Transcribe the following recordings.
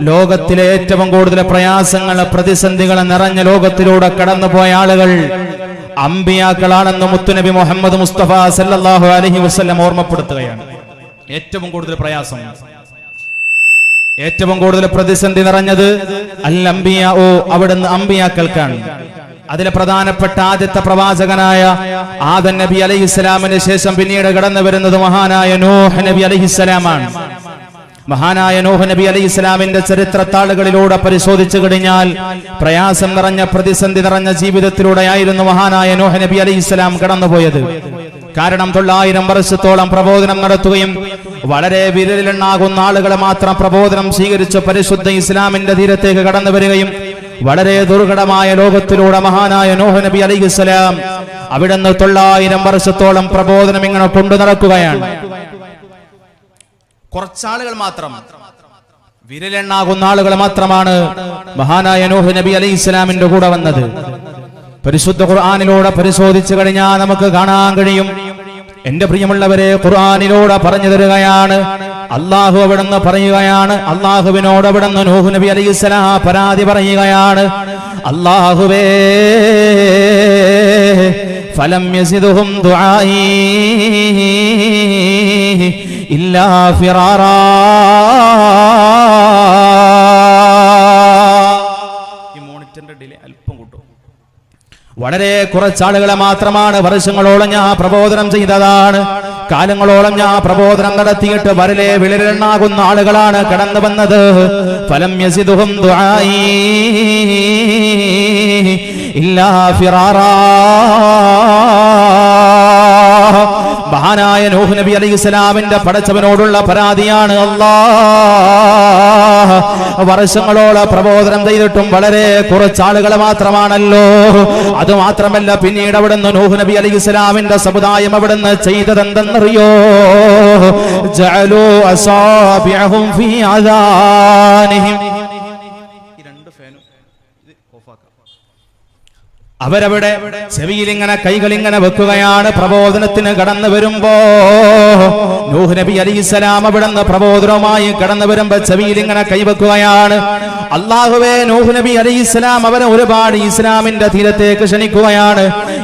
ലോകത്തിലെ ഏറ്റവും കൂടുതൽ പ്രയാസങ്ങൾ പ്രതിസന്ധികൾ നിറഞ്ഞ ലോകത്തിലൂടെ കടന്നുപോയ ആളുകൾ അമ്പിയാക്കളാണെന്ന് മുത്തുനബി മുഹമ്മദ് മുസ്തഫ സല്ലല്ലാഹു അലൈഹി വസല്ലം ഓർമ്മപ്പെടുത്തുകയാണ്. ഏറ്റവും കൂടുതൽ പ്രയാസം, ഏറ്റവും കൂടുതൽ പ്രതിസന്ധി നിറഞ്ഞത് അൽ അംബിയാ, അവിടുന്ന് അമ്പിയാക്കൾക്കാണ്. അതിലെ പ്രധാനപ്പെട്ട ആദ്യത്തെ പ്രവാചകനായ ആദം നബി അലൈഹിസ്സലാമിന് ശേഷം പിന്നീട് കടന്നു വരുന്നത് മഹാനായ നൂഹ് നബി അലൈഹിസ്സലാമാണ്. മഹാനായ നൂഹ് നബി അലൈഹിസ്സലാമിന്റെ ചരിത്രത്താളുകളിലൂടെ പരിശോധിച്ചു കഴിഞ്ഞാൽ പ്രയാസം നിറഞ്ഞ പ്രതിസന്ധി നിറഞ്ഞ ജീവിതത്തിലൂടെയായിരുന്നു മഹാനായ നൂഹ് നബി അലൈഹിസ്സലാം കടന്നുപോയത്. കാരണം 900 വർഷത്തോളം പ്രബോധനം നടത്തുകയും വളരെ വിരലിലെണ്ണാകുന്ന ആളുകളെ മാത്രം പ്രബോധനം സ്വീകരിച്ച് പരിശുദ്ധ ഇസ്ലാമിന്റെ തീരത്തേക്ക് കടന്നു വരികയും വളരെ ദുർഘടമായ ലോകത്തിലൂടെ മഹാനായ നൂഹ് നബി അലൈഹിസ്സലാം അവിടുന്ന് 900 വർഷത്തോളം പ്രബോധനം ഇങ്ങനെ കൊണ്ടു നടക്കുകയാണ്. കുറച്ചാളുകൾ മാത്രം, വിരലെണ്ണാകുന്ന ആളുകൾ മാത്രമാണ് മഹാനായ നൂഹ് നബി അലൈഹിസ്സലാമിന്റെ കൂടെ വന്നത്. പരിശുദ്ധ ഖുർആനിലൂടെ പരിശോധിച്ചു കഴിഞ്ഞാൽ നമുക്ക് കാണാൻ കഴിയും. എന്റെ പ്രിയമുള്ളവരെ, ഖുർആനിലൂടെ പറഞ്ഞു തരികയാണ്, അള്ളാഹു അവിടുന്ന് പറയുകയാണ്, അള്ളാഹുവിനോട് അവിടുന്ന് നൂഹ് നബി അലൈഹിസ്സലാം പരാതി പറയുകയാണ്, അള്ളാഹുവേ ഫലം യസിദുഹും ദുആഇ ഇല്ലാ ഫിറാറാ. ഈ മോണിറ്ററിന്റെ ഡിലേ അല്പം കൂട്ടും. വളരെ കുറച്ചാളുകളെ മാത്രമാണ് വർഷങ്ങളോളം ഞാൻ പ്രബോധനം ചെയ്തതാണ്, കാലങ്ങളോളം ഞാൻ പ്രബോധനം നടത്തിയിട്ട് വരലെ വിളിലെണ്ണാകുന്ന ആളുകളാണ് കടന്നു വന്നത്. ഫലം യസിദുഹും ദുആഇ ഇല്ലാ ഫിറാറാ. മഹാനായ നൂഹ് നബി അലൈഹിസ്സലാമിന്റെ പടച്ചവനോടുള്ള പരാതിയാണ്. അല്ലാഹ്, വർഷങ്ങളോളം പ്രബോധനം ചെയ്തിട്ടും വളരെ കുറച്ചാളുകളെ മാത്രമാണല്ലോ. അതുമാത്രമല്ല, പിന്നീട് അവിടുന്ന് നൂഹ് നബി അലൈഹിസ്സലാമിന്റെ സമുദായം അവിടുന്ന് ചെയ്തതെന്തെന്നറിയോ? ജഅലൂ അസാബിഅഹും ഫീ അദാനിഹിം. അവരവിടെ ചെവിയിൽ ഇങ്ങനെ കൈകളിങ്ങനെ വെക്കുകയാണ്. പ്രബോധനത്തിന് കടന്നു വരുമ്പോ നൂഹ് നബി അലൈഹിസ്സലാം അവിടുന്ന് പ്രബോധനവുമായി കടന്നു വരുമ്പോ ചെവിയിൽ ഇങ്ങനെ കൈവെക്കുകയാണ്. അല്ലാഹുവേ, നൂഹ് നബി അലൈഹിസ്സലാം അവരെ ഒരുപാട് ഇസ്ലാമിന്റെ തീരത്തേക്ക് ക്ഷണിക്കുകയാണ്.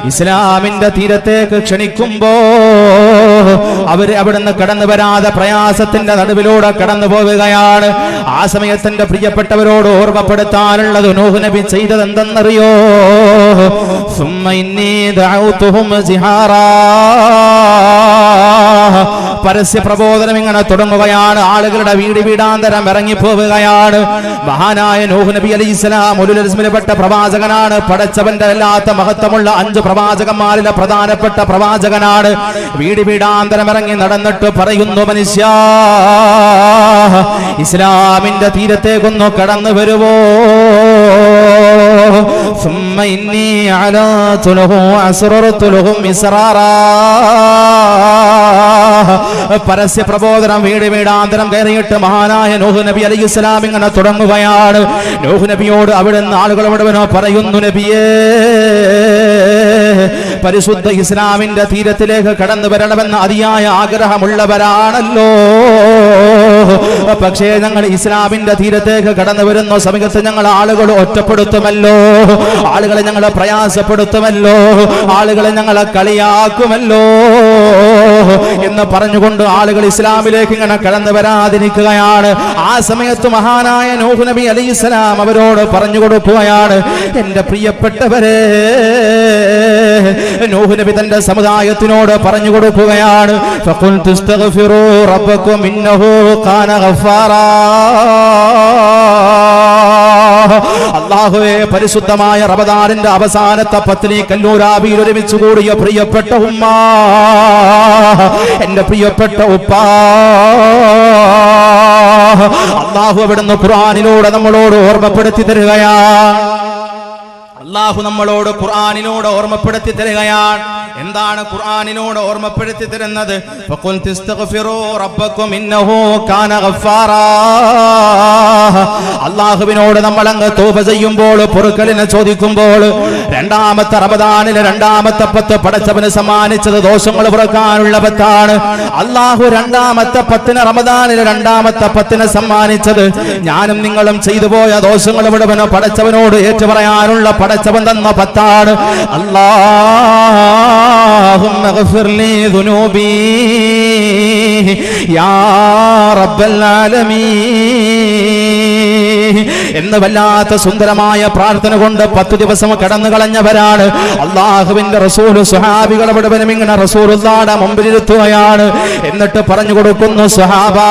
ഇസ്ലാമിന്റെ തീരത്തേക്ക് ക്ഷണിക്കുമ്പോ അവര് അവിടുന്ന് കടന്നു വരാതെ പ്രയാസത്തിന്റെ നടുവിലൂടെ കടന്നു പോവുകയാണ്. ആ സമയത്തിന്റെ പ്രിയപ്പെട്ടവരോട് ഓർമ്മപ്പെടുത്താനുള്ളത്, നൂഹ് നബി ചെയ്തത് എന്തെന്നറിയോ? പരസ്യ പ്രബോധനം ഇങ്ങനെ തുടങ്ങുകയാണ്. ആളുകളുടെ വീടാന്തരം ഇറങ്ങിപ്പോവുകയാണ്. മഹാനായ നൂഹ് നബി അലൈഹിസ്സലാം ഉലുൽ അസ്മിൽപ്പെട്ട പ്രവാചകനാണ്. പടച്ചവന്റെ അല്ലാത്ത മഹത്വമുള്ള 5 പ്രവാചകന്മാരിലെ പ്രധാനപ്പെട്ട പ്രവാചകനാണ്. വീടാന്തരം ഇറങ്ങി നടന്നിട്ട് പറയുന്നു, മനുഷ്യ, ഇസ്ലാമിന്റെ തീരത്തേക്കൊന്നു കടന്നു വരുവോ? ثم إني أعلنت له وأسررت لهم إسرارا. പരസ്യ പ്രബോധനം വീടാന്തരം കയറിയിട്ട് മഹാനായ നൂഹ് നബി അലൈഹിസ്സലാം ഇങ്ങനെ തുടങ്ങുകയാണ്. നൂഹ് നബിയോട് അവിടുന്ന് ആളുകൾ മുഴുവനോ പറയുന്നു, നബിയേ, പരിശുദ്ധ ഇസ്ലാമിന്റെ തീരത്തിലേക്ക് കടന്നു വരണമെന്ന അതിയായ ആഗ്രഹമുള്ളവരാണല്ലോ. പക്ഷേ ഞങ്ങൾ ഇസ്ലാമിന്റെ തീരത്തേക്ക് കടന്നു വരുന്ന സമയത്ത് ഞങ്ങൾ ആളുകളെ ഒറ്റപ്പെടുത്തുമല്ലോ, ആളുകളെ ഞങ്ങളെ പ്രയാസപ്പെടുത്തുമല്ലോ, ആളുകളെ ഞങ്ങളെ കളിയാക്കുമല്ലോ എന്ന് പറഞ്ഞുകൊണ്ട് ആളുകൾ ഇസ്ലാമിലേക്ക് ഇങ്ങനെ കടന്നു വരാതിരിക്കുകയാണ്. ആ സമയത്ത് മഹാനായ നൂഹ് നബി അലൈഹിസ്സലാം അവരോട് പറഞ്ഞു കൊടുക്കുകയാണ്, എന്റെ പ്രിയപ്പെട്ടവരെ, നൂഹ് നബി തന്റെ സമുദായത്തിനോട് പറഞ്ഞു കൊടുക്കുകയാണ്, ഫഖുൽതു ഇസ്തഗ്ഫിറൂ റബ്ബക്കും ഇന്നഹു കാന ഗഫാറാ. അല്ലാഹുവേ, പരിശുദ്ധമായ റമദാനിന്റെ അവസാനത്തെ പത്തിനി കല്ലൂരാബിയിൽ ഒരുമിച്ച് കൂടിയ പ്രിയപ്പെട്ട ഉമ്മ, എന്റെ പ്രിയപ്പെട്ട ഉപ്പ, അല്ലാഹു അവിടുന്ന് ഖുർആനിലൂടെ നമ്മളോട് ഓർമ്മപ്പെടുത്തി തരികയാണ്. അള്ളാഹു നമ്മളോട് ഖുർആനിലൂടെ ഓർമ്മപ്പെടുത്തി തരികയാണ്. എന്താണ് ഖുർആനിലൂടെ ഓർമ്മപ്പെടുത്തി തരുന്നത്? ഫഖുൽ തസ്തഗ്ഫിറൂ റബ്ബക്കും ഇന്നഹു കാന ഗഫാറാ. അള്ളാഹുവിനോട് നമ്മൾ അങ്ങ് തൗബ ചെയ്യുമ്പോൾ, പൊറുക്കലിനെ ചോദിക്കുമ്പോൾ, രണ്ടാമത്തെ റമദാനിലെ രണ്ടാമത്തെ 10 പടച്ചവന് സമ്മാനിച്ചത് ദോഷങ്ങൾ പുറക്കാനുള്ള 10ആണ്. അള്ളാഹു രണ്ടാമത്തെ 10 റമദാനിലെ രണ്ടാമത്തെ 10 സമ്മാനിച്ചത് ഞാനും നിങ്ങളും ചെയ്തു പോയ ദോഷങ്ങൾ മുഴുവൻ പടച്ചവനോട് ഏറ്റുപറയാനുള്ള പടച്ചവൻ തന്ന 10ആണ്. അല്ലാഹുമ്മ ഗഫിർ ലീ ദുനൂബി യാ റബ്ബൽ ആലമീൻ എന്ന് വല്ലാത്ത സുന്ദരമായ പ്രാർത്ഥന കൊണ്ട് 10 ദിവസം കടന്നു കളഞ്ഞവരാണ്. അള്ളാഹുവിന്റെ റസൂൽ സ്വഹാബികളെ മുഴുവനും ഇങ്ങനെ റസൂലുള്ളാഹിയുടെ മുമ്പിലിരുത്തുകയാണ്. എന്നിട്ട് പറഞ്ഞു കൊടുക്കുന്നു, സ്വഹാബാ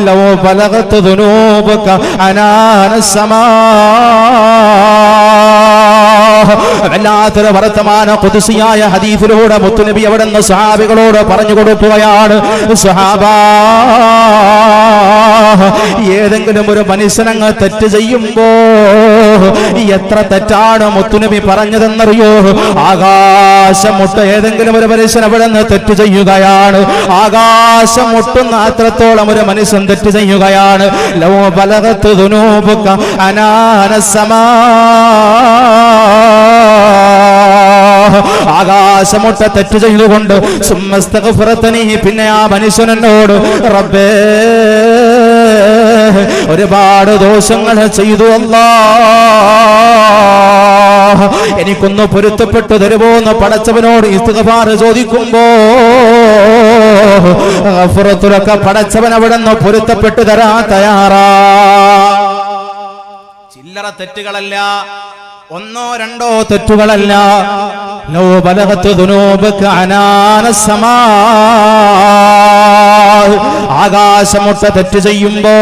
ലൗ ബലഗത് ദുനൂബക അനാനസ് സമാ. വല്ലാത്തൊരു വർത്തമാന ഖുദ്സിയായ ഹദീസിലൂടെ മുത്തുനബി അവിടുന്ന് സ്വഹാബികളോട് പറഞ്ഞു കൊടുക്കുകയാണ്, സ്വഹാബാ ഏതെങ്കിലും ഒരു മനുഷ്യനങ്ങ് തെറ്റ് ചെയ്യുമ്പോ എത്ര തെറ്റാണ് മുത്തുനബി പറഞ്ഞതെന്നറിയോ? ആകാശം മുട്ട ഏതെങ്കിലും ഒരു മനുഷ്യൻ അവിടെ നിന്ന് തെറ്റ് ചെയ്യുകയാണ്. ആകാശം മുട്ടുന്ന അത്രത്തോളം ഒരു മനുഷ്യൻ തെറ്റ് ചെയ്യുകയാണ്. ലൗ ബലഗത് ദുനൂബക അനാനസ് സമാ. ആകാശമൊട്ട തെറ്റ് ചെയ്തുകൊണ്ട് സുമ്മസ്തഗ്ഫിറതനി, പിന്നെ ആ മനുഷ്യനോട് റബ്ബേ ഒരുപാട് ദോഷങ്ങൾ ചെയ്തു അല്ലാഹ്, എനിക്കൊന്ന് പൊരുത്തപ്പെട്ടു തരുമോന്ന് പടച്ചവനോട് ഇസ്തിഗ്ഫാർ ചോദിക്കുമ്പോ ഗഫറത്തുലക പടച്ചവൻ അവിടെ നിന്ന് പൊരുത്തപ്പെട്ടു തരാൻ തയ്യാറാ. ചില്ലറ തെറ്റുകളല്ല, 1 2 തെറ്റുകളല്ല. ലൗ ബലഗത് ദുനൂബക അനാനസ് സമാ. ആകാശമൊട്ട തെറ്റ് ചെയ്യുമ്പോ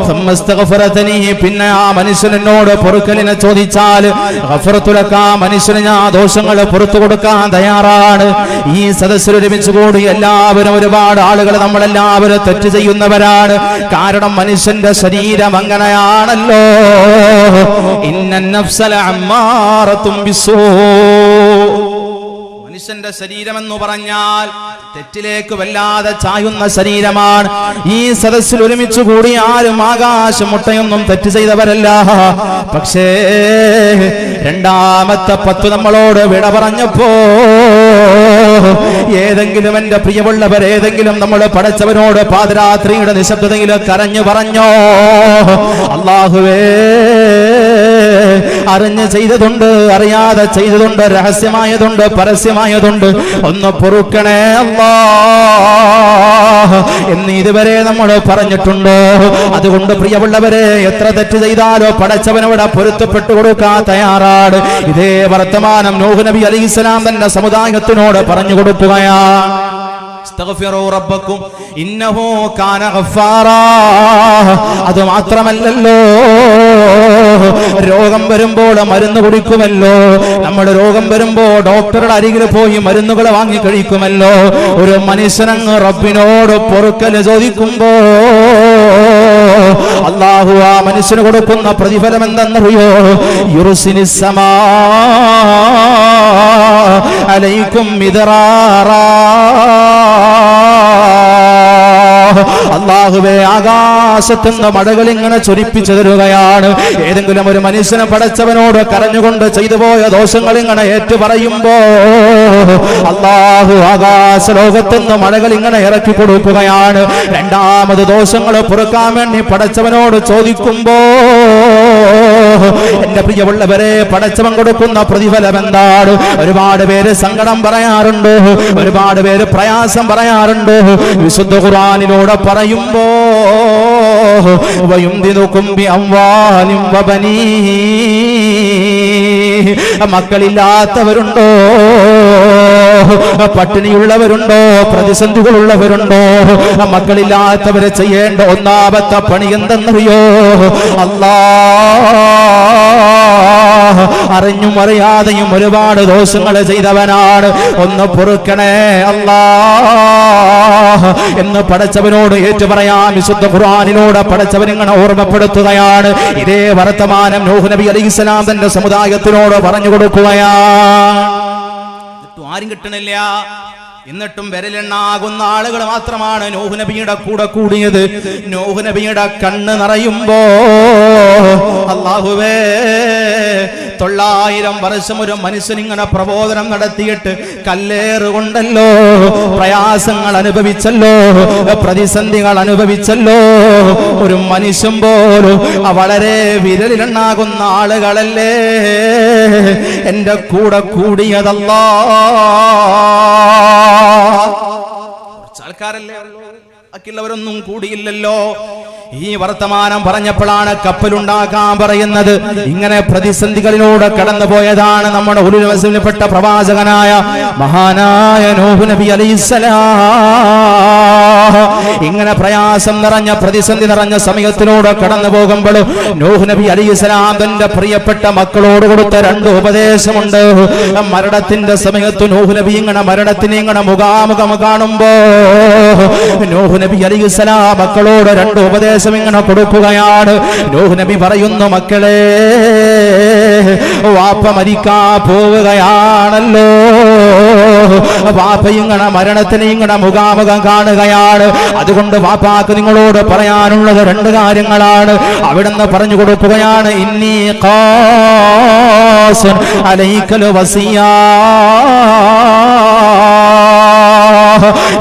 സമ്മസ്തഗ്ഫിറതനി, പിന്നെ ആ മനുഷ്യനോട് പൊറുക്കലിനെ ചോദിച്ചാൽ ഗഫറത്തുലക, മനുഷ്യന് ഞാൻ ദോഷങ്ങൾ പുറത്തു കൊടുക്കാൻ തയ്യാറാണ്. ഈ സദസ്സിൽ ഒരുമിച്ച് കൂടി എല്ലാവരും, ഒരുപാട് ആളുകൾ, നമ്മളെല്ലാവരും തെറ്റ് ചെയ്യുന്നവരാണ്. കാരണം മനുഷ്യന്റെ ശരീരം അങ്ങനെയാണല്ലോ. ഇന്നൻ നഫ്സല അമ്മാറത്തും ബിസ്സൂ. മനുഷ്യന്റെ ശരീരം എന്ന് പറഞ്ഞാൽ തെറ്റിലേക്ക് വല്ലാതെ ചായുന്ന ശരീരമാണ്. ഈ സദസ്സിൽ ഒരുമിച്ച് കൂടി ആരും ആകാശം മുട്ടയൊന്നും തെറ്റ് ചെയ്തവരല്ല. പക്ഷേ രണ്ടാമത്തെ 10 നമ്മളോട് വിട പറഞ്ഞപ്പോ ഏതെങ്കിലും എന്റെ പ്രിയമുള്ളവർ, ഏതെങ്കിലും നമ്മൾ പടച്ചവനോട് പാതിരാത്രിയുടെ നിശബ്ദതയിൽ കരഞ്ഞു പറഞ്ഞോ, അല്ലാഹുവേ അറിഞ്ഞ് ചെയ്തതുണ്ട്, അറിയാതെ ചെയ്തതുണ്ട്, രഹസ്യമായതുണ്ട്, പരസ്യമായതുണ്ട്, ഒന്ന് പൊറുക്കണേ അല്ലാഹ് എന്ന് ഇതുവരെ നമ്മൾ പറഞ്ഞിട്ടുണ്ടോ? അതുകൊണ്ട് പ്രിയമുള്ളവരെ, എത്ര തെറ്റ് ചെയ്താലോ പടച്ചവനോട് പൊരുത്തപ്പെട്ടു കൊടുക്കാൻ തയ്യാറാണ്. ഇതേ വർത്തമാനം നൂഹ് നബി അലൈഹിസ്സലാം തന്റെ സമുദായത്തിനോട് പറഞ്ഞു കൊടുക്കുകയാണ്. ഇസ്തഗ്ഫിറൂ റബ്ബക്കും ഇന്നഹു കാന ഗഫാറാ. അത് മാത്രമല്ലല്ലോ, രോഗം വരുമ്പോൾ മരുന്ന് കുടിക്കുമല്ലോ. നമ്മൾ രോഗം വരുമ്പോൾ ഡോക്ടറുടെ അരികിൽ പോയി മരുന്നുകൾ വാങ്ങി കഴിക്കുമല്ലോ. ഒരു മനുഷ്യനങ്ങ് റബ്ബിനോട് പൊറുക്കൽ ചോദിക്കുമ്പോ അല്ലാഹു ആ മനുഷ്യന് കൊടുക്കുന്ന പ്രതിഫലം എന്തെന്നറിയോ? യുർസിനിസ് സമാ അലൈക്കും മിദ്റാറാ. അല്ലാഹുവേ ആകാശത്തുനിന്ന് മഴകൾ ഇങ്ങനെ ചൊരിപ്പിച്ചു തരുകയാണ്. ഏതെങ്കിലും ഒരു മനുഷ്യനെ പടച്ചവനോട് കരഞ്ഞുകൊണ്ട് ചെയ്തു പോയ ദോഷങ്ങൾ ഇങ്ങനെ ഏറ്റു പറയുമ്പോ അല്ലാഹു ആകാശ ലോകത്തുനിന്ന് മഴകൾ ഇങ്ങനെ ഇറക്കി കൊടുക്കുകയാണ്. രണ്ടാമത് ദോഷങ്ങൾ പൊറുക്കാൻ വേണ്ടി പടച്ചവനോട് ചോദിക്കുമ്പോ എന്റെ പ്രിയമുള്ളവരെ, പടച്ചവൻ കൊടുക്കുന്ന പ്രതിഫലം എന്താണ്? ഒരുപാട് പേര് സങ്കടം പറയാറുണ്ട്, ഒരുപാട് പേര് പ്രയാസം പറയാറുണ്ട്. വിശുദ്ധ ഖുർആനിലൂടെ പറയുമ്പോ വയുംദിദുകും ബിഅംവാലിൻ വബനീൻ, മക്കളില്ലാത്തവരുണ്ടോ, പട്ടിണിയുള്ളവരുണ്ടോ, പ്രതിസന്ധികളുള്ളവരുണ്ടോ? മക്കളില്ലാത്തവരെ ചെയ്യേണ്ട ഒന്നാമത്തെ പണി എന്തെന്നറിയോ? അല്ലാഹ് അറിഞ്ഞും അറിയാതെയും ഒരുപാട് ദോഷങ്ങൾ ചെയ്തവനാണ്, ഒന്ന് പൊറുക്കണേ അല്ലാഹ്. എന്ന് പടച്ചവനോട് ഏറ്റുപറയാൻ വിശുദ്ധ ഖുർആനിലൂടെ പടച്ചവൻ ഇങ്ങനെ ഓർമ്മപ്പെടുത്തുകയാണ്. ഇതേ വർത്തമാനം നൂഹ് നബി അലൈഹിസ്സലാം തന്റെ സമുദായത്തിനോട് പറഞ്ഞു കൊടുക്കുകയാണ്. ആരും കിട്ടണില്ല. എന്നിട്ടും വിരലെണ്ണാകുന്ന ആളുകൾ മാത്രമാണ് നൂഹ് നബിയുടെ കൂടെ കൂടിയത്. നൂഹ് നബിയുടെ കണ്ണ് നിറയുമ്പോ അല്ലാഹുവേ 900 വർഷം ഒരു മനുഷ്യനിങ്ങനെ പ്രബോധനം നടത്തിയിട്ട് കല്ലേറുകൊണ്ടല്ലോ, പ്രയാസങ്ങൾ അനുഭവിച്ചല്ലോ, പ്രതിസന്ധികൾ അനുഭവിച്ചല്ലോ. ഒരു മനുഷ്യൻ പോലും വളരെ വിരലിലെണ്ണാകുന്ന ആളുകളല്ലേ എന്റെ കൂടെ കൂടിയതല്ലാ. ആൾക്കാരല്ലേ ബാക്കിയുള്ളവരൊന്നും കൂടിയില്ലല്ലോ. ഈ വർത്തമാനം പറഞ്ഞപ്പോഴാണ് കപ്പലുണ്ടാക്കാൻ പറയുന്നത്. ഇങ്ങനെ പ്രതിസന്ധികളിലൂടെ കടന്നുപോയതാണ് നമ്മുടെ ഉലുൽപ്പെട്ട പ്രവാചകനായ മഹാനായ നൂഹ് നബി അലൈഹിസ്സലാം. ഇങ്ങനെ പ്രയാസം നിറഞ്ഞ പ്രതിസന്ധി നിറഞ്ഞ സമയത്തിലൂടെ കടന്നു പോകുമ്പോൾ നൂഹ് നബി അലൈഹിസ്സലാം തന്റെ പ്രിയപ്പെട്ട മക്കളോട് കൊടുത്ത 2 ഉപദേശമുണ്ട്. മരണത്തിന്റെ സമയത്ത് നൂഹ് നബി ഇങ്ങനെ മരണത്തിനെ ഇങ്ങനെ മുഖാമുഖം കാണുമ്പോ നൂഹ് നബി അലൈഹിസ്സലാം മക്കളോട് 2 ഉപദേശം ഇങ്ങനെ കൊടുക്കുകയാണ്. നൂഹ് നബി പറയുന്നു, മക്കളെ, വാപ്പ മരിക്കാൻ പോവുകയാണല്ലോ. വാപ്പ ഇങ്ങനെ മരണത്തിന് ഇങ്ങനെ മുഖാമുഖം കാണുകയാണ്. അതുകൊണ്ട് വാപ്പാക്ക് നിങ്ങളോട് പറയാനുള്ളത് 2 കാര്യങ്ങളാണ്. അവിടുന്ന് പറഞ്ഞു കൊടുക്കുകയാണ്, ഇന്നി ഖാസുൻ അലൈക്കൽ വസിയ്യ.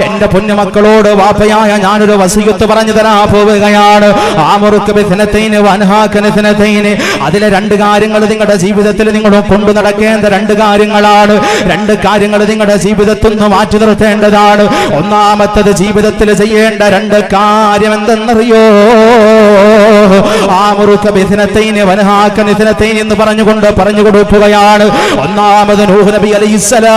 എന്റെ പൊന്നുമക്കളോട് വാപ്പയായ ഞാനൊരു വസിയത്ത് പറഞ്ഞു തരാൻ പോവുകയാണ്. ആമുറുക ബിസ്നതൈനി വൻഹാക നിസ്നതൈനി. അതിലെ 2 കാര്യങ്ങൾ നിങ്ങളുടെ ജീവിതത്തിൽ നിങ്ങൾ കൊണ്ടു നടക്കേണ്ട 2 കാര്യങ്ങളാണ്. 2 കാര്യങ്ങൾ നിങ്ങളുടെ ജീവിതത്തിൽ നിന്ന് മാറ്റി നിർത്തേണ്ടതാണ്. ഒന്നാമത്തത് ജീവിതത്തിൽ ചെയ്യേണ്ട 2 കാര്യം എന്തെന്നറിയോ? ആമുറുക ബിസ്നതൈനി വൻഹാക നിസ്നതൈനി എന്ന് പറഞ്ഞുകൊണ്ട് പറഞ്ഞു കൊടുക്കുകയാണ്. ഒന്നാമത് നൂഹ് നബി അലൈഹിസ്സലാം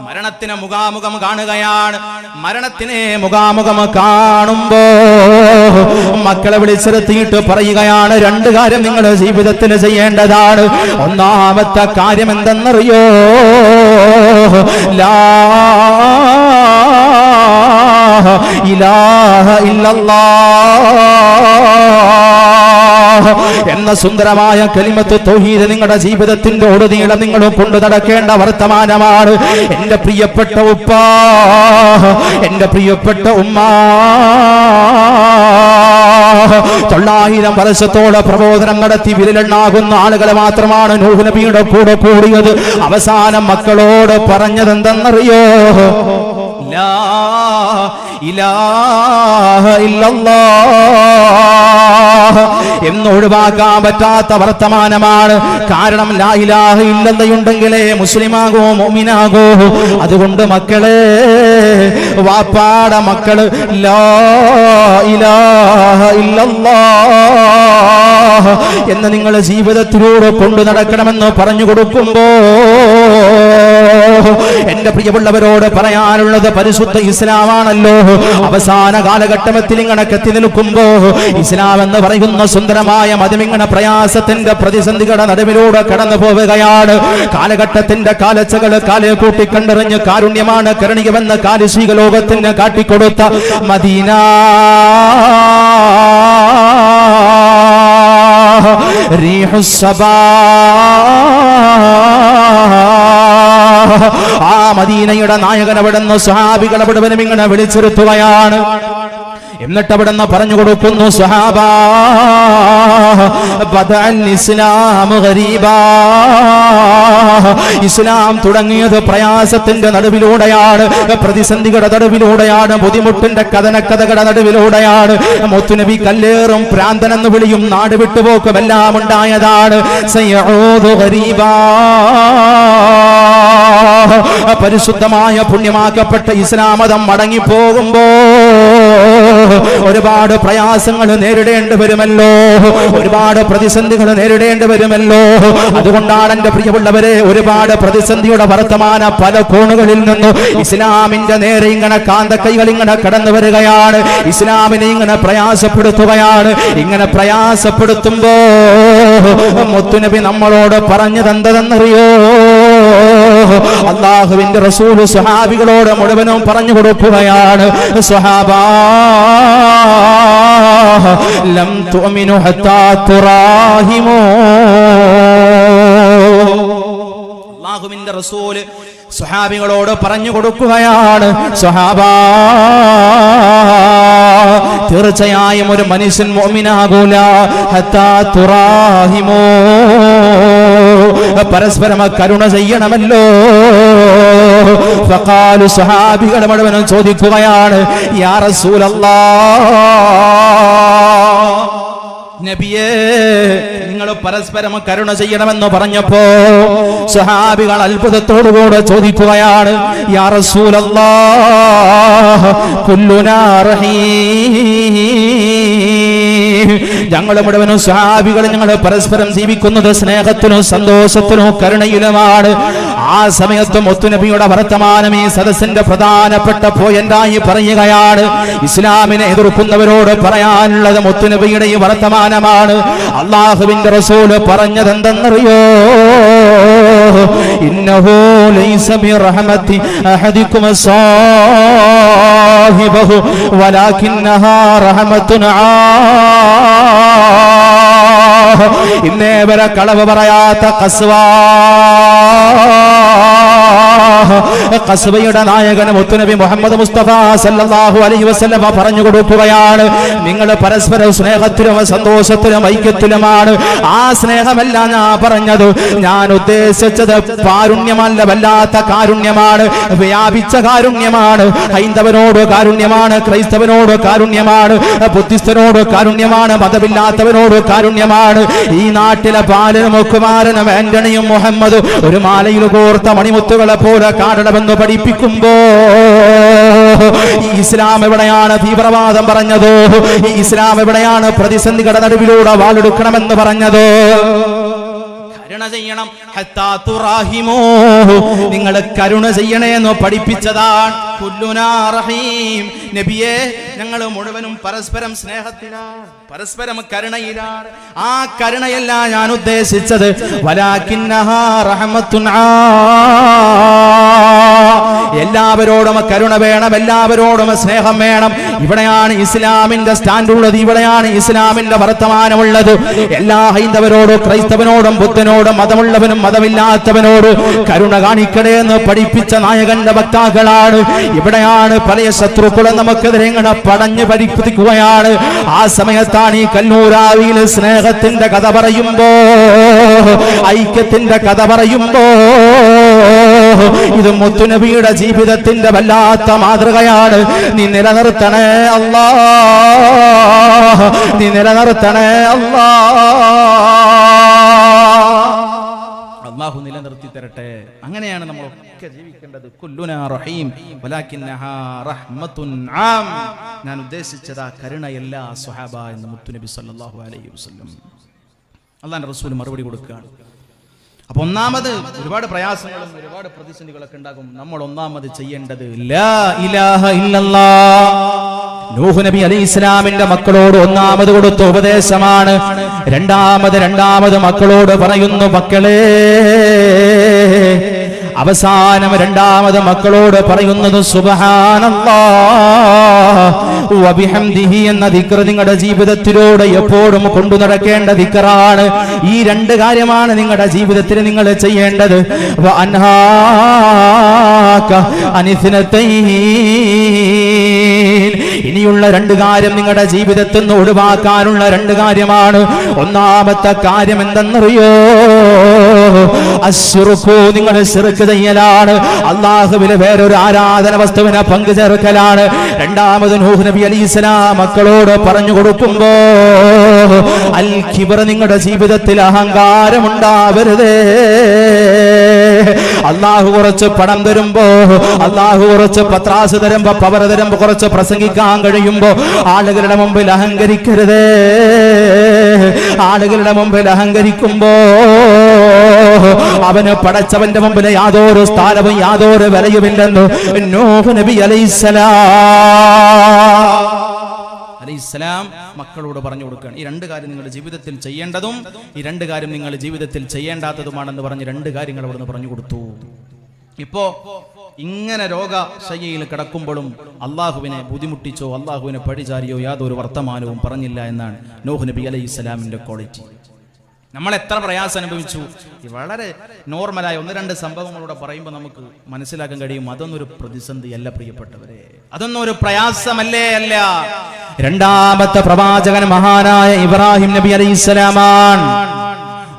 മരണത്തിനെ മുഖാമുഖം കാണുകയാണ്. മരണത്തിനെ മുഖാമുഖം കാണുമ്പോ മക്കളെ വിളിച്ചിരുത്തിയിട്ട് പറയുകയാണ്, 2 കാര്യം നിങ്ങളുടെ ജീവിതത്തിൽ ചെയ്യേണ്ടതാണ്. ഒന്നാമത്തെ കാര്യം എന്തെന്നറിയോ? ലാ ഇലാഹ ഇല്ലല്ലാഹ് എന്ന സുന്ദരമായ കലിമത്ത് തൗഹീദ് നിങ്ങളുടെ ജീവിതത്തിന്റെ ഒടുനീളം നിങ്ങൾ കൊണ്ടു നടക്കേണ്ട വർത്തമാനമാണ്. എന്റെ പ്രിയപ്പെട്ട ഉപ്പ, എന്റെ പ്രിയപ്പെട്ട ഉമ്മ, 900 വർഷത്തോളം പ്രബോധനം നടത്തി വിരലെണ്ണാകുന്ന ആളുകളെ മാത്രമാണ് നൂഹ് നബിയുടെ കൂടെ കൂടിയത്. അവസാനം മക്കളോട് പറഞ്ഞതെന്തെന്നറിയോ? ലാ ഇലാഹ ഇല്ലല്ലാഹ് എന്ന് ഒഴിവാക്കാൻ പറ്റാത്ത വർത്തമാനമാണ്. കാരണം ലാ ഇലാഹ ഇല്ലല്ലയുണ്ടെങ്കിലേ മുസ്ലിമാകോ മുഅ്മിനാകോ. അതുകൊണ്ട് മക്കളെ, വാപ്പാടെ മക്കള് ലാ ഇലാഹ ഇല്ലല്ലാഹ് എന്ന് നിങ്ങളുടെ ജീവിതത്തിലൂടെ കൊണ്ടു നടക്കണമെന്ന് പറഞ്ഞു കൊടുക്കുമ്പോ എന്റെ പ്രിയമുള്ളവരോട് പറയാനുള്ളത്, പരിശുദ്ധ ഇസ്ലാമാണല്ലോ. അവസാന കാലഘട്ടത്തിൽ ഇങ്ങനെ എത്തി നിൽക്കുമ്പോ ഇസ്ലാം എന്ന് പറയുന്ന സുന്ദരമായ മതം ഇങ്ങനെ പ്രയാസത്തിന്റെ പ്രതിസന്ധികളുടെ നടുവിലൂടെ കടന്നു പോവുകയാണ്. കാലഘട്ടത്തിന്റെ കാലച്ചകൾ കാലെ കൂട്ടിക്കണ്ടെറിഞ്ഞ് കാരുണ്യമാണ് കരുണികമെന്ന് കാലിശീക ലോകത്തിന് കാട്ടിക്കൊടുത്ത മദീന റീഹുസ്സബാ, ആ മദീനയുടെ നായകൻ അവിടുന്ന് സ്വഹാബികൾ അവിടുന്ന് ഇങ്ങനെ വിളിച്ചിരുത്തുകയാണ്. എന്നിട്ട് അവിടുന്ന് പറഞ്ഞു കൊടുക്കുന്നു, സ്വഹാബാ ബദഅൽ ഇസ്ലാമു ഗരീബാ. ഇസ്ലാം തുടങ്ങിയത് പ്രയാസത്തിന്റെ നടുവിലൂടെയാണ്, പ്രതിസന്ധികളുടെ നടുവിലൂടെയാണ്, ബുദ്ധിമുട്ടിന്റെ കഥനക്കഥകളുടെ നടുവിലൂടെയാണ്. മുത്തുനബി കല്ലേറും പ്രാന്തനെന്ന് വിളിയും നാട് വിട്ടുപോക്കും എല്ലാം ഉണ്ടായതാണ്. സയഊദു ഗരീബാ, പരിശുദ്ധമായ പുണ്യമാക്കപ്പെട്ട ഇസ്ലാം മതം മടങ്ങിപ്പോകുമ്പോ ഒരുപാട് പ്രയാസങ്ങൾ നേരിടേണ്ടി വരുമല്ലോ, ഒരുപാട് പ്രതിസന്ധികൾ നേരിടേണ്ടി വരുമല്ലോ. അതുകൊണ്ടാണ് എന്റെ പ്രിയമുള്ളവരെ, ഒരുപാട് പ്രതിസന്ധിയുടെ വർത്തമാന പല കോണുകളിൽ നിന്നും ഇസ്ലാമിന്റെ നേരെ ഇങ്ങനെ കാന്തക്കൈകൾ ഇങ്ങനെ കടന്നു വരികയാണ്. ഇസ്ലാമിനെ ഇങ്ങനെ പ്രയാസപ്പെടുത്തുകയാണ്. ഇങ്ങനെ പ്രയാസപ്പെടുത്തുമ്പോ മുത്തുനബി നമ്മളോട് പറഞ്ഞതെന്തെന്നറിയോ? അല്ലാഹുവിന്റെ റസൂൽ സ്വഹാബികളോട് മുഴുവനും പറഞ്ഞു കൊടുക്കുകയാണ്, സ്വഹാബാ ലം തുഅ്മിനു ഹത്താ തുറാഹിമു. അല്ലാഹുവിന്റെ റസൂൽ സ്വഹാബികളോട് പറഞ്ഞു കൊടുക്കുകയാണ്, സ്വഹാബാ തീർച്ചയായും ഒരു മനുഷ്യൻ മുഅ്മിനാകൂല ഹത്താ തുറാഹിമു, പരസ്പരം കരുണ ചെയ്യണമല്ലോ. ഫഖാലു സ്വഹാബികൾ മുഴുവനും ചോദിക്കുകയാണ്, യാ റസൂലല്ലാഹ്, നബിയേ നിങ്ങൾ പരസ്പരം കരുണ ചെയ്യണമെന്ന് പറഞ്ഞപ്പോ സ്വഹാബികൾ അത്ഭുതത്തോടുകൂടെ ചോദിക്കുകയാണ്, യാ റസൂലല്ലാഹ് കുല്ലുനാ റഹീം, ഞങ്ങൾ മുഴുവനും സ്വഹാബികൾ ഞങ്ങൾ പരസ്പരം ജീവിക്കുന്നത് സ്നേഹത്തിനും സന്തോഷത്തിനും കരുണയിലുമാണ്. ആ സമയത്ത് മുത്തുനബിയുടെ വർത്തമാനം ഈ സദസ്സിന്റെ പ്രധാനപ്പെട്ട പോയിന്റായി പറയുകയാണ്. ഇസ്ലാമിനെ എതിർക്കുന്നവരോട് പറയാനുള്ളത് മുത്തുനബിയുടെ ഈ വർത്തമാനമാണ്. അല്ലാഹുവിന്റെ റസൂല് പറഞ്ഞത് എന്തെന്നറിയോ, ഇന്നഹു ലൈസ ബിറഹ്മതി അഹദികും സാഹിബഹു വലാകിന്നഹാ റഹ്മത്തുൻ ഇന്നേ വരെ കളവ് പറയാത്ത ഖസ്വയുടെ നായകൻ മുത്തുനബി മുഹമ്മദ് മുസ്തഫ സല്ലല്ലാഹു അലൈഹി വസല്ലം പറഞ്ഞു കൊടുക്കുകയാണ്, നിങ്ങൾ പരസ്പരം സ്നേഹത്തിലും സന്തോഷത്തിലും ഐക്യത്തിലുമാണ്. ആ സ്നേഹമല്ല ഞാൻ പറഞ്ഞത്, ഞാൻ ഉദ്ദേശിച്ചത് കാരുണ്യമല്ല, വല്ലാത്ത കാരുണ്യമാണ്, വ്യാപിച്ച കാരുണ്യമാണ്. ഹൈന്ദവനോട് കാരുണ്യമാണ്, ക്രൈസ്തവനോട് കാരുണ്യമാണ്, ബുദ്ധിസ്തനോട് കാരുണ്യമാണ്, മതമില്ലാത്തവനോട് കാരുണ്യമാണ്. ഈ നാട്ടിലെ ബാലനും കുമാരനും ആന്റണിയും മുഹമ്മദ് ഒരു മാലയിൽ കോർത്ത മണിമുത്തുകളെ പോലെ കാണണമെന്ന് പഠിപ്പിക്കുമ്പോ ഈ ഇസ്ലാം എവിടെയാണ് തീവ്രവാദം പറഞ്ഞത്? ഈ ഇസ്ലാം എവിടെയാണ് പ്രതിസന്ധികളുടെ നടുവിലൂടെ വാളെടുക്കണമെന്ന് പറഞ്ഞത്? കരുണ ചെയ്യണം, ഹത്താ തുറാഹിമൂ, നിങ്ങൾ കരുണ ചെയ്യണേ എന്ന് പഠിപ്പിച്ചതാണ്. കുല്ലുനാ റഹീം, നബിയേ ഞങ്ങൾ മുഴുവനും പരസ്പരം സ്നേഹത്തിലാണ്, പരസ്പരം കരുണയിലാണ്. ആ കരുണയല്ല ഞാൻ ഉദ്ദേശിച്ചത്, വലാകിന്നഹാ റഹ്മത്തുൻ എല്ലാവരോടും കരുണ വേണം, എല്ലാവരോടും സ്നേഹം വേണം. ഇവിടെയാണ് ഇസ്ലാമിന്റെ സ്റ്റാൻഡുള്ളത്, ഇവിടെയാണ് ഇസ്ലാമിന്റെ വർത്തമാനമുള്ളത്. എല്ലാ ഹൈന്ദവരോടും ക്രൈസ്തവനോടും ബുദ്ധനോടും മതമുള്ളവനും മതമില്ലാത്തവനോട് കരുണ കാണിക്കണേ എന്ന് പഠിപ്പിച്ച നായകന്റെ വക്താക്കളാണ്. ഇവിടെയാണ് പല ശത്രുക്കളും നമുക്കെതിരെ ഇങ്ങനെ പടഞ്ഞു പരിപ്പിക്കുകയാണ്. ആ സമയത്താണ് ഈ കല്ലൂരാവിയിൽ സ്നേഹത്തിന്റെ കഥ പറയുമ്പോ, ഐക്യത്തിന്റെ കഥ പറയുമ്പോ, ഇത് മുത്തുനബിയുടെ ജീവിതത്തിന്റെ വല്ലാത്ത മാതൃകയാണ്. നീ നിലനിർത്തണേ അല്ലാഹ്, നീ നിലനിർത്തണേ അല്ലാഹു നിലനിർത്തി തരട്ടെ. അങ്ങനെയാണ് നമ്മളൊക്കെ ജീവിക്കേണ്ടത്. കുല്ലുനാ റഹീം വലാകിന്നഹാ റഹ്മത്തുൻ ആം, ഞാൻ ഉദ്ദേശിച്ചത് ആ കരുണയല്ല സ്വഹാബ എന്ന് മുത്തുനബി സല്ലല്ലാഹു അലൈഹി വസല്ലം. അല്ലാഹുവിന്റെ റസൂൽ മറുപടി കൊടുക്കുകയാണ്. അപ്പൊ ഒന്നാമത് ഒരുപാട് പ്രയാസങ്ങളും ഒരുപാട് പ്രതിസന്ധികളൊക്കെ ഉണ്ടാകും. നമ്മൾ ഒന്നാമത് ചെയ്യേണ്ടത് ലാ ഇലാഹ ഇല്ലല്ലാഹ്. നൂഹ് നബി അലൈഹിസ്സലാമിന്റെ മക്കളോട് ഒന്നാമത് കൊടുത്ത ഉപദേശമാണ്. രണ്ടാമത് മക്കളോട് പറയുന്നു, മക്കളെ അവസാനം രണ്ടാമത് മക്കളോട് പറയുന്നത് സുബ്ഹാനല്ലാഹ് വബിഹംദിഹി എന്ന ദിക്ർ നിങ്ങളുടെ ജീവിതത്തിലൂടെ എപ്പോഴും കൊണ്ടു നടക്കേണ്ട ദിക്റാണ്. ഈ രണ്ട് കാര്യമാണ് നിങ്ങളുടെ ജീവിതത്തിൽ നിങ്ങൾ ചെയ്യേണ്ടത്. ഇനിയുള്ള രണ്ട് കാര്യം നിങ്ങളുടെ ജീവിതത്തിൽ നിന്ന് ഒഴിവാക്കാനുള്ള രണ്ട് കാര്യമാണ്. ഒന്നാമത്തെ കാര്യം എന്തെന്നറിയോ? അശ്റുഖു, നിങ്ങൾ ശിർക്ക് ചെയ്യലാണ്, അല്ലാഹുവിന് വേറൊരു ആരാധന വസ്തുവിനെ പങ്കു ചേർക്കലാണ്. രണ്ടാമത് നൂഹ് നബി അലൈഹിസ്സലാം മക്കളോട് പറഞ്ഞു കൊടുക്കുമ്പോ അൽ കിബ്ർ, നിങ്ങളുടെ ജീവിതത്തിൽ അഹങ്കാരം ഉണ്ടാവരുതേ. അല്ലാഹു കുറച്ച് പണം തരുമ്പോ, അല്ലാഹു കുറച്ച് പത്രാസ് തരുമ്പോ, പവർ തരുമ്പോ, കുറച്ച് പ്രസംഗിക്കാൻ കഴിയുമ്പോ ആളുകളുടെ മുമ്പിൽ അഹങ്കരിക്കരുതേ. ആളുകളുടെ മുമ്പിൽ അഹങ്കരിക്കുമ്പോ അവന് പടച്ചവന്റെ മുമ്പിൽ യാതൊരു സ്ഥാനവും യാതൊരു വിലയുമില്ലെന്ന് നൂഹ് നബി അലൈഹിസ്സലാം മക്കളോട് പറഞ്ഞു കൊടുക്കുകയാണ്. ഈ രണ്ട് കാര്യം നിങ്ങളുടെ ജീവിതത്തിൽ ചെയ്യേണ്ടതും ഈ രണ്ട് കാര്യം നിങ്ങളുടെ ജീവിതത്തിൽ ചെയ്യേണ്ടാത്തതുമാണെന്ന് പറഞ്ഞ് രണ്ട് കാര്യങ്ങൾ അവിടുന്ന് പറഞ്ഞു കൊടുത്തു. ഇപ്പോ ഇങ്ങനെ രോഗശയ്യയിൽ കിടക്കുമ്പോഴും അള്ളാഹുവിനെ ബുദ്ധിമുട്ടിച്ചോ അള്ളാഹുവിനെ പഴിചാരിയോ യാതൊരു വർത്തമാനവും പറഞ്ഞില്ല എന്നാണ് നൂഹ് നബി അലൈഹിസ്സലാമിന്റെ ക്വാളിറ്റി. നമ്മൾ എത്ര പ്രയാസം അനുഭവിച്ചു. വളരെ നോർമലായ 1-2 സംഭവങ്ങളൂടെ പറയുമ്പോൾ നമുക്ക് മനസ്സിലാക്കാൻ കഴിയും, അതൊന്നും ഒരു പ്രതിസന്ധിയല്ല പ്രിയപ്പെട്ടവരെ, അതൊന്നും ഒരു പ്രയാസമല്ലേ അല്ല. രണ്ടാമത്തെ പ്രവാചകൻ മഹാനായ ഇബ്രാഹിം നബി അലൈഹിസ്സലാമാണ്.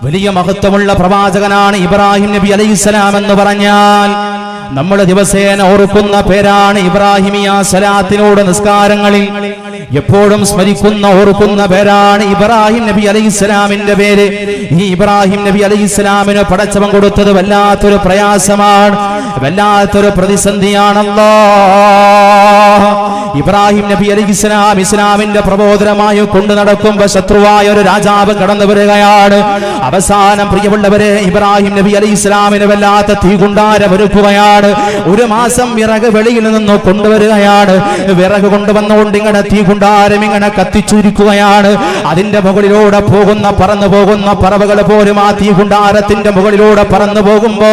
വലിയ മഹത്വമുള്ള പ്രവാചകനാണ് ഇബ്രാഹിം നബി അലൈഹിസ്സലാം എന്ന് പറഞ്ഞാൽ നമ്മൾ ദിവസേന ഓർക്കുന്ന പേരാണ്. ഇബ്രാഹിമിയ സലാത്തിനോട് നിസ്കാരങ്ങളിൽ എപ്പോഴും സ്മരിക്കുന്ന ഓർക്കുന്ന പേരാണ് ഇബ്രാഹിം നബി അലൈഹിസ്സലാമിന്റെ പേര്. ഈ ഇബ്രാഹിം നബി അലൈഹിസ്സലാമിന് പടച്ചവൻ കൊടുത്തത് വല്ലാത്തൊരു പ്രയാസമാണ്, വല്ലാത്തൊരു പ്രതിസന്ധിയാണല്ലോ. ഇബ്രാഹിം നബി അലൈഹിസ്സലാം ഇസ്ലാമിന്റെ പ്രബോധനമായി കൊണ്ടു നടക്കുമ്പോ ശത്രുവായ ഒരു രാജാവ് കടന്നു വരികയാണ്. അവസാനം പ്രിയമുള്ളവരെ, ഇബ്രാഹിം നബി അലൈഹിസ്സലാമിന് വല്ലാത്ത തീകുണ്ടാരം ഒരുക്കുകയാണ്. 1 മാസം വിറക് വെളിയിൽ നിന്ന് കൊണ്ടുവരികയാണ്. വിറക് കൊണ്ടുവന്നുകൊണ്ട് ഇങ്ങനെ തീകുണ്ടാരം ഇങ്ങനെ കത്തിച്ചുരിക്കുകയാണ്. അതിന്റെ മുകളിലൂടെ പറന്നു പോകുന്ന പറവകൾ പോലും ആ തീകുണ്ടാരത്തിന്റെ മുകളിലൂടെ പറന്നു പോകുമ്പോ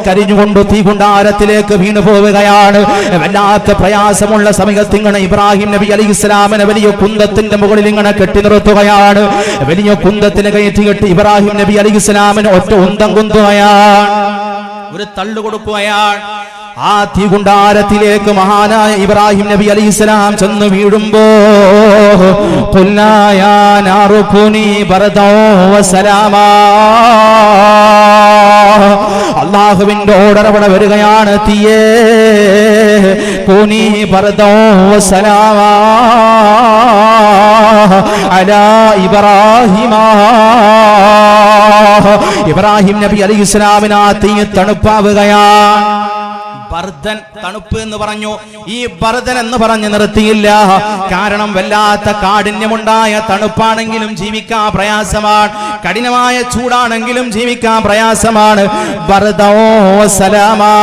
കരിഞ്ഞുകൊണ്ട് തീകുണ്ടാരത്തിലേക്ക് വീണു പോവുകയാണ്. വല്ലാത്ത പ്രയാസമുള്ള സമയത്ത് ഇങ്ങനെ ഇബ്രാഹിം നബി അലൈഹിസ്സലാമിനെ വലിയ കുന്തത്തിന്റെ മുകളിൽ ഇങ്ങനെ കെട്ടി നിർത്തുകയാണ്. വലിയ കുന്തത്തിന് കയറ്റിയിട്ട് ഇബ്രാഹിം നബി അലൈഹിസ്സലാമിന് ഒറ്റ ഉന്തം കുന്തുകയാണ്, ഒരു തള്ളു കൊടുക്കുകയാണ്. ആ തീകുണ്ടാരത്തിലേക്ക് മഹാനായ ഇബ്രാഹിം നബി അലൈഹിസ്സലാം ചെന്ന് വീഴുമ്പോ അല്ലാഹുവിന്റെ ഓർഡർ അവിടെ വരികയാണ്, തീയേ കൂനി ബർദൗ വസലാമാ അലാ ഇബ്രാഹിമ. ഇബ്രാഹിം നബി അലൈഹിസ്സലാമിന് ആ തീ തണുപ്പാവുകയാണ്. ബർദൻ, തണുപ്പ് എന്ന് പറഞ്ഞു. ഈ ബർദൻ എന്ന് പറഞ്ഞ് നിർത്തിയില്ല, കാരണം വല്ലാത്ത കാഠിന്യമുണ്ടായ തണുപ്പാണെങ്കിലും ജീവിക്കാൻ പ്രയാസമാണ്, കഠിനമായ ചൂടാണെങ്കിലും ജീവിക്കാൻ പ്രയാസമാണ്. ബർദൗ സലാമാ.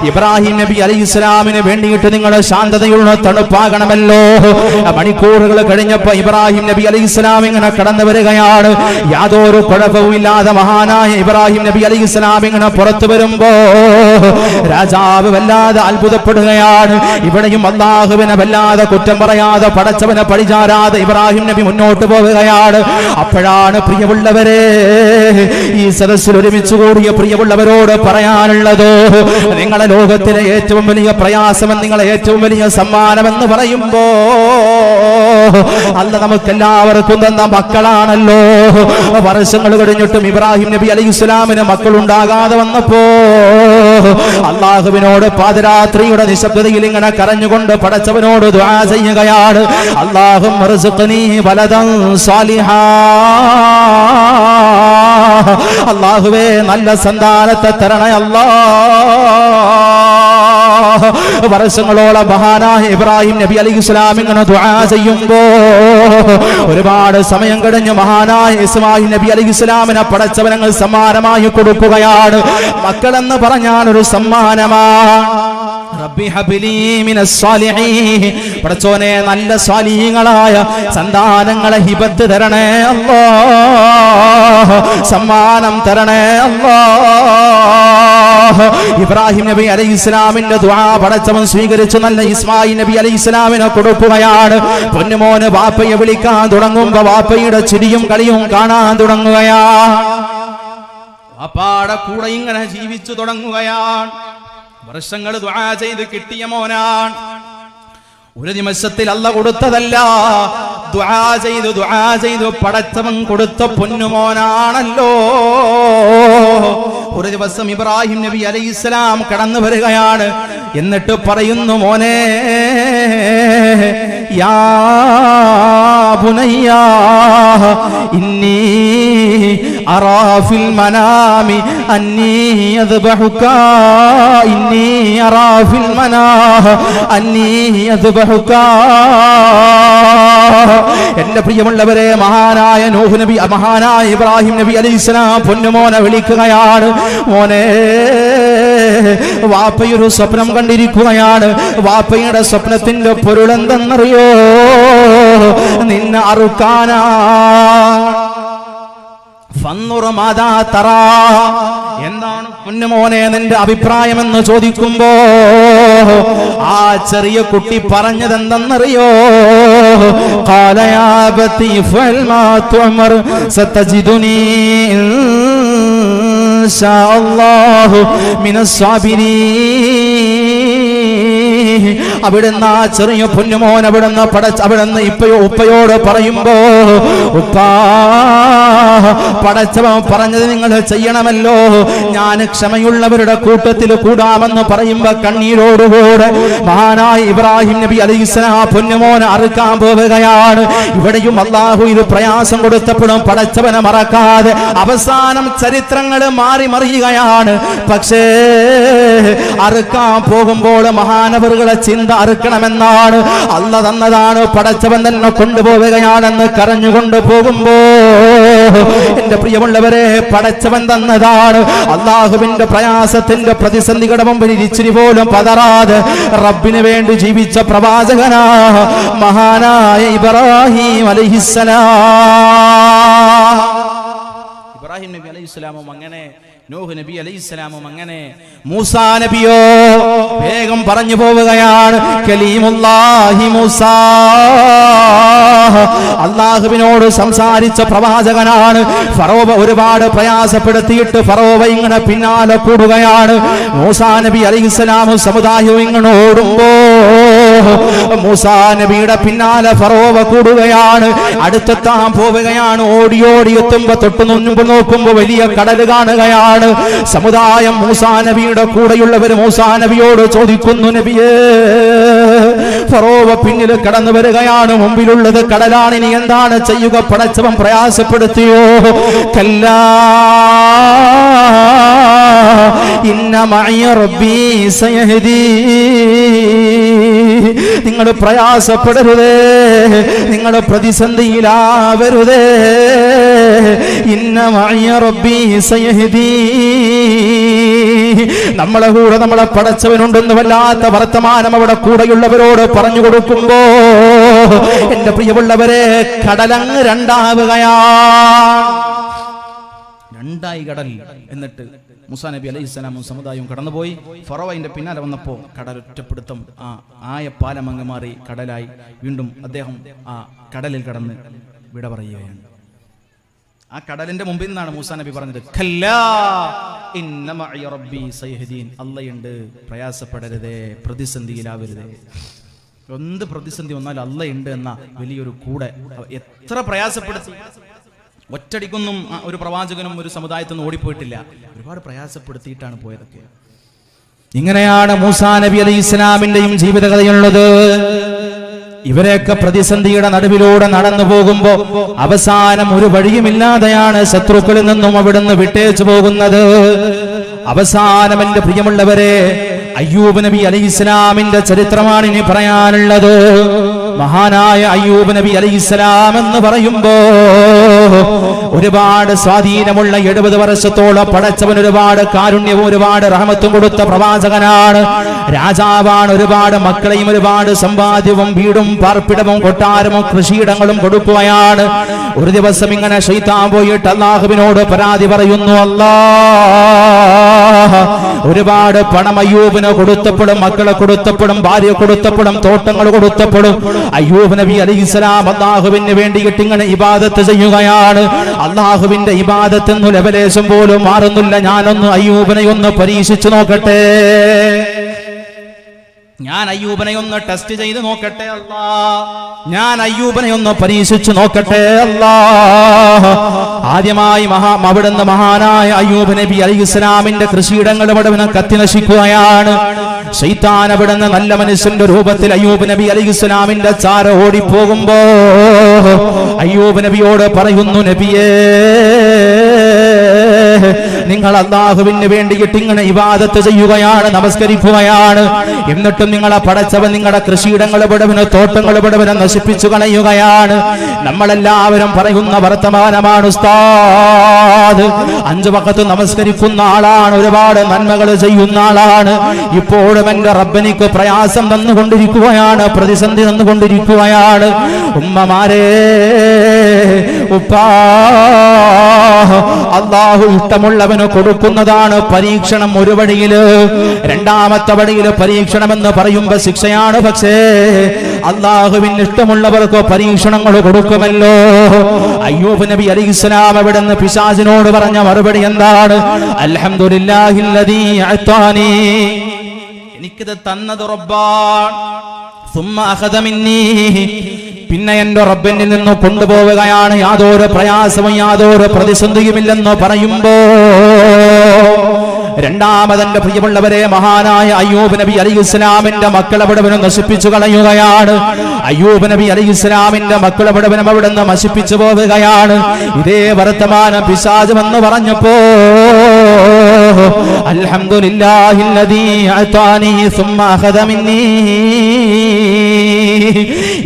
ഇബ്രാഹിം നബി അലൈഹിസ്സലാമിന് വേണ്ടിയിട്ട് നിങ്ങൾ ശാന്തതയുള്ള തണുപ്പാകണമല്ലോ. മണിക്കൂറുകൾ കഴിഞ്ഞപ്പോ ഇബ്രാഹിം നബി അലൈഹിസ്സലാം ഇങ്ങനെ കടന്നു വരികയാണ്. യാതൊരു കുഴപ്പവുമില്ലാതെ മഹാനായ ഇബ്രാഹിം നബി അലൈഹിസ്സലാം ഇങ്ങനെ പുറത്തു വരുമ്പോ രാജാവ് വല്ലാതെ അത്ഭുതപ്പെടുകയാണ്. ഇവിടെയും അല്ലാഹുവിനെ വല്ലാതെ കുറ്റം പറയാതെ പടച്ചവനെ പഴിചാരാതെ ഇബ്രാഹിം നബി മുന്നോട്ട് പോവുകയാണ്. അപ്പോഴാണ് പ്രിയമുള്ളവരെ, ഈ സദസ്സിൽ ഒരുമിച്ച് കൂടിയ പ്രിയമുള്ളവരോട് പറയാനുള്ളത്, നിങ്ങളെ ലോകത്തിലെ ഏറ്റവും വലിയ പ്രയാസമെന്ന്, നിങ്ങളെ ഏറ്റവും വലിയ സമ്മാനമെന്ന് പറയുമ്പോ അല്ല നമുക്കെല്ലാവർക്കും തന്ന മക്കളാണല്ലോ. വർഷങ്ങൾ കഴിഞ്ഞിട്ടും ഇബ്രാഹിം നബി അലൈഹിസ്സലാമിന് മക്കളുണ്ടാകാതെ വന്നപ്പോ അല്ലാഹുവിനോട് പാതിരാത്രിയുടെ നിശബ്ദതയിൽ ഇങ്ങനെ കരഞ്ഞുകൊണ്ട് പടച്ചവനോട് ദുആ ചെയ്യുകയാണ്. അല്ലാഹുമ്മ ർസുഖ്നീ വലദൻ സാലിഹാ. അല്ലാഹുവേ, നല്ല സന്താനത്തെ തരണേ അല്ലാഹ്. വർഷങ്ങളോളം മഹാനായ ഇബ്രാഹിം നബി അലൈഹിസ്സലാം ഇങ്ങനെ ദുആ ചെയ്യുമ്പോ ഒരുപാട് സമയം കഴിഞ്ഞ് മഹാനായ ഇസ്മായിൽ നബി അലൈഹിസ്സലാമിനെ പടച്ചവനങ്ങൾ സമ്മാനമായി കൊടുക്കുകയാണ്. മക്കളെന്ന് പറഞ്ഞാൽ ഒരു സമ്മാനമാണ്. റബ്ബി ഹബ്ലി മിനസ് സാലിഹീൻ. പടച്ചോനെ, നല്ല സ്വാലിഹീങ്ങളായ സന്താനങ്ങളെ ഹിബത്ത് തരണേ അല്ലാഹ്, സമ്മാനം തരണേ അല്ലാഹ്. ഇബ്രാഹിം നബി അലൈഹിസ്സലാമിന്റെ ദുആ പടച്ചവൻ സ്വീകരിച്ചു നല്ല ഇസ്മായിൽ നബി അലൈഹിസ്സലാമിനെ കൊടുക്കുകയാണ്. പൊന്നുമോന് വാപ്പയെ വിളിക്കാൻ തുടങ്ങുമ്പോ വാപ്പയുടെ ചിരിയും കളിയും കാണാൻ തുടങ്ങുകയാണ്. വാപ്പാടെ കൂടെ ഇങ്ങനെ ജീവിച്ചു തുടങ്ങുകയാണ്. വർഷങ്ങൾ ദുആ ചെയ്ത് കിട്ടിയ മോനാണ്. ഒരു നിമിഷത്തിൽ അല്ല കൊടുത്തതല്ല, ദുആ ചെയ്തു പടച്ചവൻ കൊടുത്ത പൊന്നുമോനാണല്ലോ. ഒരു ദിവസം ഇബ്രാഹിം നബി അലൈഹിസ്സലാം കടന്നു വരികയാണ്. എന്നിട്ട് പറയുന്നു, മോനെ, യാ ബുനയ്യാ ഇന്നി അറാ ഫിൽ മനാമി അന്നി അദ്ബഹുക, ഇന്നി അറാ ഫിൽ മനാമി അന്നി അദ്ബഹുക. എന്റെ പ്രിയമുള്ളവരെ, മഹാനായ നൂഹ് നബി, മഹാനായ ഇബ്രാഹിം നബി അലൈഹിസ്സലാം പൊന്നുമോനെ വിളിക്കുകയാണ്. മോനെ, വാപ്പയൊരു സ്വപ്നം കണ്ടിരിക്കുകയാണ്. വാപ്പയുടെ സ്വപ്നത്തിന്റെ പൊരുൾ എന്തെന്നറിയോ? നിന്നെ അറുക്കാനാ. ഫന്നുറ മാദാ തറാ, എന്താണ് പൊന്നുമോനെ നിന്റെ അഭിപ്രായമെന്ന് ചോദിക്കുമ്പോ ആ ചെറിയ കുട്ടി പറഞ്ഞതെന്തെന്നറിയോ? ഖാല യാ ബതി ഫഅൽ മാ തുഅമർ സതജിദുനി ഇൻഷാ അല്ലാഹു മിനസ് സാബിരീൻ. അവിടുന്ന് ആ ചെറിയ പൊന്നുമോൻ അവിടുന്ന് ഉപ്പയോട് പറയുമ്പോ, ഉപ്പാ പടച്ചവൻ പറഞ്ഞത് നിങ്ങൾ ചെയ്യണമല്ലോ, ഞാൻ ക്ഷമയുള്ളവരുടെ കൂട്ടത്തിൽ കൂടാമെന്ന് പറയുമ്പോ കണ്ണീരോടുകൂടെ മഹാനായ ഇബ്രാഹിം നബി അലൈഹിസ്സലാം പൊന്നുമോനെ അറുക്കാൻ പോവുകയാണ്. ഇവിടെയും അല്ലാഹു ഇത് പ്രയാസം കൊടുത്തപ്പോഴും പടച്ചവനെ മറക്കാതെ അവസാനം ചരിത്രങ്ങൾ മാറി മറിയുകയാണ്. പക്ഷേ അറുക്കാൻ പോകുമ്പോൾ മഹാനവറുകളെ ചിന്ത അറുക്കണമെന്നാണ്. അല്ല തന്നതാണ്, പടച്ചവൻ തന്നെ കൊണ്ടുപോവുകയാണെന്ന് കരഞ്ഞുകൊണ്ട് പോകുമ്പോ എന്റെ പ്രിയമുള്ളവരെ, പടച്ചവൻ തന്നതാണ്. അള്ളാഹുവിന്റെ പ്രയാസത്തിന്റെ പ്രതിസന്ധികളുടെ മുമ്പിൽ ഇച്ചിരി പോലും പതറാതെ റബ്ബിന് വേണ്ടി ജീവിച്ച പ്രവാചകനാ മഹാനായ ഇബ്രാഹിം അലൈഹിസ്സലാം. ഇബ്രാഹിം നബി അലൈഹിസ്സലാമും അങ്ങനെ, നൂഹ് നബി അലൈഹിസ്സലാമും അങ്ങനെ, മൂസാ നബിയോ വേഗം പറഞ്ഞു പോവുകയാണ്. കലീമുല്ലാഹി മൂസാ, അല്ലാഹുവിനോട് സംസാരിച്ച പ്രവാചകനാണ്. ഫറോവ ഒരുപാട് പ്രയാസപ്പെടുത്തിയിട്ട് ഫറോവ ഇങ്ങനെ പിന്നാലെ കൂടുകയാണ്. മൂസാ നബി അലൈഹിസ്സലാമും സമുദായവും ഇങ്ങനെ ഓടുമ്പോ മൂസാ നബിയുടെ പിന്നാലെ ഫറോവ കൂടുകയാണ്. അടുത്തെത്താൻ പോവുകയാണ്. ഓടി ഓടി എത്തുമ്പോ തൊട്ട് നോക്കുമ്പോ വലിയ കടൽ കാണുകയാണ്. സമുദായം മൂസാ നബിയുടെ കൂടെയുള്ളവർ മൂസാ നബിയോട് ചോദിക്കുന്നു, നബിയേ ഫറോവ പിന്നിൽ കടന്നു വരികയാണ്, മുമ്പിലുള്ളത് കടലാണ്, ഇനി എന്താണ് ചെയ്യുക? പടച്ചവൻ പ്രയാസപ്പെടുത്തിയോ? കല്ലാ ഇന്ന മഅയ റബ്ബീ സയഹ്ദീ, നിങ്ങൾ പ്രയാസപ്പെടരുതേ, നിങ്ങൾ പ്രതിസന്ധിയിലാവരുതേ. ഇന്ന മഅയ റബ്ബീ സയഹ്ദീ, നമ്മളെ കൂടെ നമ്മളെ പടച്ചവനുണ്ടെന്ന് വല്ലാത്ത വർത്തമാനം അവിടെ കൂടെയുള്ളവരോട് പറഞ്ഞു കൊടുക്കുമ്പോ എന്റെ പ്രിയമുള്ളവരെ, കടലങ്ങ് രണ്ടായി കടൽ. എന്നിട്ട് മൂസാ നബി അലൈഹിസ്സലാമും സമുദായവും കടന്നുപോയി. ഫറോവയുടെ പിന്നാലെ വന്നപ്പോ കടൽ ഒറ്റപ്പെടുത്തം, ആയ പാലം അങ്ങ് മാറി കടലായി. വീണ്ടും അദ്ദേഹം ആ കടലിൽ കടന്ന് വിട പറയുകയാണ്. ആ കടലിന്റെ മുമ്പിൽ നിന്നാണ് മൂസാ നബി പറഞ്ഞത്, ഖല്ലാ ഇന്ന മഅയ റബ്ബി സയഹ്ദീൻ, അള്ളയുണ്ട്, പ്രയാസപ്പെടരുതേ, പ്രതിസന്ധിയിലാവരുതേ. എന്ത് പ്രതിസന്ധി വന്നാലും അള്ളയുണ്ട് എന്ന വലിയൊരു കൂടെ. എത്ര പ്രയാസപ്പെടുത്തി, ഒറ്റടിക്കൊന്നും ഒരു പ്രവാചകനും ഒരു സമുദായത്തിൽ നിന്ന് ഓടിപ്പോയിട്ടില്ല. ഒരുപാട് പ്രയാസപ്പെടുത്തിയിട്ടാണ് പോയതൊക്കെ. ഇങ്ങനെയാണ് മൂസാ നബി അലൈഹി ഇസ്ലാമിന്റെയും ജീവിതകഥയുള്ളത്. ഇവരെയൊക്കെ പ്രതിസന്ധിയുടെ നടുവിലൂടെ നടന്നു പോകുമ്പോ അവസാനം ഒരു വഴിയുമില്ലാതെയാണ് ശത്രുക്കളിൽ നിന്നും അവിടുന്ന് വിട്ടേച്ചു പോകുന്നത്. അവസാനം എന്റെ പ്രിയമുള്ളവരെ, അയ്യൂബ് നബി അലൈഹിസ്സലാമിന്റെ ചരിത്രമാണ് ഇനി പറയാനുള്ളത്. മഹാനായ അയ്യൂബ് നബി അലൈഹിസ്സലാം എന്ന് പറയുമ്പോ ഒരുപാട് സ്വാധീനമുള്ള 70 വർഷത്തോളം പടച്ചവൻ ഒരുപാട് കാരുണ്യവും ഒരുപാട് റഹ്മത്തും കൊടുത്ത പ്രവാചകനാണ്. രാജാവാണ്. ഒരുപാട് മക്കളെയും ഒരുപാട് സമ്പാദ്യവും വീടും പാർപ്പിടവും കൊട്ടാരവും കൃഷിയിടങ്ങളും കൊടുക്കുകയാണ്. ഒരു ദിവസം ഇങ്ങനെ ശൈത്താൻ പോയിട്ട് അല്ലാഹുവിനോട് പരാതി പറയുന്നു, അല്ലാഹ് ഒരുപാട് പണം അയ്യൂബിന് കൊടുത്തപ്പോഴും മക്കളെ കൊടുത്തപ്പോഴും ഭാര്യ കൊടുത്തപ്പോഴും തോട്ടങ്ങൾ കൊടുത്തപ്പോഴും അയ്യൂബ് നബി അലൈഹിസ്സലാം അല്ലാഹുവിന് വേണ്ടിയിട്ട് ഇങ്ങനെ ഇബാദത്ത് ചെയ്യുകയാണ്. അല്ലാഹുവിന്റെ ഇബാദത്ത് എന്നു ലവലേശം പോലും മാറുന്നില്ല. ഞാനൊന്ന് അയ്യൂബിനെ ഒന്ന് പരീക്ഷിച്ചു നോക്കട്ടെ, ഞാൻ അയ്യൂബിനെ ഒന്ന് ടെസ്റ്റ് ചെയ്ത് നോക്കട്ടെ അല്ലാ, ഞാൻ അയ്യൂബിനെ ഒന്ന് പരീക്ഷിച്ചു നോക്കട്ടെ അല്ലാ. ആദ്യമായി അവിടുന്ന് മഹാനായ അയ്യൂബ് നബി അലൈഹിസ്സലാമിന്റെ കൃഷിയിടങ്ങൾ അവിടുന്ന് കത്തി നശിക്കുകയാണ്. ശൈത്താൻ അവിടുന്ന് നല്ല മനുഷ്യന്റെ രൂപത്തിൽ അയ്യൂബ് നബി അലൈഹിസ്സലാമിന്റെ ചാര ഓടിപ്പോകുമ്പോ അയ്യൂബ് നബിയോട് പറയുന്നു, നബിയേ നിങ്ങൾ അല്ലാഹുവിന് വേണ്ടിയിട്ട് ഇങ്ങനെ ഇബാദത്ത് ചെയ്യുകയാണ്, നമസ്കരിക്കുകയാണ്, എന്നിട്ടും നിങ്ങളെ പടച്ചവൻ നിങ്ങളുടെ കൃഷിയിടങ്ങൾ വിടവിന് തോട്ടങ്ങൾ വിടവിനെ നശിപ്പിച്ചു കളയുകയാണ്. നമ്മളെല്ലാവരും പറയുന്ന വർത്തമാനമാണ്, ഉസ്താദ് 5 വഖത്ത് നമസ്കരിക്കുന്ന ആളാണ്, ഒരുപാട് നന്മകൾ ചെയ്യുന്ന ആളാണ്, ഇപ്പോഴും എന്റെ റബ്ബനിക്ക് പ്രയാസം തന്നുകൊണ്ടിരിക്കുകയാണ്, പ്രതിസന്ധി തന്നുകൊണ്ടിരിക്കുകയാണ്. ഉമ്മമാരെ, ഉപ്പാ അല്ലാഹു ഇഷ്ടമുള്ളവന് കൊടുക്കുന്നതാണ് പരീക്ഷണം ഒരു വഴിയില്. രണ്ടാമത്തെ വഴിയില് പരീക്ഷണമെന്ന് പറയുമ്പോ ശിക്ഷയാണ്. പക്ഷേ അല്ലാഹുവിന് ഇഷ്ടമുള്ളവർക്ക് പരീക്ഷണങ്ങൾ കൊടുക്കുമല്ലോ. അയ്യൂബ് നബി അലൈഹിസ്സലാം അവിടുന്ന് പിശാചിനോട് പറഞ്ഞ മറുപടി എന്താണ്? അൽഹംദുലില്ലാഹില്ലദീ അഅതാനി, എനിക്കിത് തന്നത് റബ്ബാണ്. സുമ്മ അഖദ മിന്നീ, പിന്നെ എന്റെ റബ്ബിൽ നിന്ന് കൊണ്ടുപോവുകയാണ്. യാതൊരു പ്രയാസവും യാതൊരു പ്രതിസന്ധിയുമില്ലെന്ന് പറയുമ്പോ രണ്ടാമതെന്റെ പ്രിയമുള്ളവരെ, മഹാനായ അയ്യൂബ് നബി അലൈഹിസ്സലാമിന്റെ മക്കളെ മുഴുവനും നശിപ്പിച്ചു കളയുകയാണ്. അയ്യൂബ് നബി അലൈഹിസ്സലാമിന്റെ മക്കളെ മുഴുവനും അവിടുന്ന് നശിപ്പിച്ചു പോവുകയാണ്. ഇതേ വർത്തമാനം പിശാച് എന്ന് പറഞ്ഞപ്പോ അൽഹംദുലില്ലാഹില്ലദീ അഅതാനി സുമ്മ അഖദ മിന്നീ,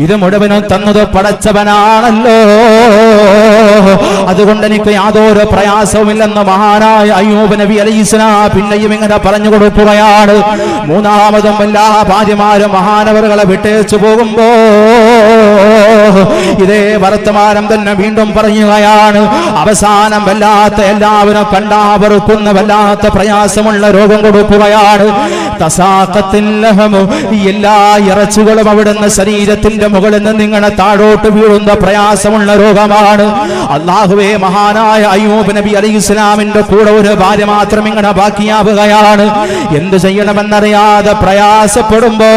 ഇത് മുഴുവനും തന്നത് പടച്ചവനാണല്ലോ, അതുകൊണ്ട് എനിക്ക് യാതൊരു പ്രയാസവുമില്ലെന്ന് മഹാനായ അയ്യൂബ് നബി അലൈഹിസ്സലാം പിന്നെയും ഇങ്ങനെ പറഞ്ഞു കൊടുക്കുകയാണ്. മൂന്നാമതും എല്ലാ ഭാര്യമാരും മഹാനവറുകളെ വിട്ടേച്ചു പോകുമ്പോ ഇതേ വർത്തമാനം തന്നെ വീണ്ടും പറയുകയാണ്. അവസാനം വല്ലാത്ത, എല്ലാവരും കണ്ടാവറുക്കുന്ന വല്ലാത്ത പ്രയാസമുള്ള രോഗം കൊടുക്കുകയാണ്. തസാഖത്തില്ലഹമു, എല്ലാ ഇറച്ചുകളും അവിടുന്ന് ശരീരത്തിന്റെ മുകളിൽ നിന്ന് ഇങ്ങനെ താഴോട്ട് വീഴുന്ന പ്രയാസമുള്ള രോഗമാണ്. അല്ലാഹുവേ, മഹാനായ അയ്യൂബ് നബി അലൈഹിസ്സലാമിന്റെ കൂടെ ഒരു ഭാര്യ മാത്രം ഇങ്ങനെ ബാക്കിയാവുകയാണ്. എന്ത് ചെയ്യണമെന്നറിയാതെ പ്രയാസപ്പെടുമ്പോ,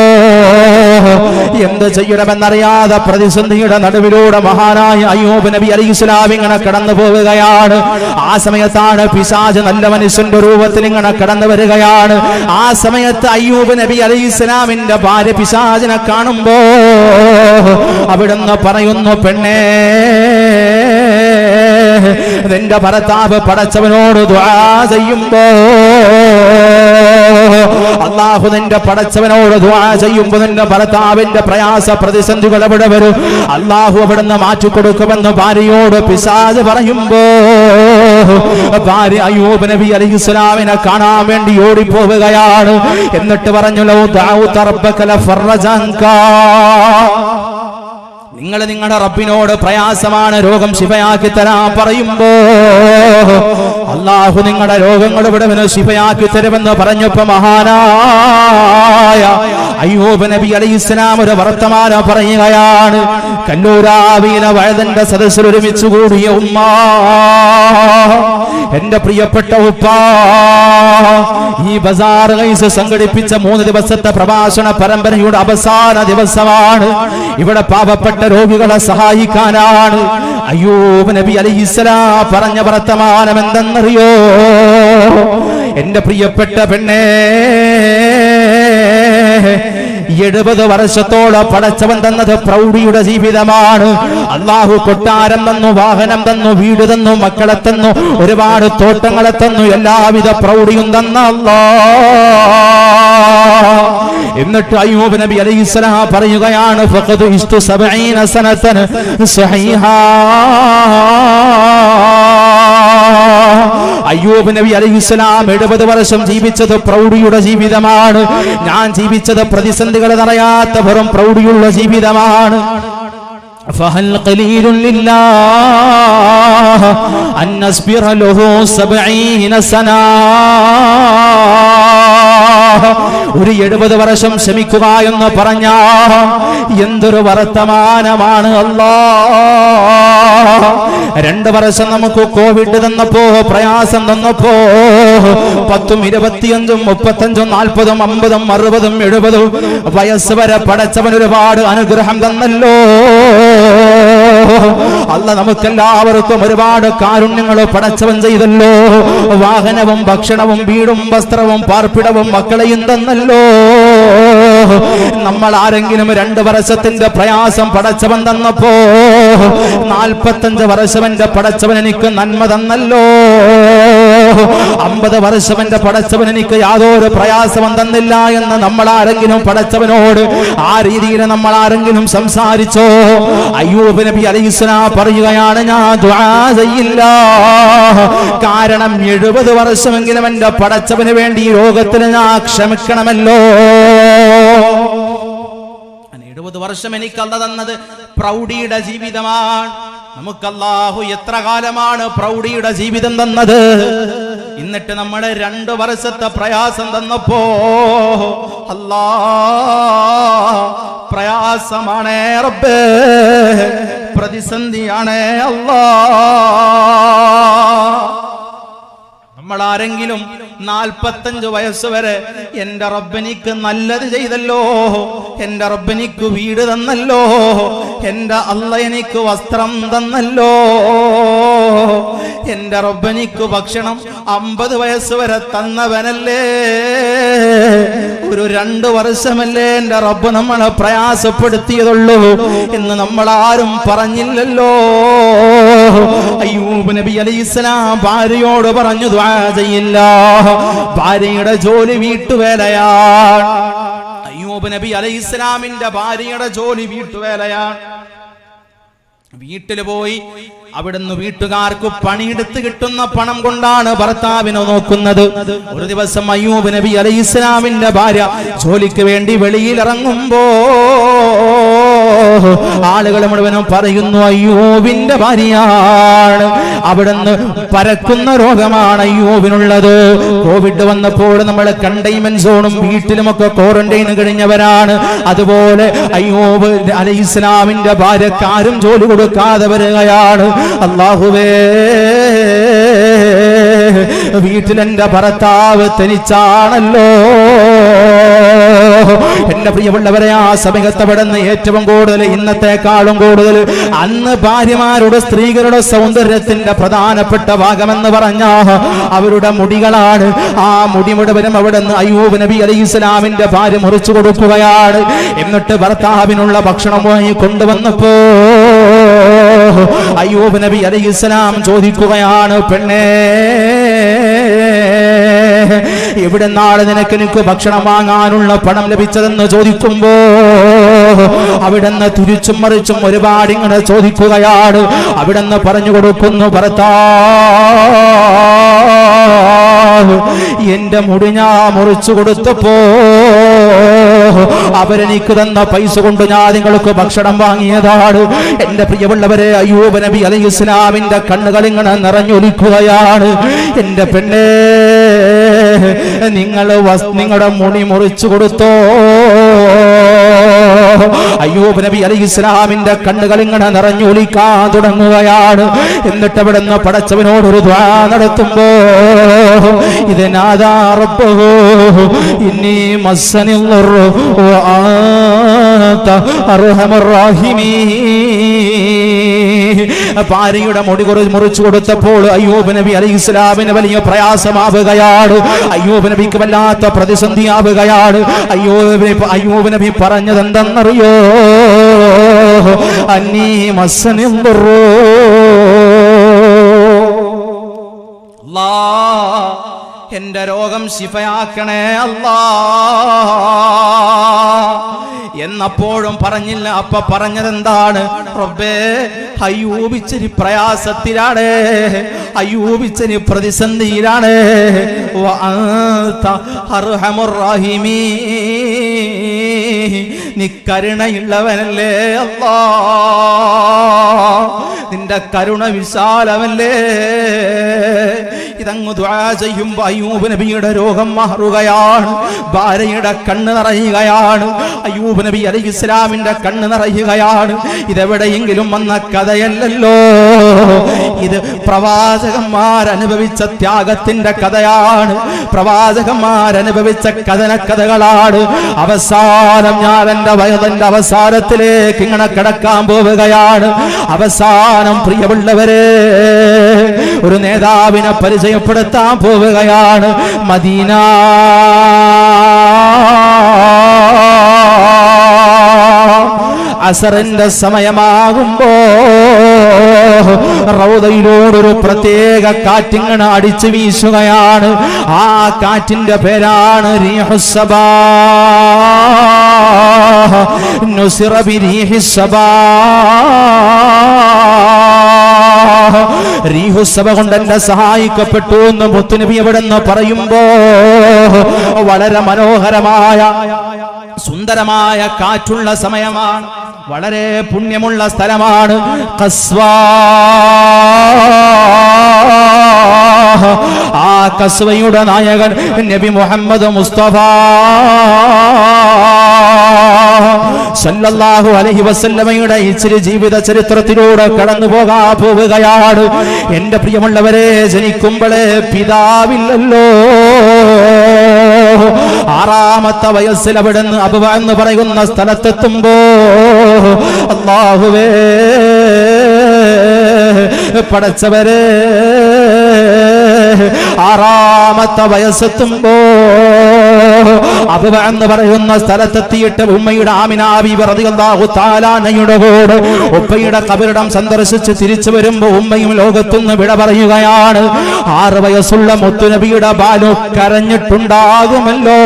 എന്ത് ചെയ്യണമെന്നറിയാതെ പ്രതിസന്ധിയുടെ നടുവിലൂടെ മഹാനായ അയ്യൂബ് നബി അലൈഹിസ്സലാം ഇങ്ങനെ കടന്നു പോവുകയാണ്. ആ സമയത്താണ് പിശാച് നല്ല മനുഷ്യന്റെ രൂപത്തിൽ ഇങ്ങനെ കടന്നു വരികയാണ്. ആ സമയത്ത് അയ്യൂബ് നബി അലൈഹിസ്സലാമിന്റെ ഭാര്യ പിശാചിനെ കാണുമ്പോ അവിടുന്ന് പറയുന്നു, പെണ്ണേ, നിന്റെ ഭർത്താവ് പടച്ചവനോട് ദുആ ചെയ്യുമ്പോ, അല്ലാഹു നിന്റെ പടച്ചവനോട് ദുആ ചെയ്യുമ്പോ നിന്റെ ഭർത്താവിന്റെ പ്രയാസ പ്രതിസന്ധികൾ എവിടെ വരും? അല്ലാഹു അവിടുന്ന് മാറ്റിക്കൊടുക്കുമെന്ന് ഭാര്യയോട് പിശാച് പറയുമ്പോ ഭാര്യ അയ്യൂബ് നബി അലൈഹിസ്സലാമിനെ കാണാൻ വേണ്ടി ഓടിപ്പോവുകയാണ്. എന്നിട്ട് പറഞ്ഞു, ലൗ ദഅഉത റബ്ബക ലഫറജൻകാ, നിങ്ങൾ നിങ്ങളുടെ റബ്ബിനോട് പ്രയാസമാണ്, രോഗം ശിഫയാക്കി തരാൻ പറയുമ്പോ അല്ലാഹു നിങ്ങളുടെ രോഗങ്ങൾ ഇവിടെ ശിഫയാക്കി തരുമെന്ന് പറഞ്ഞപ്പോ മഹാനായ അയ്യൂബ് നബി അലൈഹിസ്സലാം ഒരു വർത്തമാനം പറയുകയാണ്. കല്ലൂരാവിയിലെ വഴുതന്റെ സദസ്സിൽ ഒരുമിച്ച് കൂടിയ ഉമ്മ, എന്റെ പ്രിയപ്പെട്ട ഉപ്പ, ഈ ബസാർ ഗൈസ് സംഘടിപ്പിച്ച 3 ദിവസത്തെ പ്രഭാഷണ പരമ്പരയുടെ അവസാന ദിവസമാണ്. ഇവിടെ പാവപ്പെട്ട രോഗികളെ സഹായിക്കാനാണ്. അയ്യൂബ് നബി അലൈഹിസ്സലാം പറഞ്ഞ വർത്തമാനം എന്തെന്നറിയോ? എന്റെ പ്രിയപ്പെട്ട പെണ്ണേ, 70 വർഷത്തോളം പടച്ചവൻ തന്നത് പ്രൗഢിയുടെ ജീവിതമാണ്. അല്ലാഹു കൊട്ടാരം തന്നു, വാഹനം തന്നു, വീട് തന്നു, മക്കളെ തന്നു, ഒരുപാട് തോട്ടങ്ങളെ തന്നു, എല്ലാവിധ പ്രൗഢിയും തന്ന അല്ലാഹ്. എന്നിട്ട് അയ്യൂബ് നബി അലൈഹിസ്സലാം പറയുകയാണ്, ഫഖദ് ഇസ്തു 70 സനതൻ സഹീഹാ. അയ്യൂബ് നബി അലൈഹിസ്സലാം 70 വർഷം ജീവിച്ചത് പ്രൗഢിയുടെ ജീവിതമാണ്. ഞാൻ ജീവിച്ചത് പ്രതിസന്ധികൾ നിറയാത്ത വെറും പ്രൗഢിയുള്ള ജീവിതമാണ്. فهل قليل لله أن نصبر له 70 سنة. ഒരു 70 വർഷം ക്ഷമിക്കുക എന്ന് പറഞ്ഞ എന്തൊരു വർത്തമാനമാണ് അല്ലാഹ്. 2 വർഷം നമുക്ക് കോവിഡ് തന്നപ്പോ, പ്രയാസം തന്നപ്പോ 10, 25, 35, 40, 50, 60, 70 വയസ്സ് വരെ പടച്ചവൻ ഒരുപാട് അനുഗ്രഹം തന്നല്ലോ. അല്ല നമുക്കെല്ലാവർക്കും ഒരുപാട് കാരുണ്യങ്ങൾ പടച്ചവൻ ചെയ്തല്ലോ. വാഹനവും ഭക്ഷണവും വീടും വസ്ത്രവും പാർപ്പിടവും മക്കളെയും തന്നല്ലോ. നമ്മൾ ആരെങ്കിലും 2 വർഷത്തിന്റെ പ്രയാസം പടച്ചവൻ തന്നപ്പോ 45 വർഷം എന്റെ പടച്ചവൻ എനിക്ക് നന്മ തന്നല്ലോ. 50 വർഷം എന്റെ പടച്ചവൻ എനിക്ക് യാതൊരു പ്രയാസവും തന്നില്ല എന്ന് നമ്മൾ ആരെങ്കിലും പടച്ചവനോട് ആ രീതിയിൽ നമ്മൾ ആരെങ്കിലും സംസാരിച്ചോ? അയ്യൂബ് നബി അലൈഹിസ്സലാം പറയുകയാണ്, ഞാൻ ദുആ ചെയ്യില്ല. കാരണം 70 വർഷമെങ്കിലും എന്റെ പടച്ചവന് വേണ്ടി ഈ ലോകത്തിന് ഞാൻ ക്ഷമിക്കണമല്ലോ. 70 വർഷം എനിക്ക് അല്ലാഹു തന്നത് പ്രൗഢിയുടെ ജീവിതമാണ്. നമുക്ക് അല്ലാഹു എത്ര കാലമാണ് പ്രൗഢിയുടെ ജീവിതം തന്നത്. എന്നിട്ട് നമ്മളെ 2 വർഷത്തെ പ്രയാസം തന്നപ്പോ അല്ലാ പ്രയാസമാണേ റബ്ബേ, പ്രതിസന്ധിയാണേ അല്ലാ. നമ്മളാരെങ്കിലും 45 വയസ്സ് വരെ എന്റെ റബ്ബനിക്ക് നല്ലത് ചെയ്തല്ലോ, എന്റെ റബ്ബനിക്ക് വീട് തന്നല്ലോ, എന്റെ അല്ല എനിക്ക് വസ്ത്രം തന്നല്ലോ, എന്റെ റബ്ബനിക്ക് ഭക്ഷണം 50 വയസ്സ് വരെ തന്നവനല്ലേ, ഒരു 2 വർഷമല്ലേ എന്റെ റബ്ബ് നമ്മളെ പ്രയാസപ്പെടുത്തിയതുള്ളൂ എന്ന് നമ്മളാരും പറഞ്ഞില്ലല്ലോ. അയ്യൂബ് നബി അലൈഹിസ്സലാം ഭാര്യയോട് പറഞ്ഞു ദുആ ചെയ്യില്ല, ഭാര്യയുടെ ജോലി വീട്ടുവേലയാണ്. അയ്യൂബ് നബി അലൈഹിസ്സലാമിന്റെ ഭാര്യയുടെ ജോലി വീട്ടുവേലയാണ്. വീട്ടില് പോയി അവിടുന്ന് വീട്ടുകാർക്ക് പണിയെടുത്ത് കിട്ടുന്ന പണം കൊണ്ടാണ് ഭർത്താവിനെ നോക്കുന്നത്. ഒരു ദിവസം അയ്യൂബ് നബി അലൈഹിസ്സലാമിന്റെ ഭാര്യ ജോലിക്ക് വേണ്ടി വെളിയിലിറങ്ങുമ്പോ ആളുകൾ മുഴുവനും പറയുന്നു അയ്യൂബിന്റെ ഭാര്യയാണ്. അവിടുന്ന് പരക്കുന്ന രോഗമാണ് അയ്യൂബിനുള്ളത്. കോവിഡ് വന്നപ്പോൾ നമ്മൾ കണ്ടെയ്ൻമെന്റ് സോണും വീട്ടിലുമൊക്കെ ക്വാറന്റൈൻ കഴിഞ്ഞവരാണ്. അതുപോലെ അയ്യൂബ് അലൈഹിസ്സലാമിന്റെ ഭാര്യക്കാരും ജോലി കൊടുക്കാതെ വരികയാണ്. അല്ലാഹുവേ, വീട്ടിലെന്റെ ഭർത്താവ് തനിച്ചാണല്ലോ. എന്റെ പ്രിയമുള്ളവരെ, ആ സമയത്ത് അവിടുന്ന് ഏറ്റവും കൂടുതൽ, ഇന്നത്തെക്കാളും കൂടുതൽ അന്ന് ഭാര്യമാരുടെ സ്ത്രീകളുടെ സൗന്ദര്യത്തിന്റെ പ്രധാനപ്പെട്ട ഭാഗമെന്ന് പറഞ്ഞ അവരുടെ മുടികളാണ്. ആ മുടി മുഴുവനും അവിടുന്ന് അയ്യൂബ് നബി അലൈഹിസ്സലാമിന്റെ ഭാര്യ മുറിച്ചു കൊടുക്കുകയാണ്. എന്നിട്ട് ഭർത്താവിനുള്ള ഭക്ഷണമായി കൊണ്ടുവന്നപ്പോ അയ്യൂബ് നബി അലൈഹിസ്സലാം ചോദിക്കുകയാണ്, പെണ്ണേ, എവിടെന്നാണ് എനിക്ക് ഭക്ഷണം വാങ്ങാനുള്ള പണം ലഭിച്ചതെന്ന് ചോദിക്കുമ്പോ അവിടുന്ന് തിരിച്ചും മറിച്ചും ഒരുപാട് ഇങ്ങനെ ചോദിക്കുകയാണ്. അവിടുന്ന് പറഞ്ഞു കൊടുക്കുന്നു, ഭർത്താവ്, എന്റെ മുടി ഞാൻ മുറിച്ചു കൊടുത്തപ്പോ അവരെനിക്ക് തന്ന പൈസ കൊണ്ട് ഞാൻ നിങ്ങൾക്ക് ഭക്ഷണം വാങ്ങിയതാണ്. എന്റെ പ്രിയമുള്ളവരെ, അയ്യൂബ് നബി അലൈഹിസ്സലാമിന്റെ കണ്ണുകൾ ഇങ്ങനെ നിറഞ്ഞൊലിക്കുകയാണ്. എന്റെ പെണ്ണേ, നിങ്ങളുടെ മുടി മുറിച്ചു കൊടുത്തോ? അയ്യൂബ് നബി അലൈഹിസ്സലാമിന്റെ കണ്ണുകൾ ഇങ്ങനെ നിറഞ്ഞൊലിക്കാൻ തുടങ്ങുകയാണ്. എന്നിട്ട് അവിടുന്ന് പടച്ചവനോടൊരു ദുആ നടത്തുമ്പോ ഇത് നാദാ റബ്ബഹു ഇന്നി മസ്സനിൽ ദുർറു വഅൻത അർഹമർ റഹീമീൻ. ഭാര്യയുടെ മുടി മുറിച്ചു കൊടുത്തപ്പോൾ അയ്യൂബ് നബി അലൈഹിസ്സലാമിന് വലിയ പ്രയാസമാവുകയാണ്. അയ്യൂബ് നബിക്ക് വല്ലാത്ത പ്രതിസന്ധിയാവുകയാണ്. അയ്യൂബ് നബി പറഞ്ഞത് എന്തെന്നറിയോ? അന്നീ മസ്സനിൽ ദുർറു, അല്ലാഹ് എന്റെ രോഗം ശിഫയാക്കണേ അല്ലാ എന്നപ്പോഴും പറഞ്ഞില്ല. അപ്പൊ പറഞ്ഞതെന്താണ്? റബ്ബേ, അയ്യൂബിച്ചിരി പ്രയാസത്തിലാണ്, അയ്യൂബിച്ചിരി പ്രതിസന്ധിയിലാണ്. വഅൻത അർഹമുർ റഹീമീൻ, നീ കരുണയുള്ളവനല്ലേ അല്ലാ, നിന്റെ കരുണ വിശാലമല്ലേ. ഇതങ്ങ് ദുആ ചെയ്യുമ്പോ അയ്യൂബ് നബിയുടെ രോഗം മാറുകയാണ്. ഭാര്യയുടെ കണ്ണ് നിറയുകയാണ്. അയ്യൂബ് നബി അലൈഹിസ്സലാമിന്റെ കണ്ണ് നിറയുകയാണ്. ഇതെവിടെയെങ്കിലും വന്ന കഥയല്ലല്ലോ, ഇത് പ്രവാചകന്മാരനുഭവിച്ച ത്യാഗത്തിന്റെ കഥയാണ്. പ്രവാചകന്മാരനുഭവിച്ച കഥനക്കഥകളാണ്. അവസാനം ഞാൻ എന്റെ വയതിന്റെ അവസാനത്തിലേക്ക് ഇങ്ങനെ കിടക്കാൻ പോവുകയാണ്. അവസാനം പ്രിയമുള്ളവരെ, ഒരു നേതാവിനെ പരിചയപ്പെടുത്താൻ പോവുകയാണ്. മദീന അസറിന്റെ സമയമാകുമ്പോ റൗദയിലോടൊരു പ്രത്യേക കാറ്റിങ്ങനെ അടിച്ചു വീശുകയാണ്. ആ കാറ്റിന്റെ പേരാണ് റീഹുസ്സബാ. നുസിറ ബിരീഹിസ്സബാ. റീഹുസ്സബ കൊണ്ട് എന്നെ സഹായിക്കപ്പെട്ടു എന്ന് മുത്തുനബി എവിടെന്ന് പറയുമ്പോ വളരെ മനോഹരമായ സുന്ദരമായ കാറ്റുള്ള സമയമാണ്. വളരെ പുണ്യമുള്ള സ്ഥലമാണ് ഖസ്വാ. ആ ഖസ്വയുടെ നായകൻ നബി മുഹമ്മദ് മുസ്തഫ സല്ലല്ലാഹു അലൈഹി വസല്ലമയുടെ ഇച്ചിരി ജീവിത ചരിത്രത്തിലൂടെ കടന്നു പോവുകയാണ്. എന്റെ പ്രിയമുള്ളവരെ, ജനിക്കുമ്പോഴേ പിതാവില്ലല്ലോ. 6ാമത്തെ വയസ്സിൽ അവിടുന്ന് അബുവ എന്ന് പറയുന്ന സ്ഥലത്തെത്തുമ്പോ അല്ലാഹുവേ പടച്ചവരെ, 6ാമത്തെ വയസ്സെത്തുമ്പോ അബുവ എന്ന് പറയുന്ന സ്ഥലത്തെത്തിയിട്ട് ഉമ്മയുടെ ആമിന ബീവി റളിയല്ലാഹു തആല അൻഹയുടെ കൂടെ ഉപ്പയുടെ ഖബറിടം സന്ദർശിച്ച് തിരിച്ചു വരുമ്പോ ഉമ്മയും ലോകത്തുനിന്ന് വിട പറയുകയാണ്. 6 വയസ്സുള്ള മുത്തുനബിയുടെ ബാലു കരഞ്ഞിട്ടുണ്ടാകുമല്ലോ.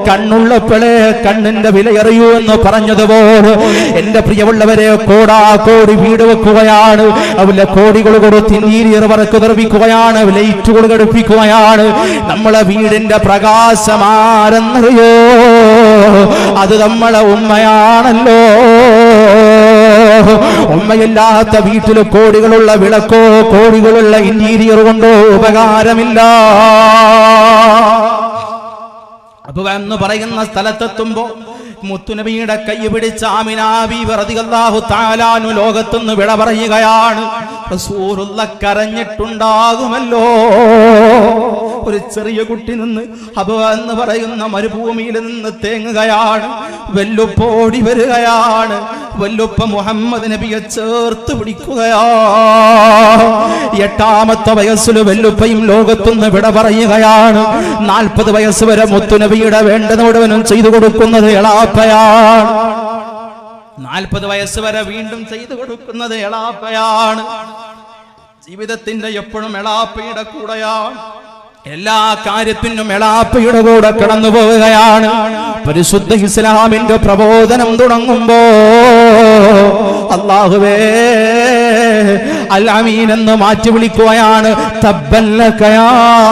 കണ്ണുള്ളപ്പോഴേ കണ്ണിന്റെ വിലയറിയൂ എന്ന് പറഞ്ഞതുപോലെ എന്റെ പ്രിയമുള്ളവരെ, കോടാകോടി വീട് വെക്കുകയാണ്. അവലെ കോടികൾ കൊടുത്ത് ഇന്റീരിയർ വർക്ക് നിർമ്മിക്കുകയാണ്, ലൈറ്റുകൾ ഘടിപ്പിക്കുകയാണ്. നമ്മളെ വീടിന്റെ പ്രകാശമാരെന്നറിയോ? അത് നമ്മളെ ഉമ്മയാണല്ലോ. ഉമ്മയില്ലാത്ത വീട്ടിൽ കോടികളുള്ള വിളക്കോ കോടികളുള്ള ഇന്റീരിയർ കൊണ്ടോ ഉപകാരമില്ല. അബുവ എന്ന് പറയുന്ന സ്ഥലത്തെത്തുമ്പോ മുത്തുനബിയുടെ കൈ പിടിച്ച ആമിന ബീവി റളിയല്ലാഹു തആല അൻഹ ലോകത്തുനിന്ന് വിട പറയുകയാണ്. റസൂലുള്ള കരഞ്ഞിട്ടുണ്ടാകുമല്ലോ. ഒരു ചെറിയ കുട്ടി നിന്ന് അബുവ എന്ന് പറയുന്ന മരുഭൂമിയിൽ നിന്ന് തേങ്ങുകയാണ്. വെല്ലുപ്പോടി വരികയാണ്. വല്ലുപ്പ മുഹമ്മദ് നബിയെ ചേർത്ത് പിടിക്കുകയാണ്. 8ാമത്തെ വയസ്സിൽ വെല്ലുപ്പയും ലോകത്തുനിന്ന് വിട പറയുകയാണ്. 40 വയസ്സ് വരെ മുത്തുനബിയുടെ വേണ്ടത് മുഴുവനും ചെയ്തു കൊടുക്കുന്നത് എളാപ്പയാണ്. 40 വയസ്സ് വരെ വീണ്ടും ചെയ്തു കൊടുക്കുന്നത് എളാപ്പയാണ്. ജീവിതത്തിന്റെ എപ്പോഴും എളാപ്പയുടെ കൂടെയാണ്. എല്ലാ കാര്യത്തിനും എളാപ്പയുടെ കൂടെ കടന്നു പോവുകയാണ്. പരിശുദ്ധ ഇസ്ലാമിന്റെ പ്രബോധനം തുടങ്ങുമ്പോ അല്ലാഹുവേ അൽ അമീൻ എന്ന് മാറ്റി വിളിക്കുകയാണ്. തബ്ബല്ലക യാ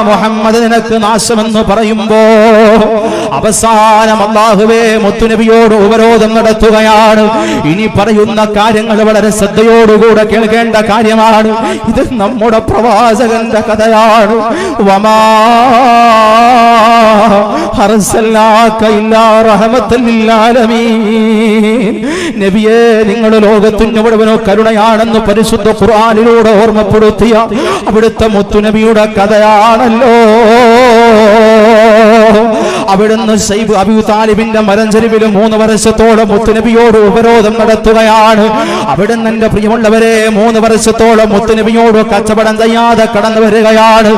മുഹമ്മദ്, നിനക്ക് നാശമെന്ന് പറയുമ്പോ അവസാനം അല്ലാഹുവേ മുത്തുനബിയോട് ഉപരോധം നടത്തുകയാണ്. ഇനി പറയുന്ന കാര്യങ്ങൾ വളരെ ശ്രദ്ധയോടുകൂടെ കേൾക്കേണ്ട കാര്യമാണ്. ഇത് നമ്മുടെ പ്രവാചകന്റെ കഥയാണ്. വമാ അർസൽനാക ഇല്ലാ റഹ്മത്തൽ ലിൽ ആലമീൻ. നബിയേ, നിങ്ങൾ ലോകത്തിന് മുഴുവനും കരുണയാണെന്ന് പരിശുദ്ധ ഖുർആനിലൂടെ ഓർമ്മപ്പെടുത്തിയ അവിടുത്തെ മുത്തുനബിയുടെ കഥയാണല്ലോ. അവിടുന്ന് സൈബ് അബൂ താലിബിന്റെ മരഞ്ചരിവിൽ 3 വർഷത്തോളം മുത്തുനബിയോട് ഉപരോധം നടത്തുകയാണ്. അവിടുന്ന് എന്റെ പ്രിയമുള്ളവരെ 3 വർഷത്തോളം മുത്തുനബിയോട് കച്ചവടം ചെയ്യാതെ കടന്നു വരികയാണ്.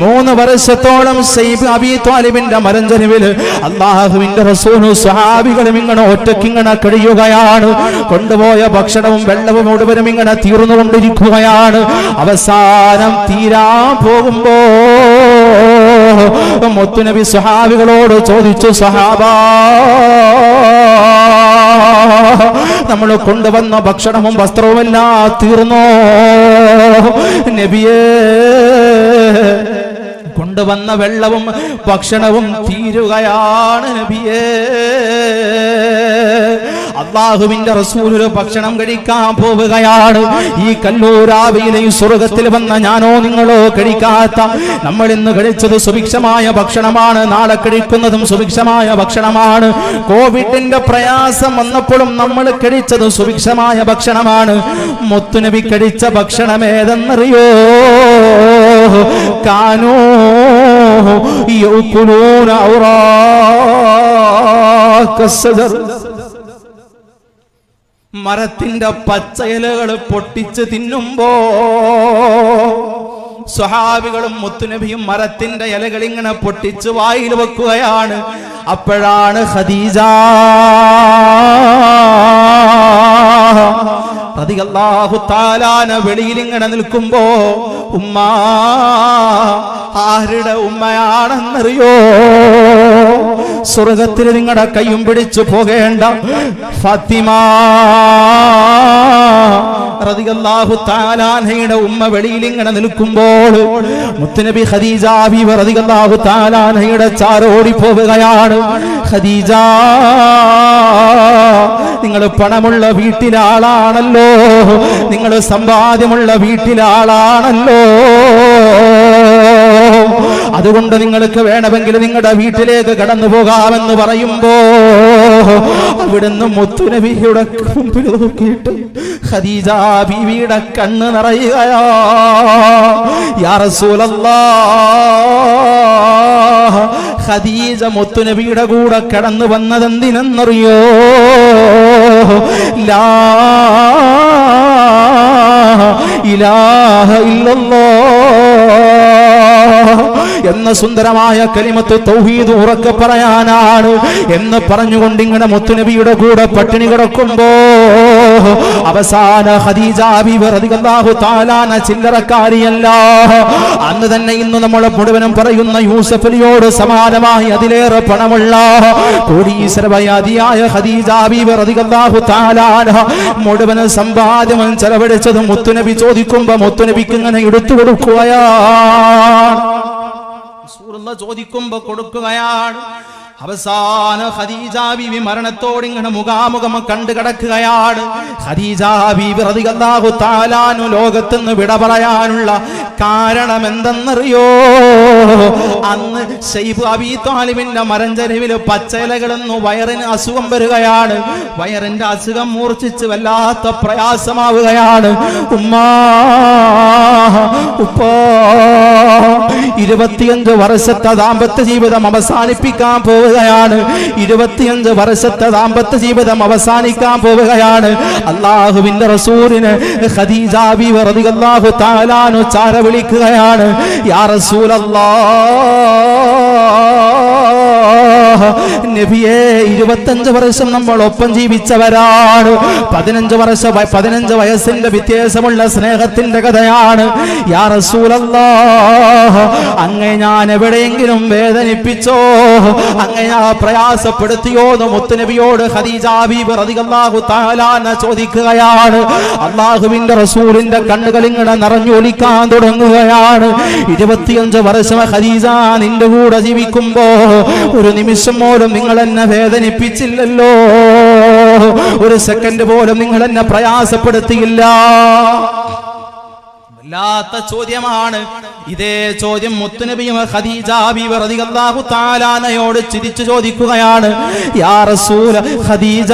3 വർഷത്തോളം സൈബ് അബൂ താലിബിന്റെ മരഞ്ചരിവിൽ അല്ലാഹുവിന്റെ റസൂലും സ്വഹാബികളും ഇങ്ങനെ ഒറ്റക്കിങ്ങനെ കഴിയുകയാണ്. കൊണ്ടുപോയ ഭക്ഷണവും വെള്ളവും മുഴുവനും ഇങ്ങനെ തീർന്നുകൊണ്ടിരിക്കുകയാണ്. അവസാനം തീരാൻ പോകുമ്പോ മുത്തുനബി സ്വഹാബികളോട് ചോദിച്ചു, സ്വഹാബാ, നമ്മൾ കൊണ്ടുവന്ന ഭക്ഷണവും വസ്ത്രവുമെല്ലാം തീർന്നോ? നബിയേ, കൊണ്ടുവന്ന വെള്ളവും ഭക്ഷണവും തീരുകയാണ് നബിയേ. അല്ലാഹുവിന്റെ റസൂൽ ഭക്ഷണം കഴിക്കാൻ പോവുകയാണ്. ഈ കല്ലൂരാവിയിലെ ഈ സ്വർഗത്തിൽ വന്ന ഞാനോ നിങ്ങളോ കഴിക്കാത്ത, നമ്മൾ ഇന്ന് കഴിച്ചത് സുഭിക്ഷമായ ഭക്ഷണമാണ്, നാളെ കഴിക്കുന്നതും സുഭിക്ഷമായ ഭക്ഷണമാണ്. കോവിഡിന്റെ പ്രയാസം വന്നപ്പോഴും നമ്മൾ കഴിച്ചത് സുഭിക്ഷമായ ഭക്ഷണമാണ്. മുത്തുനബി കഴിച്ച ഭക്ഷണം ഏതെന്നറിയോ? കാനൂ യഅകുലൂന ഔറാഖ സദർ, മരത്തിന്റെ പച്ചയിലകൾ പൊട്ടിച്ച് തിന്നുമ്പോ സ്വഹാബികളും മുത്തുനബിയും മരത്തിന്റെ ഇലകൾ ഇങ്ങനെ പൊട്ടിച്ച് വായിൽ വെക്കുകയാണ്. അപ്പോഴാണ് ഖദീജ റളിയല്ലാഹു തആല വെളിയിൽ ഇങ്ങനെ നിൽക്കുമ്പോ, ഉമ്മ ആരുടെ ഉമ്മയാണെന്നറിയോ? സ്വർഗത്തിൽ നിങ്ങളുടെ കൈയും പിടിച്ചു പോകേണ്ട ഫാത്തിമ റളിയല്ലാഹു തആല അൻഹയുടെ ഉമ്മ വെളിയിൽ ഇങ്ങനെ നിൽക്കുമ്പോൾ മുത്തുനബി ഖദീജ ബീവി റളിയല്ലാഹു തആല അൻഹയുടെ ചാരോടി പോവുകയാണ്. ഖദീജ നിങ്ങൾ പണമുള്ള വീട്ടിലെ ആളാണല്ലോ, നിങ്ങൾ സമ്പാദ്യമുള്ള വീട്ടിലെ ആളാണല്ലോ. അതുകൊണ്ട് നിങ്ങൾക്ക് വേണമെങ്കിൽ നിങ്ങളുടെ വീട്ടിലേക്ക് കടന്നു പോകാമെന്ന് പറയുമ്പോ അവിടുന്ന് മുത്തുനബിയുടെ മുമ്പിൽ നോക്കിയിട്ട് ഖദീജ ബീവിയുടെ കണ്ണ് നിറയുകയാ. യാ റസൂലല്ലാഹ്, ഖദീജ മുത്തുനബിയുടെ കൂടെ കടന്നു വന്നതെന്തിനെന്നറിയോ? ലാ ഇലാഹ ഇല്ലല്ലാഹ് എന്ന സുന്ദരമായ കലിമത്ത് തൗഹീദ് ഉറക്കെ പറയാനാണ് എന്ന് പറഞ്ഞുകൊണ്ട് ഇങ്ങനെ മുത്തുനബിയുടെ കൂടെ പട്ടിണി കിടക്കുമ്പോ അവസാന ഖദീജ ബീവി റളിയല്ലാഹു തആല അൻഹ ചില്ലറക്കാരിയല്ല. അന്ന് തന്നെ ഇന്ന് നമ്മൾ മുഴുവനും പറയുന്ന യൂസഫ് അലിയോട് സമാനമായി അതിലേറെ പണമുള്ള കോടീശ്വരവതിയായ ഖദീജ ബീവി റളിയല്ലാഹു തആല അൻഹ മുഴുവനും സമ്പാദ്യം ചെലവഴിച്ചത് മുത്തുനബി ചോദിക്കുമ്പോ മുത്തുനബിക്ക് ഇങ്ങനെ എടുത്തു കൊടുക്കുകയാണ്. ചോദിക്കുമ്പോ കൊടുക്കുകയാണ്. അവസാന ഖദീജ ബീവി മരണത്തോട് ഇങ്ങനെ മുഖാമുഖം കണ്ടു കിടക്കുകയാണ്. ഖദീജ ബീവി റളിയല്ലാഹു തആല അൻഹ ലോകത്തുനിന്ന് വിട പറയാനുള്ള കാരണം എന്തെന്നറിയോ? അന്ന് ശൈബ് അബീ താലിബിന്റെ മരഞ്ചരിവിൽ പച്ചയിലകളെന്നു വയറിന് അസുഖം വരികയാണ്. വയറിന്റെ അസുഖം മൂർച്ഛിച്ച് വല്ലാത്ത പ്രയാസമാവുകയാണ്. ഉമ്മാ ഉപ്പാ 25 വർഷത്തെ ദാമ്പത്യ ജീവിതം അവസാനിപ്പിക്കാൻ പോവുകയാണ്. 25 വർഷത്തെ ദാമ്പത്യ ജീവിതം അവസാനിക്കാൻ പോവുകയാണ്. അല്ലാഹുവിന്റെ റസൂലിനെ ഖദീജ ബീവി റളിയല്ലാഹു തആല അൻഹ ചാര വിളിക്കുകയാണ്. യാ റസൂലല്ലാഹ്, നബിയേ 25 വർഷം നമ്മൾ ഒപ്പം ജീവിച്ചവരാണ്. 15 വയസ്സിന്റെ വ്യത്യാസമുള്ള സ്നേഹത്തിന്റെ കഥയാണ്. യാ റസൂലല്ലാഹ്, അങ്ങേ ഞാൻ എവിടെയെങ്കിലും വേദനിപ്പിച്ചോ, അങ്ങേ ഞാൻ പ്രയാസപ്പെടുത്തിയോ എന്ന് മുത്തുനബിയോട് ഖദീജ ബീവി റളിയല്ലാഹു തആല അൻഹ ചോദിക്കുകയാണ്. അല്ലാഹുവിന്റെ റസൂലിന്റെ കണ്ണുകൾ ഇങ്ങനെ നിറഞ്ഞൊലിക്കാൻ തുടങ്ങുകയാണ്. 25 വർഷം ഖദീജ നിന്റെ കൂടെ ജീവിക്കുമ്പോ ഒരു നിമിഷം പോലും നിങ്ങൾ എന്നെ വേദനിപ്പിച്ചില്ലല്ലോ, ഒരു സെക്കൻഡ് പോലും നിങ്ങൾ എന്നെ പ്രയാസപ്പെടുത്തിയില്ല. വല്ലാത്ത ചോദ്യമാണ്. ഇതേ ചോദ്യം മുത്തുനബിയും ഖദീജ ബീവി റളിയല്ലാഹു തആല അൻഹയോട് ചിരിച്ചു ചോദിക്കുകയാണ്. യാ റസൂല ഖദീജ,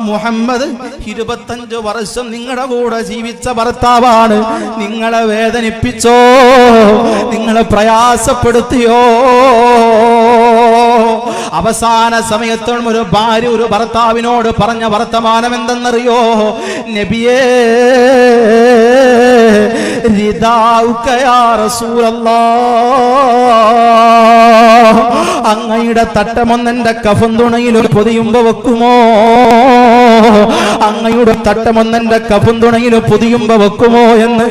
മുഹമ്മദ് 25 വർഷം നിങ്ങളുടെ കൂടെ ജീവിച്ച ഭർത്താവാണ്. നിങ്ങളെ വേദനിപ്പിച്ചോ, നിങ്ങളെ പ്രയാസപ്പെടുത്തിയോ? അവസാന സമയത്തും ഒരു ഭാര്യ ഒരു ഭർത്താവിനോട് പറഞ്ഞ വർത്തമാനം എന്തെന്നറിയോ? നബിയേ, റിദാഉക യാ റസൂലല്ലാഹ്, അങ്ങയുടെ തട്ടമൊന്നെന്റെ കഫൻ തുണയിൽ പൊതിയുമ്പോ വെക്കുമോ? അങ്ങയുടെ തട്ടമൊന്നെന്റെ കഫൻ തുണയിൽ പൊതിയുമ്പോ വെക്കുമോ എന്ന്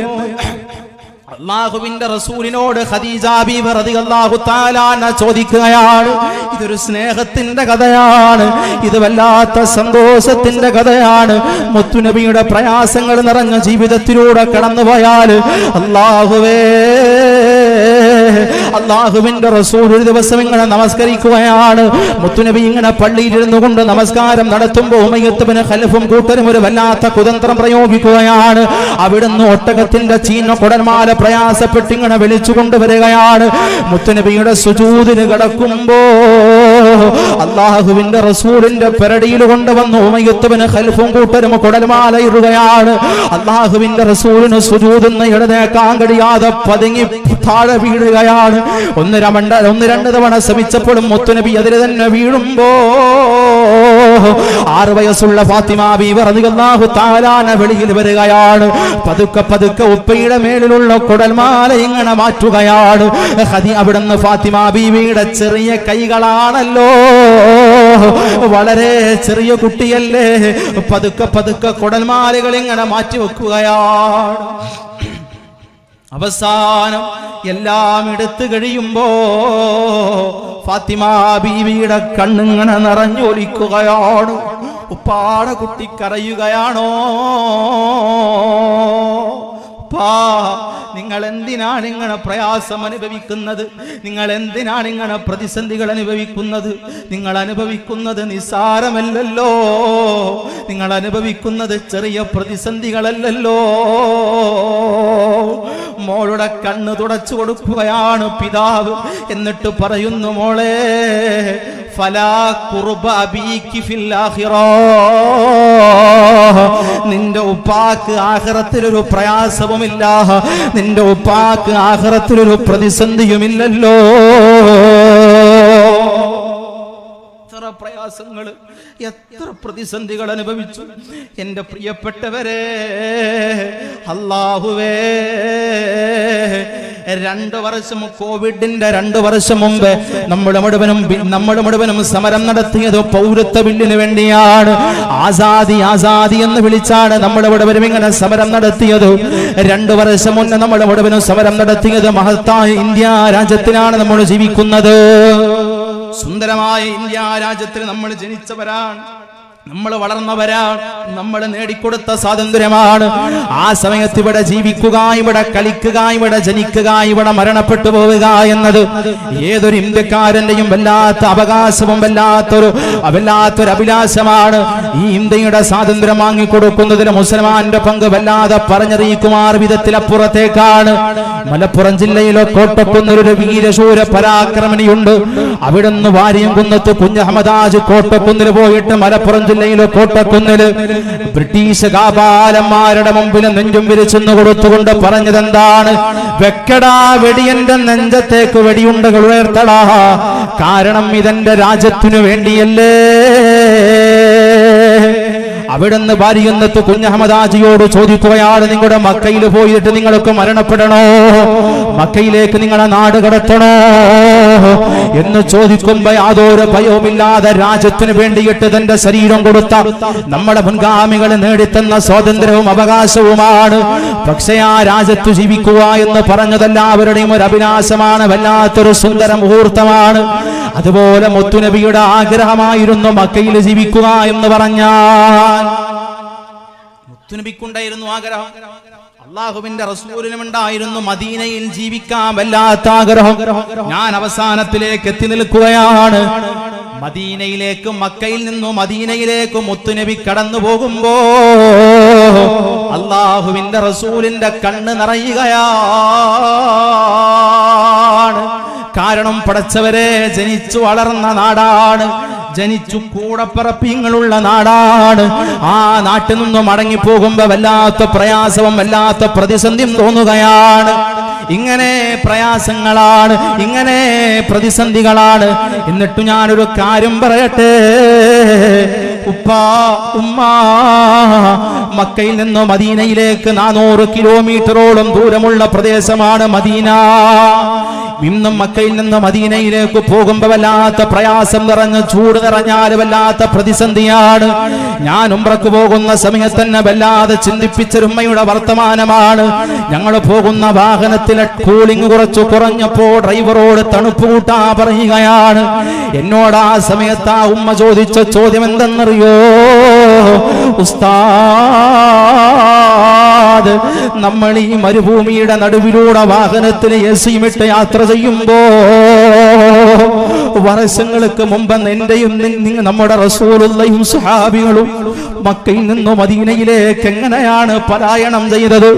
അല്ലാഹുവിന്റെ റസൂലിനോട് ഖദീജ ബീവി റളിയല്ലാഹു തആല അൻഹ ചോദിക്കുകയാണ്. ഇതൊരു സ്നേഹത്തിന്റെ കഥയാണ്, ഇത് വല്ലാത്ത സന്തോഷത്തിന്റെ കഥയാണ്. മുത്തുനബിയുടെ പ്രയാസങ്ങൾ നിറഞ്ഞ ജീവിതത്തിലൂടെ കടന്നുപോയാൽ അല്ലാഹുവേ, അല്ലാഹുവിന്റെ റസൂൽ ഒരു ദിവസം ഇങ്ങനെ നമസ്കരിക്കുകയാണ്. മുത്തുനബി ഇങ്ങനെ പള്ളിയിൽ ഇരുന്നു കൊണ്ട് നമസ്കാരം നടത്തുമ്പോൾ ഉമയ്യത്ത് ബിൻ ഖലഫും കൂട്ടരും ഒരു വല്ലാത്ത കുതന്ത്രം പ്രയോഗിക്കുകയാണ്. അവിടുന്ന് ഒട്ടകത്തിന്റെ ചീഞ്ഞ കുടൽമാല പ്രയാസപ്പെട്ട് ഇങ്ങനെ വിളിച്ചു കൊണ്ടുവരികയാണ്. മുത്തുനബിയുടെ സുജൂദിന് കിടക്കുമ്പോ അല്ലാഹുവിന്റെ റസൂലിന്റെ പെരടിയിൽ കൊണ്ടുവന്ന് ഉമയ്യത്ത് ബിൻ ഖലഫും കൂട്ടരും കുടൽമാല ഇടുകയാണ്. അല്ലാഹുവിന്റെ റസൂലിന് സുജൂദിന്ന് എഴുന്നേക്കാൻ കഴിയാതെ പതുങ്ങി താഴെ വീഴുകയാണ്. ഒന്ന് രണ്ട് തവണ ശ്രമിച്ചപ്പോഴും മുത്തുനബി അതിൽ തന്നെ വീഴുമ്പോ 6 വയസ്സുള്ള ഫാത്തിമ ബീവി റളിയല്ലാഹു തആല അൻഹ വെളിയിൽ വരികയാണ്. പതുക്കെ പതുക്കെ ഉപ്പയുടെ മേലിലുള്ള കുടൽമാല ഇങ്ങനെ മാറ്റുകയാണ്. അവിടുന്ന് ഫാത്തിമ ബീവിയുടെ ചെറിയ കൈകളാണല്ലോ, വളരെ ചെറിയ കുട്ടിയല്ലേ, പതുക്കെ പതുക്കെ കുടൽമാലകൾ ഇങ്ങനെ മാറ്റി വെക്കുകയാണ്. അവസാനം എല്ലാം എടുത്തു കഴിയുമ്പോ ഫാത്തിമ ബീവിയുടെ കണ്ണിങ്ങനെ നിറഞ്ഞൊലിക്കുകയാണ്. ഉപ്പാട കുട്ടി കരയുകയാണോ? ഉപ്പാ, നിങ്ങൾ എന്തിനാണ് ഇങ്ങനെ പ്രയാസം അനുഭവിക്കുന്നത്? നിങ്ങൾ എന്തിനാണ് ഇങ്ങനെ പ്രതിസന്ധികൾ അനുഭവിക്കുന്നത്? നിങ്ങൾ അനുഭവിക്കുന്നത് നിസ്സാരമല്ലല്ലോ, നിങ്ങൾ അനുഭവിക്കുന്നത് ചെറിയ പ്രതിസന്ധികളല്ലല്ലോ. മോളുടെ കണ്ണ് തുടച്ചു കൊടുക്കുകയാണ് പിതാവ്. എന്നിട്ട് പറയുന്നു, മോളെ ഫലാ ഖുർബ അബീകി ഫിൽ ആഖിറ, നിന്റെ ഉപ്പാക്ക് ആഖിറത്തിലൊരു പ്രയാസവുമില്ല, നിന്റെ ഉപ്പാക്ക് ആഖിറത്തിലൊരു പ്രതിസന്ധിയുമില്ലല്ലോ. എത്ര പ്രയാസങ്ങൾ, എത്ര പ്രതിസന്ധികൾ അനുഭവിച്ചു എന്റെ പ്രിയപ്പെട്ടവരെ. അല്ലാഹുവേ, 2 വർഷം കോവിഡിന്റെ 2 വർഷം മുമ്പ് നമ്മൾ മുഴുവനും സമരം നടത്തിയത് പൗരത്വ ബില്ലിന് വേണ്ടിയാണ്. ആസാദി ആസാദി എന്ന് വിളിച്ചാണ് നമ്മൾ മുഴുവനും ഇങ്ങനെ സമരം നടത്തിയത്. 2 വർഷം മുന്നേ നമ്മൾ മുഴുവനും സമരം നടത്തിയത് മഹത്തായ ഇന്ത്യ രാജ്യത്തിലാണ് നമ്മൾ ജീവിക്കുന്നത്. സുന്ദരമായ ഇന്ത്യ രാജ്യത്തിൽ നമ്മൾ ജനിച്ചവരാണ്, നമ്മൾ വളർന്നവരാണ്, നമ്മൾ നേടിക്കൊടുത്ത സ്വാതന്ത്ര്യമാണ്. ആ സമയത്ത് ഇവിടെ ജീവിക്കുക, ഇവിടെ കളിക്കുക, ഇവിടെ ജനിക്കുക, ഇവിടെ മരണപ്പെട്ടു പോവുക എന്നത് ഏതൊരു ഇന്ത്യക്കാരന്റെയും വല്ലാത്ത അവകാശവും വല്ലാത്തൊരു അഭിലാഷമാണ്. ഈ ഇന്ത്യയുടെ സ്വാതന്ത്ര്യം വാങ്ങിക്കൊടുക്കുന്നതിൽ മുസൽമാന്റെ പങ്ക് വല്ലാതെ പറഞ്ഞറിയിക്കുമാർ വിധത്തിലപ്പുറത്തേക്കാണ്. മലപ്പുറം ജില്ലയിലെ കോട്ടക്കുന്നിലൊരു വീരശൂര പരാക്രമണിയുണ്ട്. അവിടുന്ന് വാരിയംകുന്നത്ത് കുഞ്ഞഹമ്മദാജ് കോട്ടക്കുന്നിൽ പോയിട്ട് മലപ്പുറം ജില്ലയിലെ കോട്ടക്കുന്നില് ബ്രിട്ടീഷ് കാപാലന്മാരുടെ മുമ്പിൽ നെഞ്ചും വിരിച്ചെന്ന് കൊടുത്തുകൊണ്ട് പറഞ്ഞതെന്താണ്? വെക്കടാ വെടിയന്റെ നെഞ്ചത്തേക്ക് വെടിയുണ്ടകൾ ഉയർത്തടാ, കാരണം ഇതെന്റെ രാജ്യത്തിനു വേണ്ടിയല്ലേ. അവിടുന്ന് ഭാര്യത്ത് കുഞ്ഞഹമ്മദാജിയോട് ചോദിക്കുകയാണ്, നിങ്ങളുടെ മക്കയിൽ പോയിട്ട് നിങ്ങൾക്ക് മരണപ്പെടണോ? മക്കയിലേക്ക് നിങ്ങളെ നാട് കടത്തണോ എന്ന് ചോദിക്കുമ്പോ യാതൊരു ഭയവുമില്ലാതെ രാജ്യത്തിന് വേണ്ടിയിട്ട് തന്റെ ശരീരം കൊടുത്ത നമ്മുടെ മുൻഗാമികൾ നേടിത്തന്ന സ്വാതന്ത്ര്യവും അവകാശവുമാണ്. പക്ഷേ ആ രാജ്യത്ത് ജീവിക്കുക എന്ന് പറഞ്ഞതെല്ലാവരുടെയും ഒരു അഭിലാഷമാണ്, വല്ലാത്തൊരു സുന്ദര മുഹൂർത്തമാണ്. അതുപോലെ മുത്തുനബിയുടെ ആഗ്രഹമായിരുന്നു മക്കയിൽ ജീവിക്കുക എന്ന് പറഞ്ഞാൽ. മുത്തുനബിക്കുണ്ടായിരുന്നു ആഗ്രഹം, അള്ളാഹുവിന്റെ റസൂലിനുമുണ്ടായിരുന്നു മദീനയിൽ ജീവിക്കാൻ വല്ലാത്ത ആഗ്രഹം. ഞാൻ അവസാനത്തിലേക്ക് എത്തി നിൽക്കുകയാണ്. മക്കയിൽ നിന്നും മദീനയിലേക്ക് മുത്തുനബി കടന്നു പോകുമ്പോ അള്ളാഹുവിന്റെ റസൂലിന്റെ കണ്ണ് നിറയുകയാണ്. കാരണം പടച്ചവരെ, ജനിച്ചു വളർന്ന നാടാണ്, ജനിച്ചു കൂടപ്പിറപ്പിങ്ങളുള്ള നാടാണ്. ആ നാട്ടിൽ നിന്നും മടങ്ങിപ്പോകുമ്പോ വല്ലാത്ത പ്രയാസവും വല്ലാത്ത പ്രതിസന്ധിയും തോന്നുകയാണ്. ഇങ്ങനെ പ്രയാസങ്ങളാണ്, ഇങ്ങനെ പ്രതിസന്ധികളാണ്. എന്നിട്ട് ഞാനൊരു കാര്യം പറയട്ടെ, ഉപ്പാ ഉമ്മാ, മക്കയിൽ നിന്ന് മദീനയിലേക്ക് 400 കിലോമീറ്ററോളം ദൂരമുള്ള പ്രദേശമാണ് മദീന. ഇന്നും മക്കയിൽ നിന്ന് മദീനയിലേക്ക് പോകുമ്പോ വല്ലാത്ത പ്രയാസം നിറഞ്ഞ, ചൂട് നിറഞ്ഞാൽ വല്ലാത്ത പ്രതിസന്ധിയാണ്. ഞാൻ ഉംറക്ക് പോകുന്ന സമയത്ത് തന്നെ വല്ലാതെ ചിന്തിപ്പിച്ചൊരുമ്മയുടെ വർത്തമാനമാണ്. ഞങ്ങൾ പോകുന്ന വാഹനത്തിലെ കൂളിംഗ് കുറഞ്ഞപ്പോ ഡ്രൈവറോട് തണുപ്പ് കൂട്ടാ പറയുകയാണ്. എന്നോട് ആ സമയത്ത് ആ ഉമ്മ ചോദിച്ച ചോദ്യം എന്തെന്നറിയോ? ഉസ്താദ്, നമ്മൾ ഈ മരുഭൂമിയുടെ നടുവിലൂടെ വാഹനത്തിൽ എസിമിട്ട് യാത്ര ചെയ്യുമ്പോ വർഷങ്ങൾക്ക് മുമ്പ് എന്റെയും നമ്മുടെ റസൂലുള്ളയും സ്വഹാബികളും മക്കയിൽ നിന്നും മദീനയിലേക്ക് എങ്ങനെയാണ് പലായനം ചെയ്തത്?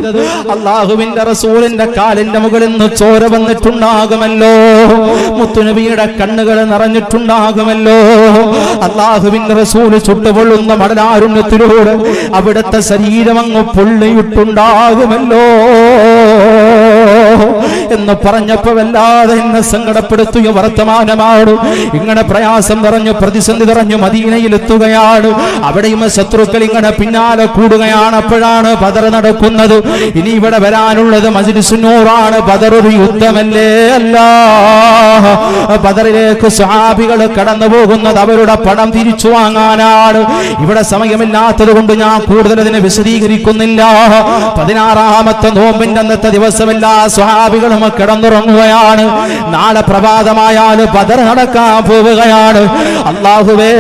അള്ളാഹുവിന്റെ റസൂലിന്റെ കാലിന്റെ മുകളിൽ നിന്ന് ചോര വന്നിട്ടുണ്ടാകുമല്ലോ, മുത്തുനബിയുടെ കണ്ണുകൾ നിറഞ്ഞിട്ടുണ്ടാകുമല്ലോ. അള്ളാഹുവിന്റെ റസൂല് ചുട്ടുപൊള്ളുന്ന മടലാരുണ്യത്തിലൂടെ അവിടുത്തെ ശരീരം അങ്ങ് പൊള്ളിയിട്ടുണ്ടാകുമല്ലോ എന്ന് പറഞ്ഞപ്പോ വല്ലാതെ എന്നെ സങ്കടപ്പെടുത്തിയ വർത്തമാനമാണ്. ഇങ്ങനെ പ്രയാസം നിറഞ്ഞു, പ്രതിസന്ധി നിറഞ്ഞു മദീനയിലെത്തുകയാണ്. അവിടെയും ശത്രുക്കൾ ഇങ്ങനെ പിന്നാലെ കൂടുകയാണ്. അപ്പോഴാണ് ബദർ നടക്കുന്നത്. ഇനി ഇവിടെ വരാനുള്ളത് മജ്ലിസുന്നൂറാണ്. ബദർ ഒരു യുദ്ധമല്ലേ അല്ല. ബദറിലേക്ക് സ്വഹാബികൾ കടന്നു പോകുന്നത് അവരുടെ പണം തിരിച്ചു വാങ്ങാനാണ്. ഇവിടെ സമയമില്ലാത്തത് കൊണ്ട് ഞാൻ കൂടുതൽ അതിനെ വിശദീകരിക്കുന്നില്ല. 16ാമത്തെ നോമ്പിന്റെ അന്നത്തെ ദിവസമല്ല സ്വഹാബികളും കിടന്നുറങ്ങുകയാണ്. നാളെ പ്രഭാതമായാൽ ബദർ നടക്കാൻ പോവുകയാണ്. അല്ലാഹുവേ,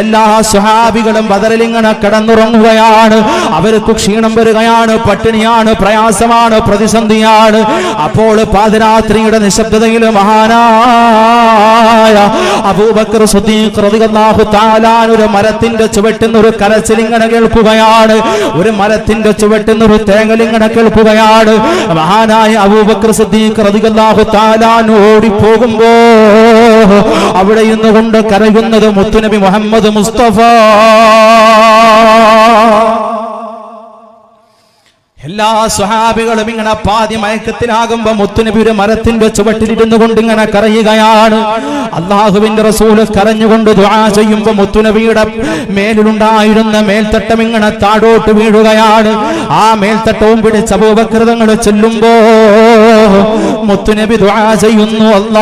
എല്ലാ സ്വഹാബികളും ബദറിൽ ഇങ്ങനെ കിടന്നുറങ്ങുകയാണ്. അവർക്ക് ക്ഷീണം വരികയാണ്, പട്ടിണിയാണ്, പ്രയാസമാണ്, പ്രതിസന്ധിയാണ്. അപ്പോൾ പാതിരാത്രിയുടെ നിശബ്ദതയിൽ മഹാനായ അബൂബക്കർ സിദ്ദീഖ് റളിയല്ലാഹു തആല ഒരു മരത്തിന്റെ ചുവട്ടിൽ ഒരു കരച്ചിലിങ്ങനെ കേൾക്കുകയാണ്. ഒരു മരത്തിന്റെ ചുവട്ടിൽ ഒരു തേങ്ങലിങ്ങനെ കേൾക്കുകയാണ്. മഹാനായ അബൂബക്കർ സിദ്ദീഖ് റളിയല്ലാഹു തആല ഓടിപ്പോകുമ്പോ അവിടെ ഇന്നുകൊണ്ട് കരയുന്നത് മുത്തുനബി മുഹമ്മദ് മുസ്തഫ. എല്ലാ സ്വഹാബികളും ഇങ്ങനെ പാതി മയക്കത്തിലാകുമ്പോ മുത്തുനബി ഒരു മരത്തിന്റെ ചുവട്ടിലിരുന്നു കൊണ്ട് ഇങ്ങനെ കരയുകയാണ്. അള്ളാഹുവിന്റെ റസൂൽ കരഞ്ഞുകൊണ്ട് ദുആ ചെയ്യുമ്പോ മുത്തുനബിയുടെ മേലിലുണ്ടായിരുന്ന മേൽത്തട്ടം ഇങ്ങനെ താഴോട്ട് വീഴുകയാണ്. ആ മേൽത്തട്ടവും പിടിച്ച് അബൂബക്കർ തങ്ങൾ ചെല്ലുമ്പോ മുത്തുനബി ദുആ ചെയ്യുന്നു, അല്ലാഹുമ്മ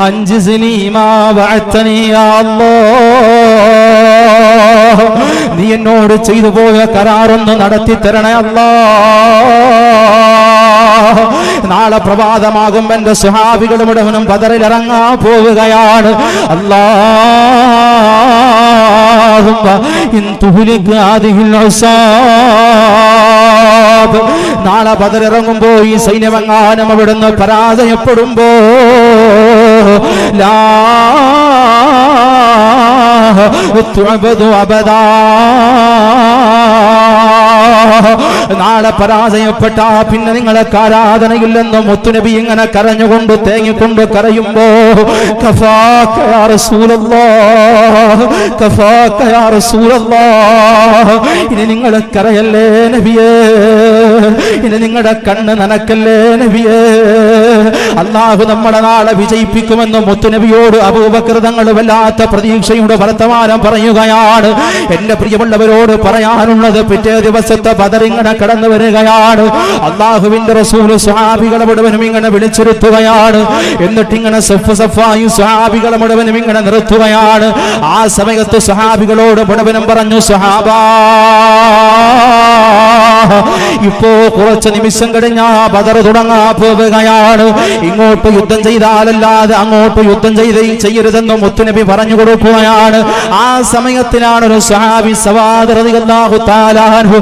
അൻജിസ്നി മാ വഅദ്തനി യാ അല്ലാഹ്, നീ എന്നോട് ചെയ്തു പോയ കരാറൊന്ന് നടത്തി തരണേ അല്ലാഹ്. നാളെ പ്രഭാതമാകും എന്റെ സ്വഹാബികൾ മുഴുവനും ബദറിൽ ഇറങ്ങാൻ പോവുകയാണ്. അല്ലാഹുമ്മ ഇൻ തുഹ്ലിക് ഹാദിഹിൽ ഉസാബ്, നാളെ ബദർ ഇറങ്ങുമ്പോ ഈ സൈന്യമെങ്ങാനും അവിടുന്ന് പരാജയപ്പെടുമ്പോ ലാ തുഅബദു അബദാ, നാളെ പരാജയപ്പെട്ട പിന്നെ നിങ്ങൾക്ക് ആരാധനയില്ലെന്ന് മുത്തുനബി ഇങ്ങനെ കരഞ്ഞുകൊണ്ട് തേങ്ങിക്കൊണ്ട് കരയുമ്പോ കഫാക യാ റസൂലല്ലാഹ്, കഫാക യാ റസൂലല്ലാഹ്, ഇനി നിങ്ങൾ കരയല്ലേ നബിയേ, ഇനി നിങ്ങളുടെ കണ്ണ് നനക്കല്ലേ നബിയേ, അല്ലാഹു നമ്മളെ നാളെ വിജയിപ്പിക്കുമെന്ന് മുത്തുനബിയോട് അബൂബക്കർ തങ്ങൾ വല്ലാത്ത പ്രതീക്ഷയുടെ വർത്തമാനം പറയുകയാണ്. എന്റെ പ്രിയമുള്ളവരോട് പറയാനുള്ളത്, പിറ്റേ ദിവസത്തെ ബദർ ഇങ്ങനെ കടന്നു വരികയാണ്. അല്ലാഹുവിന്റെ റസൂൽ സ്വഹാബികളെ മുഴുവനും ഇങ്ങനെ വിളിച്ചിരുത്തുകയാണ്. എന്നിട്ട് ഇങ്ങനെ സഫ് സഫായി സ്വഹാബികളെ മുഴുവനും ഇങ്ങനെ നിർത്തുകയാണ്. ആ സമയത്ത് സ്വഹാബികളോട് മുഴുവനും പറഞ്ഞു, സ്വഹാബാ, ഇപ്പോ കുറച്ച് നിമിഷം കഴിഞ്ഞാ ബദർ തുടങ്ങാൻ പോവുകയാണ്. ഇങ്ങോട്ട് യുദ്ധം ചെയ്താലല്ലാതെ അങ്ങോട്ട് യുദ്ധം ചെയ്യരുതെന്ന് മുത്തുനബി പറഞ്ഞു കൊടുക്കുകയാണ്. ആ സമയത്തിലാണ് ഒരു സ്വഹാബി സവാദ് റളിയല്ലാഹു തആല അൻഹു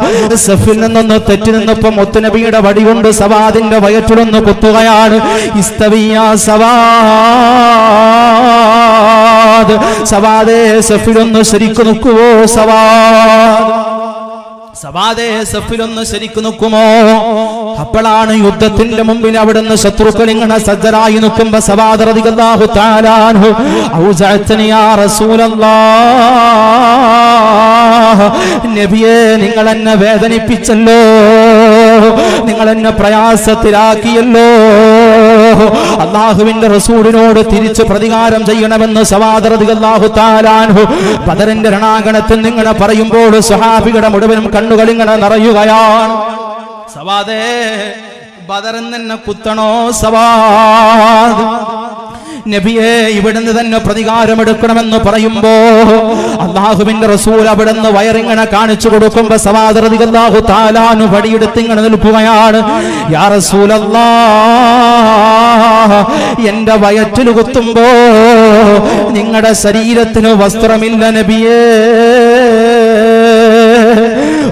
സഫിൽ നിന്നൊന്ന് തെറ്റി നിന്നപ്പോൾ മുത്തുനബിയുടെ വടി കൊണ്ട് സവാദിന്റെ വയറ്റിലൊന്ന് കുത്തുകയാണ്. ഇസ്തവിയ സവാദ്, സവാദേ സഫിലൊന്ന് ശരിക്കു നിൽക്കുവോ സവാദ്, സവാദേ സഫിലൊന്ന് ശരിക്കു നിൽക്കുമോ? അപ്പോഴാണ് യുദ്ധത്തിന്റെ മുമ്പിൽ അവിടുന്ന് ശത്രുക്കൾ ഇങ്ങനെ സജ്ജരായി നിൽക്കുമ്പോ സവാദ് റളിയല്ലാഹു തആല അൻഹു ഔസഅതനി യാ റസൂലല്ലാഹ്, നബിയേ നിങ്ങൾ എന്നെ വേദനിപ്പിച്ചല്ലോ, നിങ്ങൾ എന്നെ പ്രയാസത്തിലാക്കിയല്ലോ, അല്ലാഹുവിന്റെ റസൂലിനോട് തിരിച്ച് പ്രതികാരം ചെയ്യണമെന്ന് സവാദ് റളിയല്ലാഹു തആല അൻഹു ബദറിന്റെ രണാങ്കണത്തിൽ ഇങ്ങനെ പറയുമ്പോൾ സ്വഹാബികളുടെ മുഴുവനും കണ്ണുകൾ ഇങ്ങനെ നിറയുകയാണ്. സവാദേ, ബദറിൽ തന്നെ കുത്തണോ സവാദ്, നബിയെ ഇവിടുന്ന് തന്നെ പ്രതികാരമെടുക്കണമെന്ന് പറയുമ്പോ അല്ലാഹുവിന്റെ റസൂൽ അവിടുന്ന് വയറിങ്ങനെ കാണിച്ചു കൊടുക്കുമ്പോ സവാദ് റളിയല്ലാഹു തആല അൻഹു വടിയെടുത്ത് ഇങ്ങനെ നിൽക്കുകയാണ്. യാ റസൂലല്ലാഹ്, എന്റെ വയറ്റിൽ കുത്തുമ്പോ നിങ്ങളുടെ ശരീരത്തിന് വസ്ത്രമില്ല നബിയേ.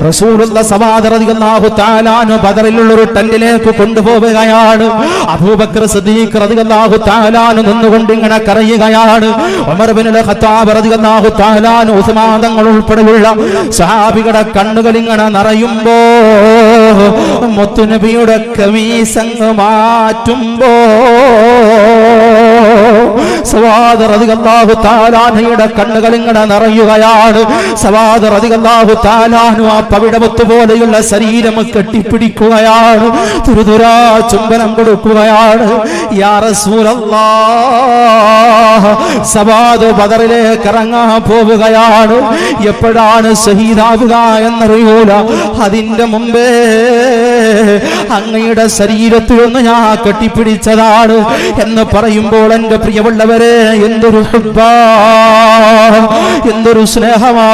റസൂലുള്ള സവാദ് റളിയല്ലാഹു തആല അൻഹു ബദറിലുള്ള ഒരു ടെന്റിലേക്ക് കൊണ്ടുപോവുകയാണ്. അബൂബക്കർ സിദ്ദീഖ് റളിയല്ലാഹു തആല അൻഹു നിന്നുകൊണ്ട് ഇങ്ങനെ കരയുകയാണ്. ഉമർ ഇബ്നുൽ ഖത്താബ് റളിയല്ലാഹു തആല അൻഹു ഉസ്മാൻ തങ്ങൾ ഉൾപ്പെടെയുള്ള സ്വഹാബികളുടെ കണ്ണുകൾ ഇങ്ങനെ നിറയുമ്പോ മുത്തുനബിയുടെ ഖമീസ് അങ്ങ് മാറ്റുമ്പോ സവാദ് റളിയല്ലാഹു തആല അൻഹയുടെ കണ്ണുകൾ ഇങ്ങനെ നിറയുകയാണ്. സവാദ് റളിയല്ലാഹു തആല അൻഹു ആ പവിഴമുത്ത് പോലെയുള്ള ശരീരം കെട്ടിപ്പിടിക്കുകയാണ്, തുരുതുരാ ചുംബനം കൊടുക്കുകയാണ്. യാ റസൂലല്ലാഹ്, സവാദ് ബദറിലേക്ക് ഇറങ്ങാൻ പോവുകയാണ്. എപ്പോഴാണ് ഷഹീദാവുക എന്നറിയൂല. അതിന്റെ മുമ്പേ അങ്ങയുടെ ശരീരത്തിൽ ഒന്ന് ഞാൻ കെട്ടിപ്പിടിച്ചതാണ് എന്ന് പറയുമ്പോൾ എന്റെ പ്രിയമുള്ളവരെ, എന്തൊരു ഹുബ്ബാ, എന്തൊരു സ്നേഹമാ.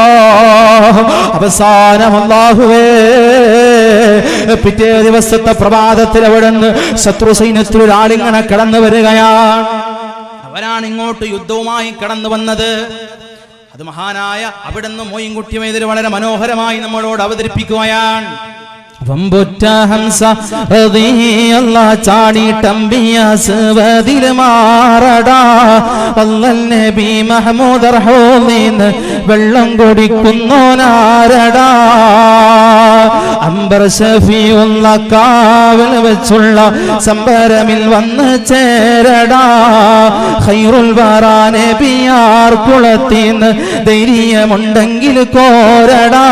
അവസാനം അല്ലാഹുവേ, പിറ്റേ ദിവസത്തെ പ്രഭാതത്തിൽ അവിടുന്ന് ശത്രു സൈന്യത്തിൽ ഒരാളിങ്ങനെ കടന്നു വരികയാണ്. അവരാണ് ഇങ്ങോട്ട് യുദ്ധവുമായി കടന്നു വന്നത്. അത് മഹാനായ അവിടുന്ന് മോയിൻകുട്ടി വൈദ്യർ വളരെ മനോഹരമായി നമ്മളോട് അവതരിപ്പിക്കുകയാണ്. വമ്പുറ്റ ഹംസ റളിയല്ലാഹു ചാടിട്ടമ്പിയാസ് വദിൽ മാറടാ അല്ലൽ നബി മഹ്മൂദ് റഹൂലിന് വെള്ളം കുടിക്കുന്നോനാരടാ അംബർ ശഫീഉള്ള കാവൽ വെച്ചുള്ള സംബരമിൽ വന്ന് ചേരടാ ഖൈറുൽ വറാ നബിയാർ കുളത്തിന്ന് ധൈര്യമുണ്ടെങ്കിൽ കോരടാ.